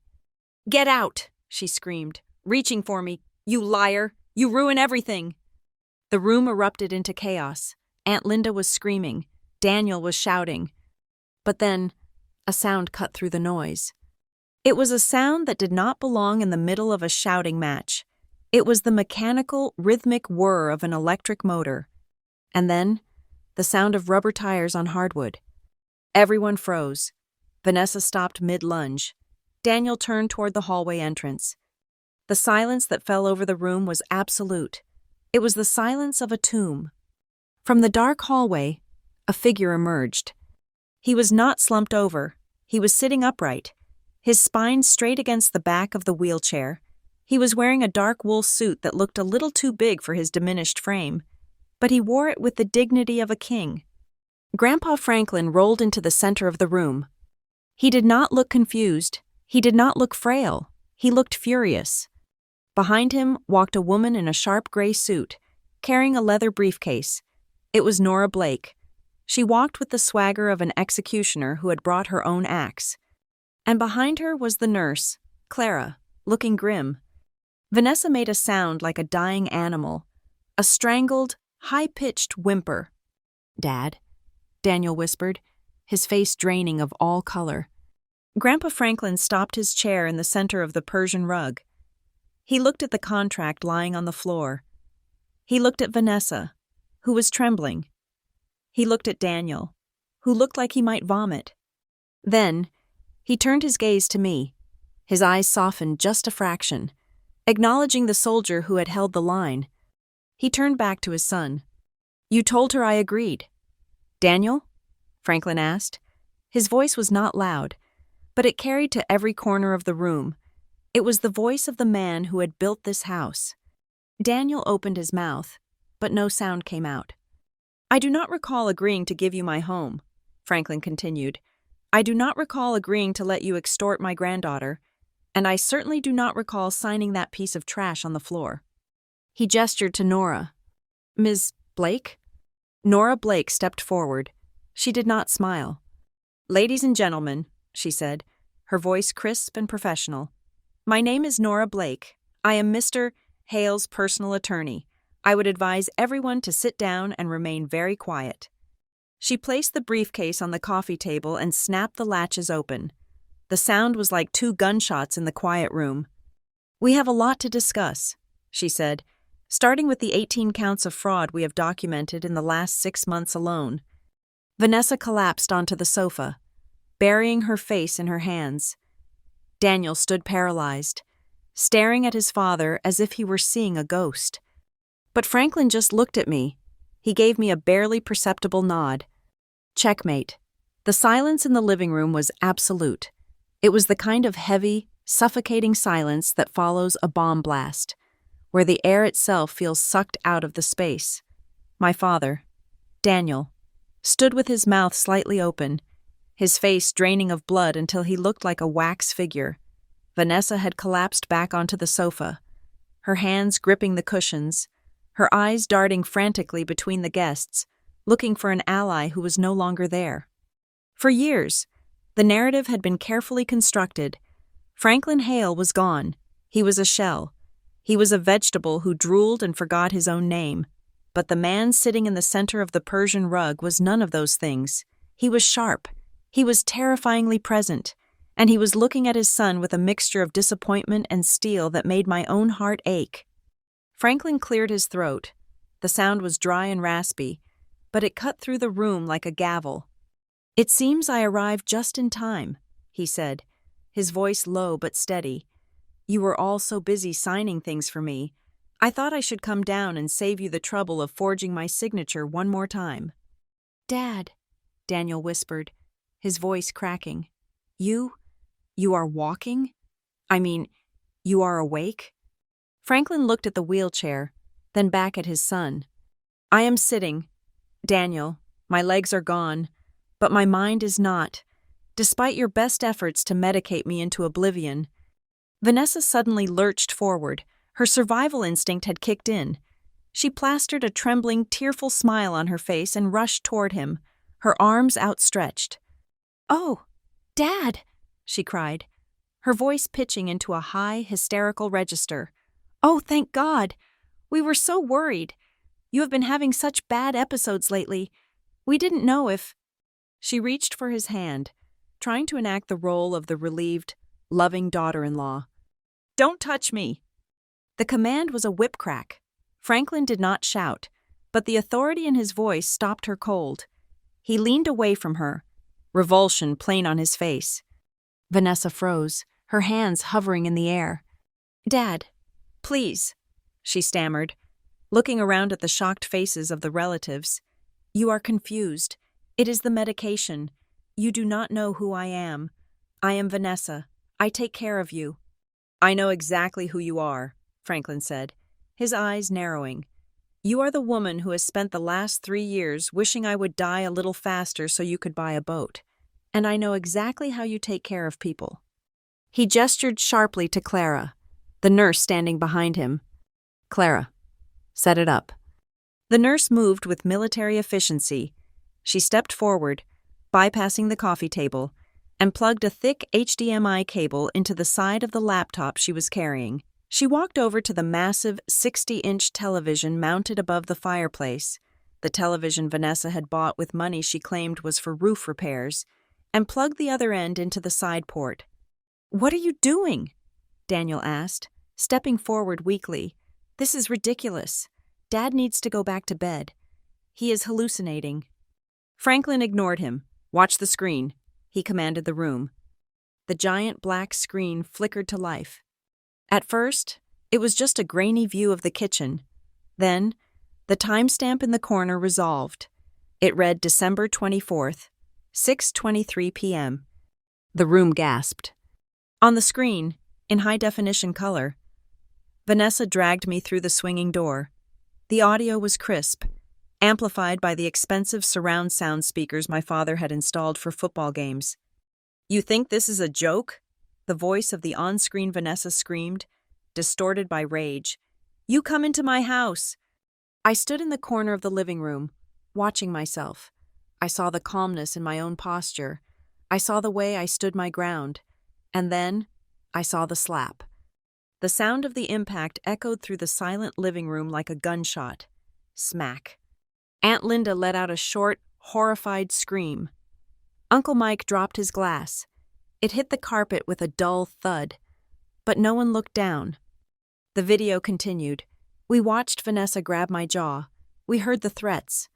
"Get out!" she screamed, reaching for me. "You liar! You ruin everything!" The room erupted into chaos. Aunt Linda was screaming. Daniel was shouting. But then, a sound cut through the noise. It was a sound that did not belong in the middle of a shouting match. It was the mechanical, rhythmic whir of an electric motor. And then, the sound of rubber tires on hardwood. Everyone froze. Vanessa stopped mid-lunge. Daniel turned toward the hallway entrance. The silence that fell over the room was absolute. It was the silence of a tomb. From the dark hallway, a figure emerged. He was not slumped over. He was sitting upright, his spine straight against the back of the wheelchair. He was wearing a dark wool suit that looked a little too big for his diminished frame, but he wore it with the dignity of a king. Grandpa Franklin rolled into the center of the room. He did not look confused. He did not look frail. He looked furious. Behind him walked a woman in a sharp gray suit, carrying a leather briefcase. It was Nora Blake. She walked with the swagger of an executioner who had brought her own axe. And behind her was the nurse, Clara, looking grim. Vanessa made a sound like a dying animal, a strangled, high-pitched whimper. "Dad," Daniel whispered, his face draining of all color. Grandpa Franklin stopped his chair in the center of the Persian rug. He looked at the contract lying on the floor. He looked at Vanessa, who was trembling. He looked at Daniel, who looked like he might vomit. Then, he turned his gaze to me. His eyes softened just a fraction, acknowledging the soldier who had held the line. He turned back to his son. "You told her I agreed." "Daniel?" Franklin asked. His voice was not loud, but it carried to every corner of the room. It was the voice of the man who had built this house. Daniel opened his mouth, but no sound came out. "I do not recall agreeing to give you my home," Franklin continued. "I do not recall agreeing to let you extort my granddaughter, and I certainly do not recall signing that piece of trash on the floor." He gestured to Nora. "Ms. Blake?" Nora Blake stepped forward. She did not smile. "Ladies and gentlemen," she said, her voice crisp and professional, "my name is Nora Blake. I am Mr. Hale's personal attorney. I would advise everyone to sit down and remain very quiet." She placed the briefcase on the coffee table and snapped the latches open. The sound was like 2 gunshots in the quiet room. "We have a lot to discuss," she said, "starting with the 18 counts of fraud we have documented in the last 6 months alone." Vanessa collapsed onto the sofa, burying her face in her hands. Daniel stood paralyzed, staring at his father as if he were seeing a ghost. But Franklin just looked at me. He gave me a barely perceptible nod. Checkmate. The silence in the living room was absolute. It was the kind of heavy, suffocating silence that follows a bomb blast, where the air itself feels sucked out of the space. My father, Daniel, stood with his mouth slightly open, his face draining of blood until he looked like a wax figure. Vanessa had collapsed back onto the sofa, her hands gripping the cushions, her eyes darting frantically between the guests, looking for an ally who was no longer there. For years, the narrative had been carefully constructed. Franklin Hale was gone. He was a shell. He was a vegetable who drooled and forgot his own name. But the man sitting in the center of the Persian rug was none of those things. He was sharp. He was terrifyingly present. And he was looking at his son with a mixture of disappointment and steel that made my own heart ache. Franklin cleared his throat. The sound was dry and raspy, but it cut through the room like a gavel. "It seems I arrived just in time," he said, his voice low but steady. "You were all so busy signing things for me. I thought I should come down and save you the trouble of forging my signature one more time." "Dad," Daniel whispered, his voice cracking. You are walking? I mean, you are awake?" Franklin looked at the wheelchair, then back at his son. "I am sitting. Daniel, my legs are gone, but my mind is not, despite your best efforts to medicate me into oblivion." Vanessa suddenly lurched forward. Her survival instinct had kicked in. She plastered a trembling, tearful smile on her face and rushed toward him, her arms outstretched. "Oh, Dad!" she cried, her voice pitching into a high, hysterical register. "Oh, thank God! We were so worried. You have been having such bad episodes lately. We didn't know if—" She reached for his hand, trying to enact the role of the relieved, loving daughter-in-law. "Don't touch me!" The command was a whip crack. Franklin did not shout, but the authority in his voice stopped her cold. He leaned away from her, revulsion plain on his face. Vanessa froze, her hands hovering in the air. "Dad, please," she stammered, looking around at the shocked faces of the relatives. "You are confused. It is the medication. You do not know who I am. I am Vanessa. I take care of you." "I know exactly who you are," Franklin said, his eyes narrowing. "You are the woman who has spent the last 3 years wishing I would die a little faster so you could buy a boat. And I know exactly how you take care of people." He gestured sharply to Clara, the nurse standing behind him. "Clara, set it up." The nurse moved with military efficiency. She stepped forward, bypassing the coffee table, and plugged a thick HDMI cable into the side of the laptop she was carrying. She walked over to the massive 60-inch television mounted above the fireplace, the television Vanessa had bought with money she claimed was for roof repairs, and plugged the other end into the side port. "What are you doing?" Daniel asked, stepping forward weakly. "This is ridiculous. Dad needs to go back to bed. He is hallucinating." Franklin ignored him. "Watch the screen," he commanded the room. The giant black screen flickered to life. At first, it was just a grainy view of the kitchen. Then, the timestamp in the corner resolved. It read December 24th, 6:23 p.m. The room gasped. On the screen, in high-definition color, Vanessa dragged me through the swinging door. The audio was crisp, amplified by the expensive surround sound speakers my father had installed for football games. "You think this is a joke?" The voice of the on-screen Vanessa screamed, distorted by rage. "You come into my house!" I stood in the corner of the living room, watching myself. I saw the calmness in my own posture. I saw the way I stood my ground. And then, I saw the slap. The sound of the impact echoed through the silent living room like a gunshot. Smack. Aunt Linda let out a short, horrified scream. Uncle Mike dropped his glass. It hit the carpet with a dull thud. But no one looked down. The video continued. We watched Vanessa grab my jaw. We heard the threats.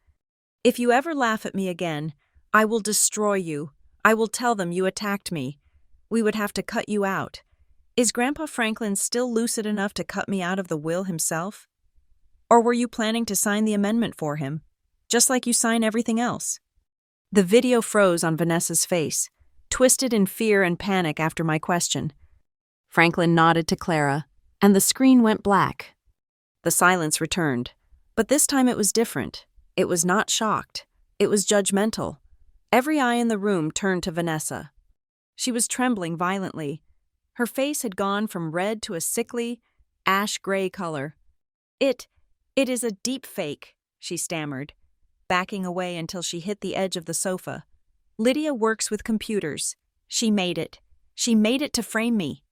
"If you ever laugh at me again, I will destroy you. I will tell them you attacked me. We would have to cut you out. Is Grandpa Franklin still lucid enough to cut me out of the will himself? Or were you planning to sign the amendment for him, just like you sign everything else?" The video froze on Vanessa's face, twisted in fear and panic after my question. Franklin nodded to Clara, and the screen went black. The silence returned, but this time it was different. It was not shocked. It was judgmental. Every eye in the room turned to Vanessa. She was trembling violently. Her face had gone from red to a sickly, ash-gray color. It is a deep fake, she stammered, backing away until she hit the edge of the sofa. Lydia works with computers. She made it. She made it to frame me.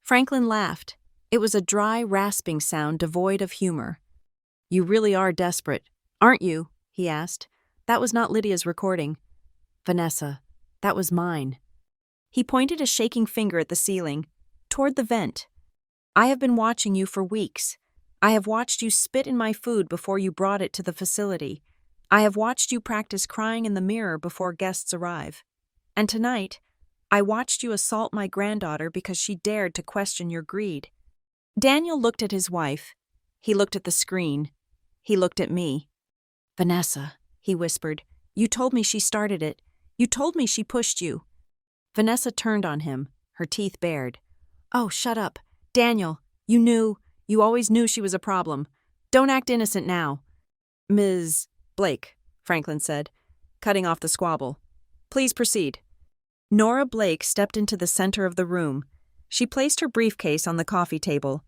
Franklin laughed. It was a dry, rasping sound devoid of humor. You really are desperate, aren't you? He asked. That was not Lydia's recording. Vanessa, that was mine. He pointed a shaking finger at the ceiling, toward the vent. I have been watching you for weeks. I have watched you spit in my food before you brought it to the facility. I have watched you practice crying in the mirror before guests arrive. And tonight, I watched you assault my granddaughter because she dared to question your greed. Daniel looked at his wife. He looked at the screen. He looked at me. Vanessa, he whispered, you told me she started it. You told me she pushed you. Vanessa turned on him, her teeth bared. Oh, shut up. Daniel, you always knew she was a problem. Don't act innocent now. Ms. Blake, Franklin said, cutting off the squabble. Please proceed. Nora Blake stepped into the center of the room. She placed her briefcase on the coffee table,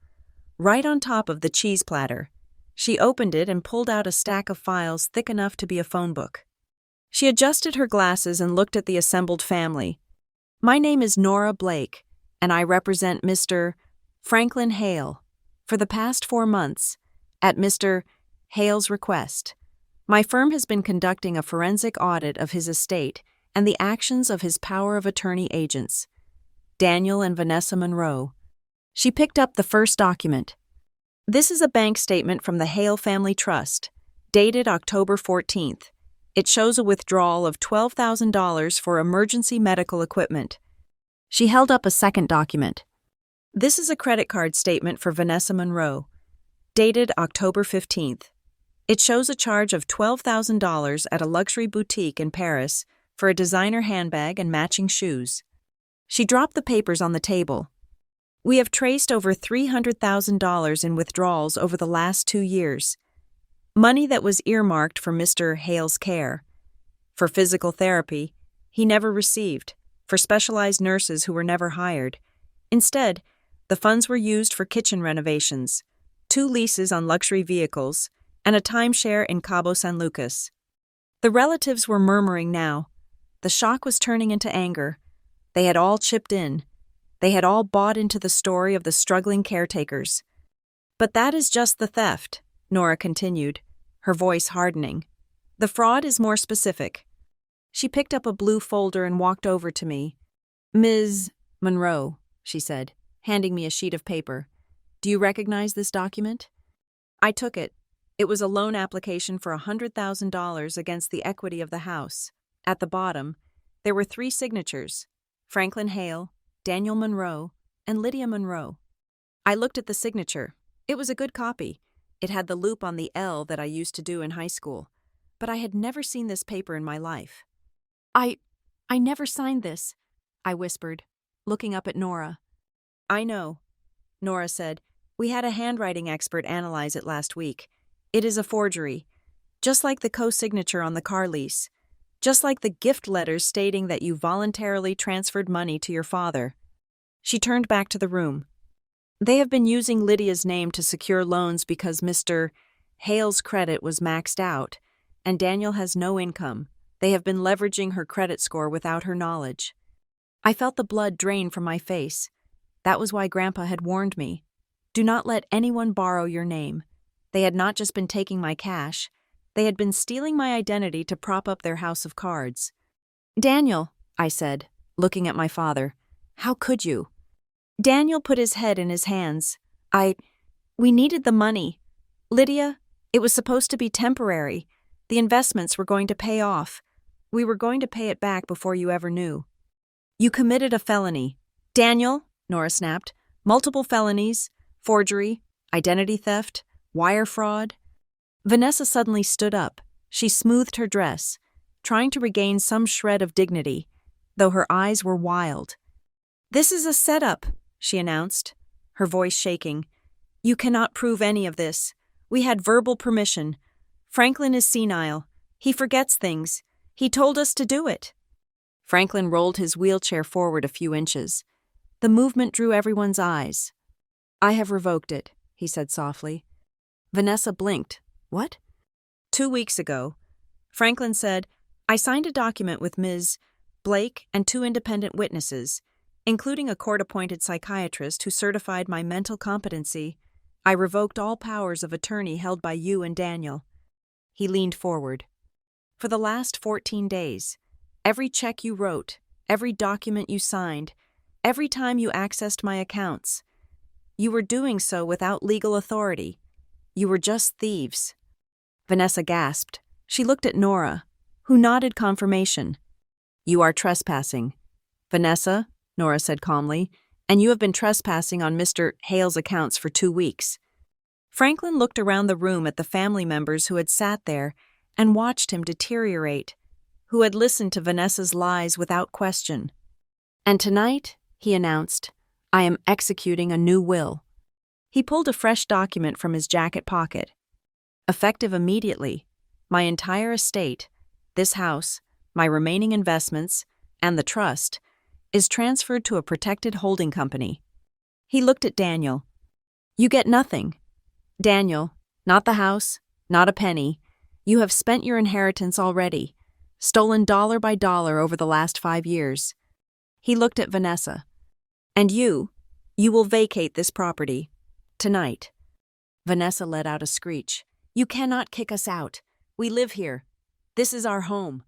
right on top of the cheese platter. She opened it and pulled out a stack of files thick enough to be a phone book. She adjusted her glasses and looked at the assembled family. My name is Nora Blake, and I represent Mr. Franklin Hale. For the past 4 months, at Mr. Hale's request, my firm has been conducting a forensic audit of his estate and the actions of his power of attorney agents, Daniel and Vanessa Monroe. She picked up the first document. This is a bank statement from the Hale Family Trust, dated October 14th. It shows a withdrawal of $12,000 for emergency medical equipment. She held up a second document. This is a credit card statement for Vanessa Monroe, dated October 15th. It shows a charge of $12,000 at a luxury boutique in Paris for a designer handbag and matching shoes. She dropped the papers on the table. We have traced over $300,000 in withdrawals over the last 2 years. Money that was earmarked for Mr. Hale's care. For physical therapy, he never received, for specialized nurses who were never hired. Instead, the funds were used for kitchen renovations, 2 leases on luxury vehicles, and a timeshare in Cabo San Lucas. The relatives were murmuring now. The shock was turning into anger. They had all chipped in. They had all bought into the story of the struggling caretakers. But that is just the theft, Nora continued, her voice hardening. The fraud is more specific. She picked up a blue folder and walked over to me. Ms. Monroe, she said, handing me a sheet of paper. Do you recognize this document? I took it. It was a loan application for $100,000 against the equity of the house. At the bottom, there were 3 signatures, Franklin Hale, Daniel Monroe, and Lydia Monroe. I looked at the signature. It was a good copy. It had the loop on the L that I used to do in high school, but I had never seen this paper in my life. I never signed this, I whispered, looking up at Nora. I know, Nora said. We had a handwriting expert analyze it last week. It is a forgery, just like the co-signature on the car lease, just like the gift letters stating that you voluntarily transferred money to your father. She turned back to the room. They have been using Lydia's name to secure loans because Mr. Hale's credit was maxed out, and Daniel has no income. They have been leveraging her credit score without her knowledge. I felt the blood drain from my face. That was why Grandpa had warned me. Do not let anyone borrow your name. They had not just been taking my cash. They had been stealing my identity to prop up their house of cards. Daniel, I said, looking at my father, how could you? Daniel put his head in his hands. We needed the money. Lydia, it was supposed to be temporary. The investments were going to pay off. We were going to pay it back before you ever knew. You committed a felony. Daniel, Nora snapped, multiple felonies, forgery, identity theft, wire fraud. Vanessa suddenly stood up. She smoothed her dress, trying to regain some shred of dignity, though her eyes were wild. This is a setup, she announced, her voice shaking. You cannot prove any of this. We had verbal permission. Franklin is senile. He forgets things. He told us to do it. Franklin rolled his wheelchair forward a few inches. The movement drew everyone's eyes. I have revoked it, he said softly. Vanessa blinked. What? 2 weeks ago, Franklin said, I signed a document with Ms. Blake and 2 independent witnesses, including a court-appointed psychiatrist who certified my mental competency. I revoked all powers of attorney held by you and Daniel. He leaned forward. For the last 14 days, every check you wrote, every document you signed, every time you accessed my accounts, you were doing so without legal authority. You were just thieves. Vanessa gasped. She looked at Nora, who nodded confirmation. You are trespassing. Vanessa, Nora said calmly, and you have been trespassing on Mr. Hale's accounts for 2 weeks. Franklin looked around the room at the family members who had sat there and watched him deteriorate, who had listened to Vanessa's lies without question. And tonight, he announced, I am executing a new will. He pulled a fresh document from his jacket pocket. Effective immediately, my entire estate, this house, my remaining investments, and the trust, is transferred to a protected holding company. He looked at Daniel. You get nothing. Daniel, not the house, not a penny. You have spent your inheritance already, stolen dollar by dollar over the last 5 years. He looked at Vanessa. And you will vacate this property. Tonight. Vanessa let out a screech. You cannot kick us out. We live here. This is our home.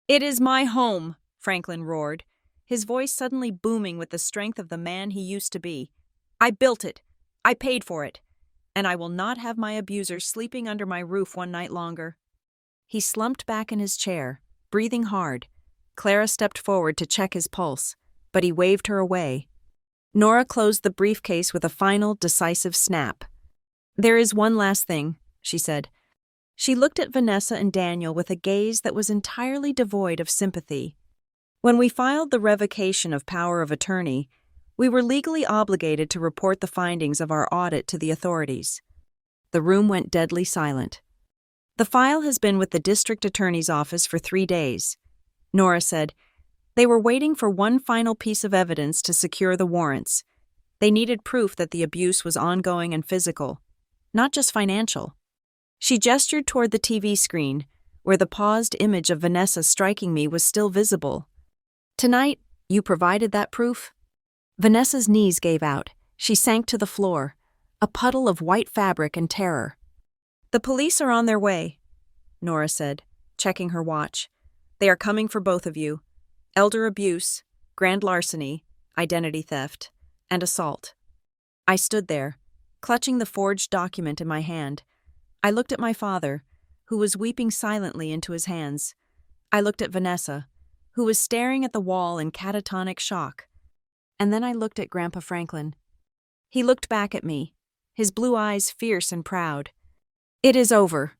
It is my home, Franklin roared, his voice suddenly booming with the strength of the man he used to be. I built it. I paid for it. And I will not have my abuser sleeping under my roof one night longer. He slumped back in his chair, breathing hard. Clara stepped forward to check his pulse, but he waved her away. Nora closed the briefcase with a final, decisive snap. There is one last thing, she said. She looked at Vanessa and Daniel with a gaze that was entirely devoid of sympathy. When we filed the revocation of power of attorney, we were legally obligated to report the findings of our audit to the authorities. The room went deadly silent. The file has been with the district attorney's office for 3 days. Nora said, they were waiting for one final piece of evidence to secure the warrants. They needed proof that the abuse was ongoing and physical, not just financial. She gestured toward the TV screen, where the paused image of Vanessa striking me was still visible. Tonight, you provided that proof? Vanessa's knees gave out. She sank to the floor, a puddle of white fabric and terror. The police are on their way, Nora said, checking her watch. They are coming for both of you. Elder abuse, grand larceny, identity theft, and assault. I stood there, clutching the forged document in my hand. I looked at my father, who was weeping silently into his hands. I looked at Vanessa, who was staring at the wall in catatonic shock. And then I looked at Grandpa Franklin. He looked back at me, his blue eyes fierce and proud. It is over.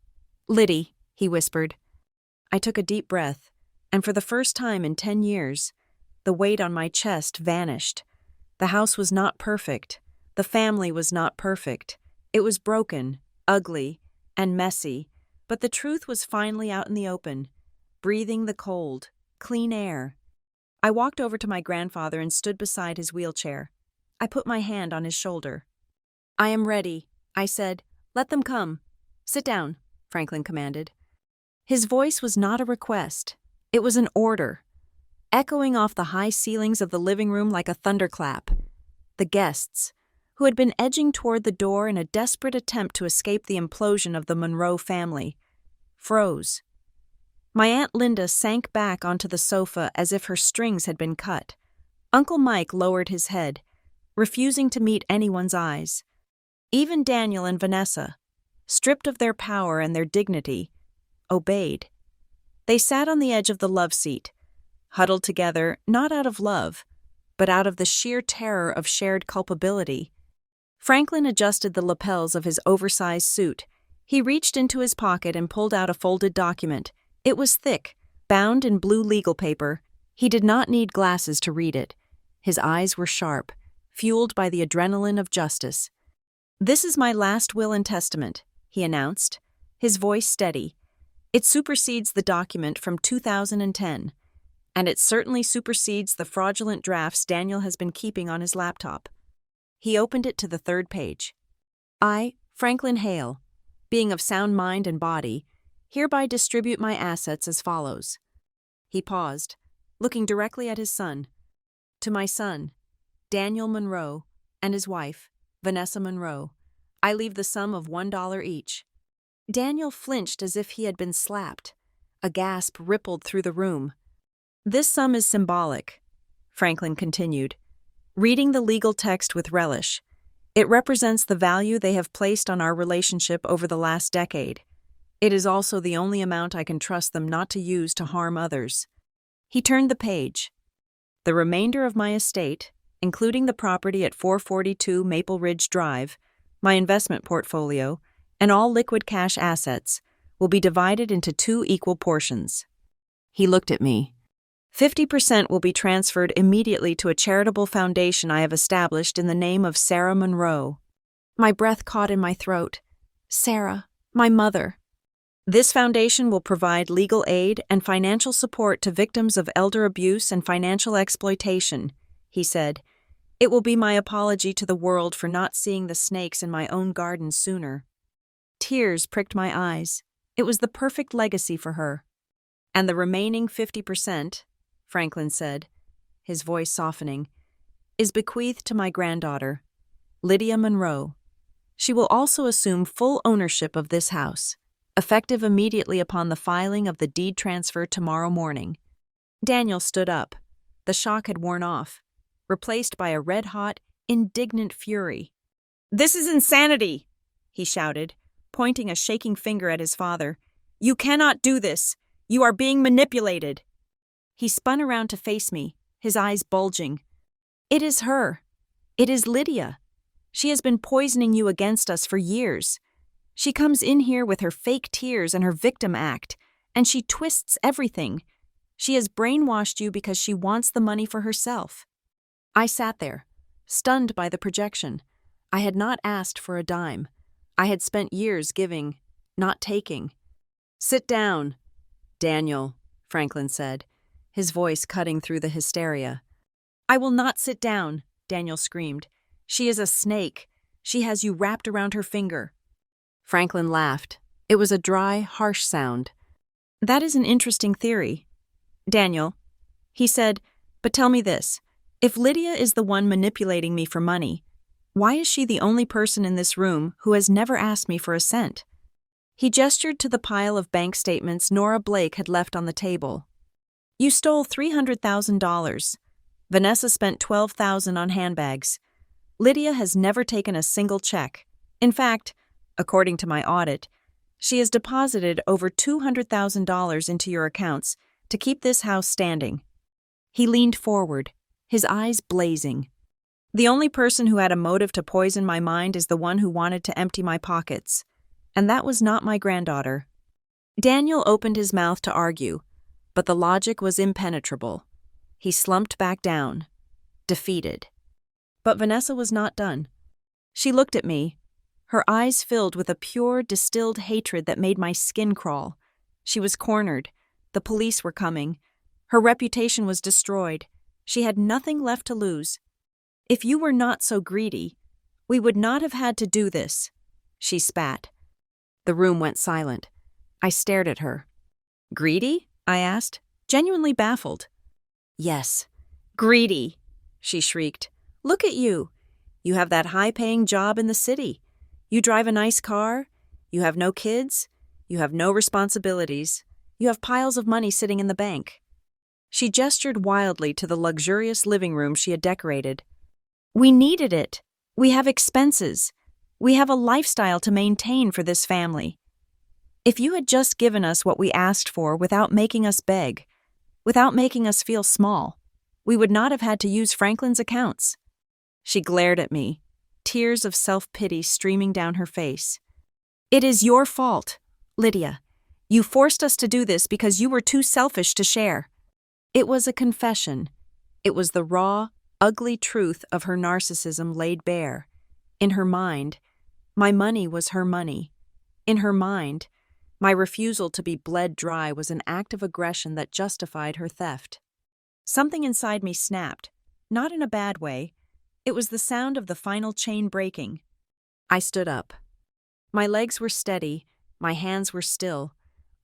Liddy, he whispered. I took a deep breath, and for the first time in 10 years, the weight on my chest vanished. The house was not perfect. The family was not perfect. It was broken, ugly, and messy, but the truth was finally out in the open, breathing the cold, clean air. I walked over to my grandfather and stood beside his wheelchair. I put my hand on his shoulder. I am ready, I said. Let them come. Sit down, Franklin commanded. His voice was not a request. It was an order, echoing off the high ceilings of the living room like a thunderclap. The guests, who had been edging toward the door in a desperate attempt to escape the implosion of the Monroe family, froze. My Aunt Linda sank back onto the sofa as if her strings had been cut. Uncle Mike lowered his head, refusing to meet anyone's eyes. Even Daniel and Vanessa, stripped of their power and their dignity, obeyed. They sat on the edge of the love seat, huddled together not out of love, but out of the sheer terror of shared culpability. Franklin adjusted the lapels of his oversized suit. He reached into his pocket and pulled out a folded document. It was thick, bound in blue legal paper. He did not need glasses to read it. His eyes were sharp, fueled by the adrenaline of justice. This is my last will and testament, he announced, his voice steady. It supersedes the document from 2010, and it certainly supersedes the fraudulent drafts Daniel has been keeping on his laptop. He opened it to the third page. I, Franklin Hale, being of sound mind and body, hereby distribute my assets as follows. He paused, looking directly at his son. To my son, Daniel Monroe, and his wife, Vanessa Monroe, I leave the sum of $1 each. Daniel flinched as if he had been slapped. A gasp rippled through the room. This sum is symbolic, Franklin continued, reading the legal text with relish. It represents the value they have placed on our relationship over the last decade. It is also the only amount I can trust them not to use to harm others. He turned the page. The remainder of my estate, including the property at 442 Maple Ridge Drive, my investment portfolio, and all liquid cash assets, will be divided into 2 equal portions. He looked at me. 50% will be transferred immediately to a charitable foundation I have established in the name of Sarah Monroe. My breath caught in my throat. Sarah, my mother. This foundation will provide legal aid and financial support to victims of elder abuse and financial exploitation, he said. It will be my apology to the world for not seeing the snakes in my own garden sooner. Tears pricked my eyes. It was the perfect legacy for her. And the remaining 50%, Franklin said, his voice softening, is bequeathed to my granddaughter, Lydia Monroe. She will also assume full ownership of this house, effective immediately upon the filing of the deed transfer tomorrow morning. Daniel stood up. The shock had worn off, replaced by a red-hot, indignant fury. "This is insanity!" he shouted, pointing a shaking finger at his father. "You cannot do this! You are being manipulated!" He spun around to face me, his eyes bulging. "It is her. It is Lydia. She has been poisoning you against us for years. She comes in here with her fake tears and her victim act, and she twists everything. She has brainwashed you because she wants the money for herself." I sat there, stunned by the projection. I had not asked for a dime. I had spent years giving, not taking. "Sit down, Daniel," Franklin said, his voice cutting through the hysteria. "I will not sit down," Daniel screamed. "She is a snake. She has you wrapped around her finger." Franklin laughed. It was a dry, harsh sound. "That is an interesting theory, Daniel," he said, "but tell me this. If Lydia is the one manipulating me for money, why is she the only person in this room who has never asked me for a cent?" He gestured to the pile of bank statements Nora Blake had left on the table. "You stole $300,000. Vanessa spent $12,000 on handbags. Lydia has never taken a single check. In fact, according to my audit, she has deposited over $200,000 into your accounts to keep this house standing." He leaned forward, his eyes blazing. "The only person who had a motive to poison my mind is the one who wanted to empty my pockets. And that was not my granddaughter." Daniel opened his mouth to argue, but the logic was impenetrable. He slumped back down, defeated. But Vanessa was not done. She looked at me, her eyes filled with a pure, distilled hatred that made my skin crawl. She was cornered. The police were coming. Her reputation was destroyed. She had nothing left to lose. "If you were not so greedy, we would not have had to do this," she spat. The room went silent. I stared at her. "Greedy?" I asked, genuinely baffled. "Yes, greedy," she shrieked. "Look at you. You have that high-paying job in the city. You drive a nice car. You have no kids. You have no responsibilities. You have piles of money sitting in the bank." She gestured wildly to the luxurious living room she had decorated. "We needed it. We have expenses. We have a lifestyle to maintain for this family. If you had just given us what we asked for without making us beg, without making us feel small, we would not have had to use Franklin's accounts." She glared at me, tears of self-pity streaming down her face. "It is your fault, Lydia. You forced us to do this because you were too selfish to share." It was a confession. It was the raw, ugly truth of her narcissism laid bare. In her mind, my money was her money. In her mind, My refusal to be bled dry was an act of aggression that justified her theft. Something inside me snapped, not in a bad way. It was the sound of the final chain breaking. I stood up. My legs were steady, my hands were still.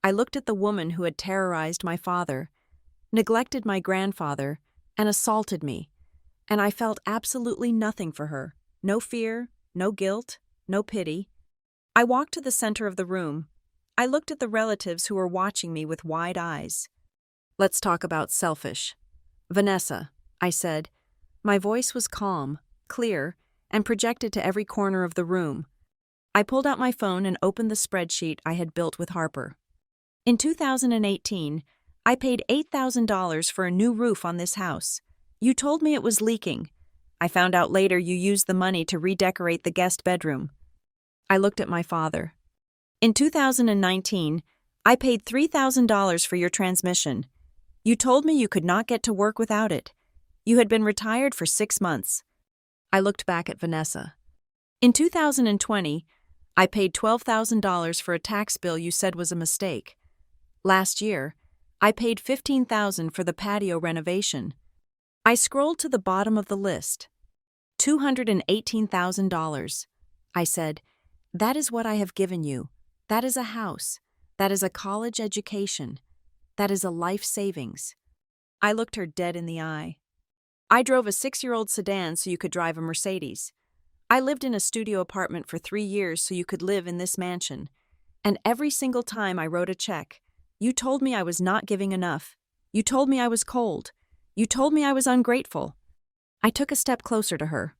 I looked at the woman who had terrorized my father, neglected my grandfather, and assaulted me, and I felt absolutely nothing for her. No fear, no guilt, no pity. I walked to the center of the room. I looked at the relatives who were watching me with wide eyes. "Let's talk about selfish. Vanessa," I said. My voice was calm, clear, and projected to every corner of the room. I pulled out my phone and opened the spreadsheet I had built with Harper. In 2018, I paid $8,000 for a new roof on this house. You told me it was leaking. I found out later you used the money to redecorate the guest bedroom. I looked at my father. In 2019, I paid $3,000 for your transmission. You told me you could not get to work without it. You had been retired for 6 months. I looked back at Vanessa. In 2020, I paid $12,000 for a tax bill you said was a mistake. Last year, I paid $15,000 for the patio renovation. I scrolled to the bottom of the list. $218,000. I said, "That is what I have given you. That is a house. That is a college education. That is a life savings." I looked her dead in the eye. I drove a 6-year-old sedan so you could drive a Mercedes. I lived in a studio apartment for 3 years so you could live in this mansion. And every single time I wrote a check, you told me I was not giving enough. You told me I was cold. You told me I was ungrateful. I took a step closer to her.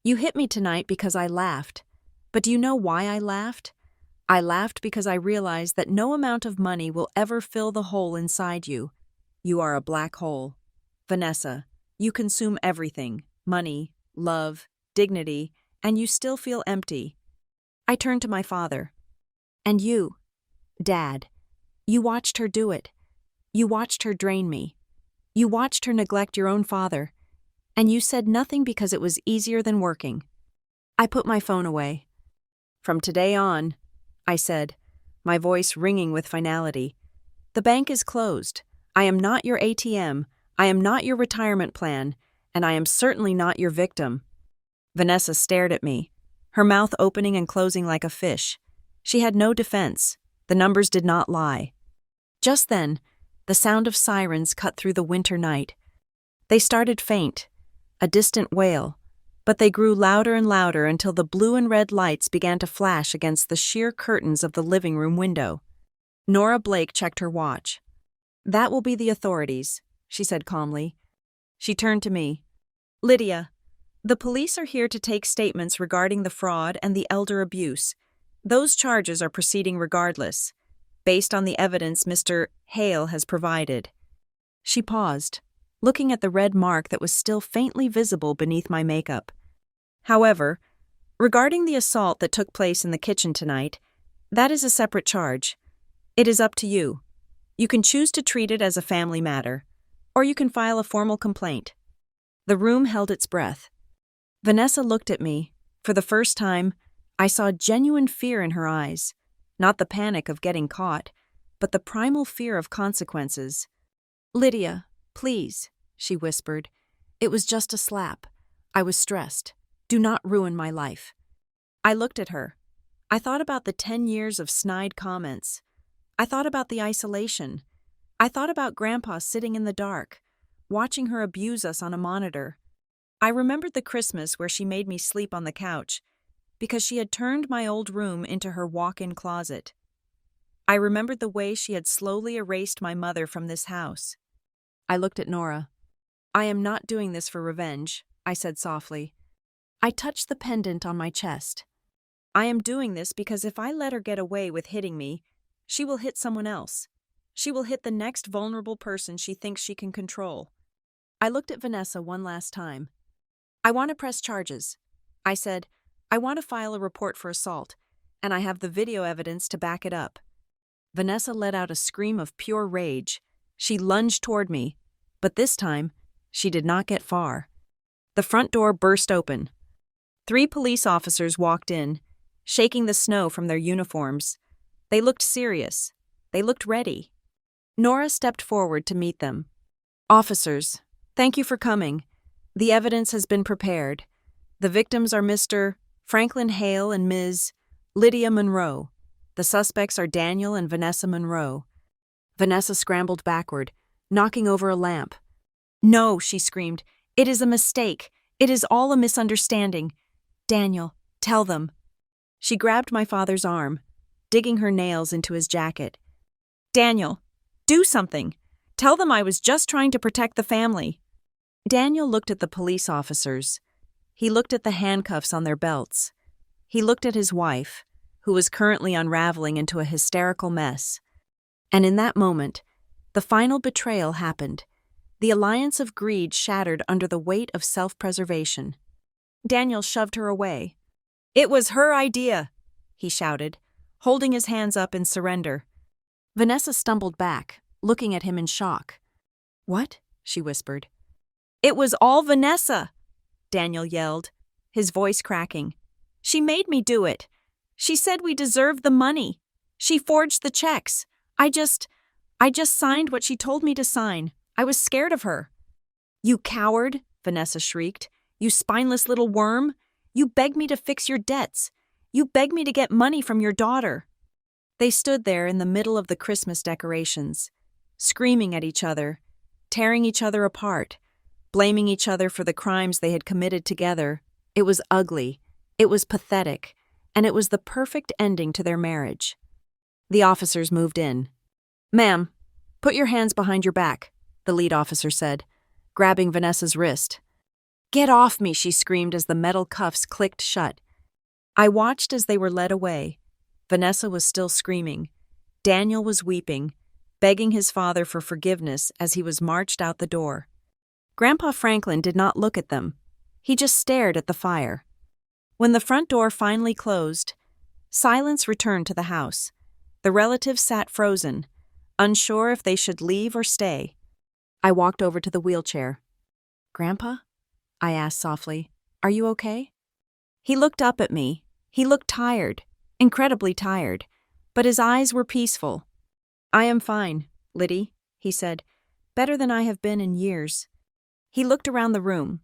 You hit me tonight because I laughed. But do you know why I laughed? I laughed because I realized that no amount of money will ever fill the hole inside you. You are a black hole. Vanessa, you consume everything: money, love, dignity, and you still feel empty. I turned to my father. And you, Dad, you watched her do it. You watched her drain me. You watched her neglect your own father. And you said nothing because it was easier than working. I put my phone away. "From today on," I said, my voice ringing with finality, "the bank is closed. I am not your ATM. I am not your retirement plan. And I am certainly not your victim." Vanessa stared at me, her mouth opening and closing like a fish. She had no defense. The numbers did not lie. Just then, the sound of sirens cut through the winter night. They started faint, a distant wail, but they grew louder and louder until the blue and red lights began to flash against the sheer curtains of the living room window. Nora Blake checked her watch. "That will be the authorities," she said calmly. She turned to me. "Lydia, the police are here to take statements regarding the fraud and the elder abuse. Those charges are proceeding regardless, based on the evidence Mr. Hale has provided." She paused, looking at the red mark that was still faintly visible beneath my makeup. "However, regarding the assault that took place in the kitchen tonight, that is a separate charge. It is up to you. You can choose to treat it as a family matter, or you can file a formal complaint." The room held its breath. Vanessa looked at me. For the first time, I saw genuine fear in her eyes, not the panic of getting caught, but the primal fear of consequences. "Lydia, please," she whispered. "It was just a slap. I was stressed. Do not ruin my life." I looked at her. I thought about the 10 years of snide comments. I thought about the isolation. I thought about Grandpa sitting in the dark, watching her abuse us on a monitor. I remembered the Christmas where she made me sleep on the couch, because she had turned my old room into her walk-in closet. I remembered the way she had slowly erased my mother from this house. I looked at Nora. "I am not doing this for revenge," I said softly. I touched the pendant on my chest. "I am doing this because if I let her get away with hitting me, she will hit someone else. She will hit the next vulnerable person she thinks she can control." I looked at Vanessa one last time. "I want to press charges," I said. "I want to file a report for assault, and I have the video evidence to back it up." Vanessa let out a scream of pure rage. She lunged toward me, but this time, she did not get far. The front door burst open. 3 police officers walked in, shaking the snow from their uniforms. They looked serious. They looked ready. Nora stepped forward to meet them. "Officers, thank you for coming. The evidence has been prepared. The victims are Mr. Franklin Hale and Ms. Lydia Monroe. The suspects are Daniel and Vanessa Monroe." Vanessa scrambled backward, knocking over a lamp. "No," she screamed. "It is a mistake. It is all a misunderstanding. Daniel, tell them." She grabbed my father's arm, digging her nails into his jacket. "Daniel, do something. Tell them I was just trying to protect the family." Daniel looked at the police officers. He looked at the handcuffs on their belts. He looked at his wife, who was currently unraveling into a hysterical mess. And in that moment, the final betrayal happened. The alliance of greed shattered under the weight of self-preservation. Daniel shoved her away. "It was her idea," he shouted, holding his hands up in surrender. Vanessa stumbled back, looking at him in shock. "What?" she whispered. "It was all Vanessa," Daniel yelled, his voice cracking. "She made me do it. She said we deserved the money. She forged the checks. I just signed what she told me to sign. I was scared of her." "You coward," Vanessa shrieked. "You spineless little worm. You begged me to fix your debts. You begged me to get money from your daughter." They stood there in the middle of the Christmas decorations, screaming at each other, tearing each other apart, blaming each other for the crimes they had committed together. It was ugly, it was pathetic, and it was the perfect ending to their marriage. The officers moved in. "Ma'am, put your hands behind your back," the lead officer said, grabbing Vanessa's wrist. "Get off me," she screamed as the metal cuffs clicked shut. I watched as they were led away. Vanessa was still screaming. Daniel was weeping, begging his father for forgiveness as he was marched out the door. Grandpa Franklin did not look at them. He just stared at the fire. When the front door finally closed, silence returned to the house. The relatives sat frozen, unsure if they should leave or stay. I walked over to the wheelchair. "Grandpa?" I asked softly. "Are you okay?" He looked up at me. He looked tired, incredibly tired, but his eyes were peaceful. "I am fine, Liddy," he said. "Better than I have been in years." He looked around the room.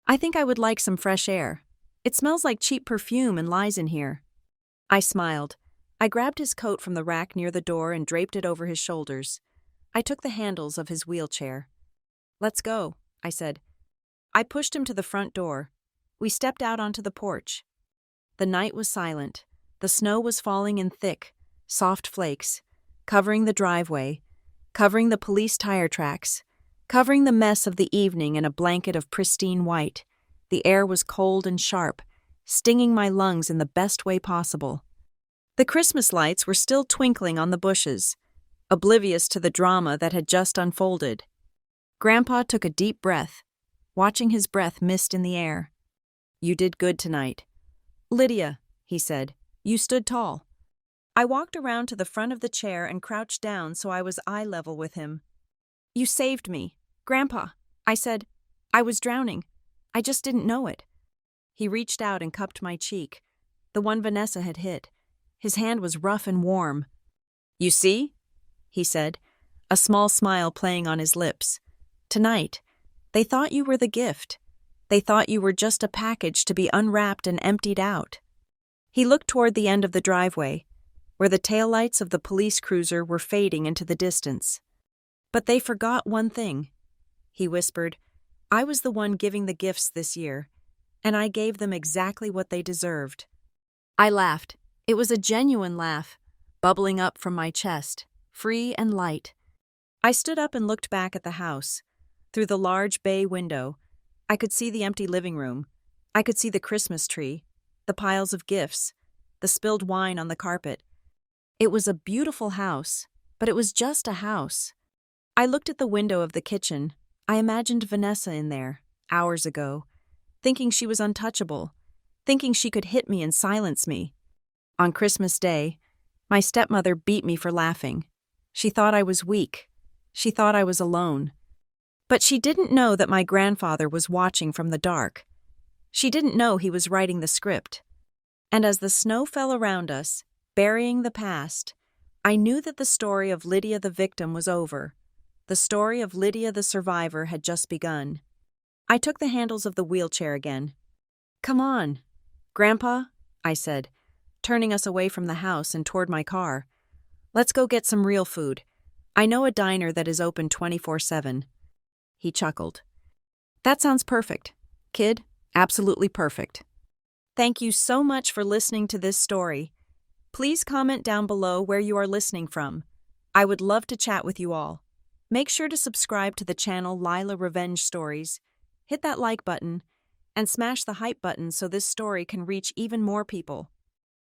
"I think I would like some fresh air. It smells like cheap perfume and lies in here." I smiled. I grabbed his coat from the rack near the door and draped it over his shoulders. I took the handles of his wheelchair. "Let's go," I said. I pushed him to the front door. We stepped out onto the porch. The night was silent. The snow was falling in thick, soft flakes, covering the driveway, covering the police tire tracks, covering the mess of the evening in a blanket of pristine white. The air was cold and sharp, stinging my lungs in the best way possible. The Christmas lights were still twinkling on the bushes, oblivious to the drama that had just unfolded. Grandpa took a deep breath, watching his breath mist in the air. "You did good tonight." "Lydia," he said, "you stood tall." I walked around to the front of the chair and crouched down so I was eye level with him. "You saved me, Grandpa," I said. "I was drowning. I just didn't know it." He reached out and cupped my cheek, the one Vanessa had hit. His hand was rough and warm. "You see?" he said, a small smile playing on his lips. "Tonight, they thought you were the gift. They thought you were just a package to be unwrapped and emptied out." He looked toward the end of the driveway, where the taillights of the police cruiser were fading into the distance. "But they forgot one thing," he whispered. "I was the one giving the gifts this year, and I gave them exactly what they deserved." I laughed. It was a genuine laugh, bubbling up from my chest, free and light. I stood up and looked back at the house. Through the large bay window, I could see the empty living room. I could see the Christmas tree, the piles of gifts, the spilled wine on the carpet. It was a beautiful house, but it was just a house. I looked at the window of the kitchen. I imagined Vanessa in there, hours ago, thinking she was untouchable, thinking she could hit me and silence me. On Christmas Day, my stepmother beat me for laughing. She thought I was weak. She thought I was alone. But she didn't know that my grandfather was watching from the dark. She didn't know he was writing the script. And as the snow fell around us, burying the past, I knew that the story of Lydia the victim was over. The story of Lydia the survivor had just begun. I took the handles of the wheelchair again. "Come on, Grandpa," I said, turning us away from the house and toward my car. "Let's go get some real food. I know a diner that is open 24/7. He chuckled. "That sounds perfect, kid. Absolutely perfect." Thank you so much for listening to this story. Please comment down below where you are listening from. I would love to chat with you all. Make sure to subscribe to the channel Lila Revenge Stories, hit that like button, and smash the hype button so this story can reach even more people.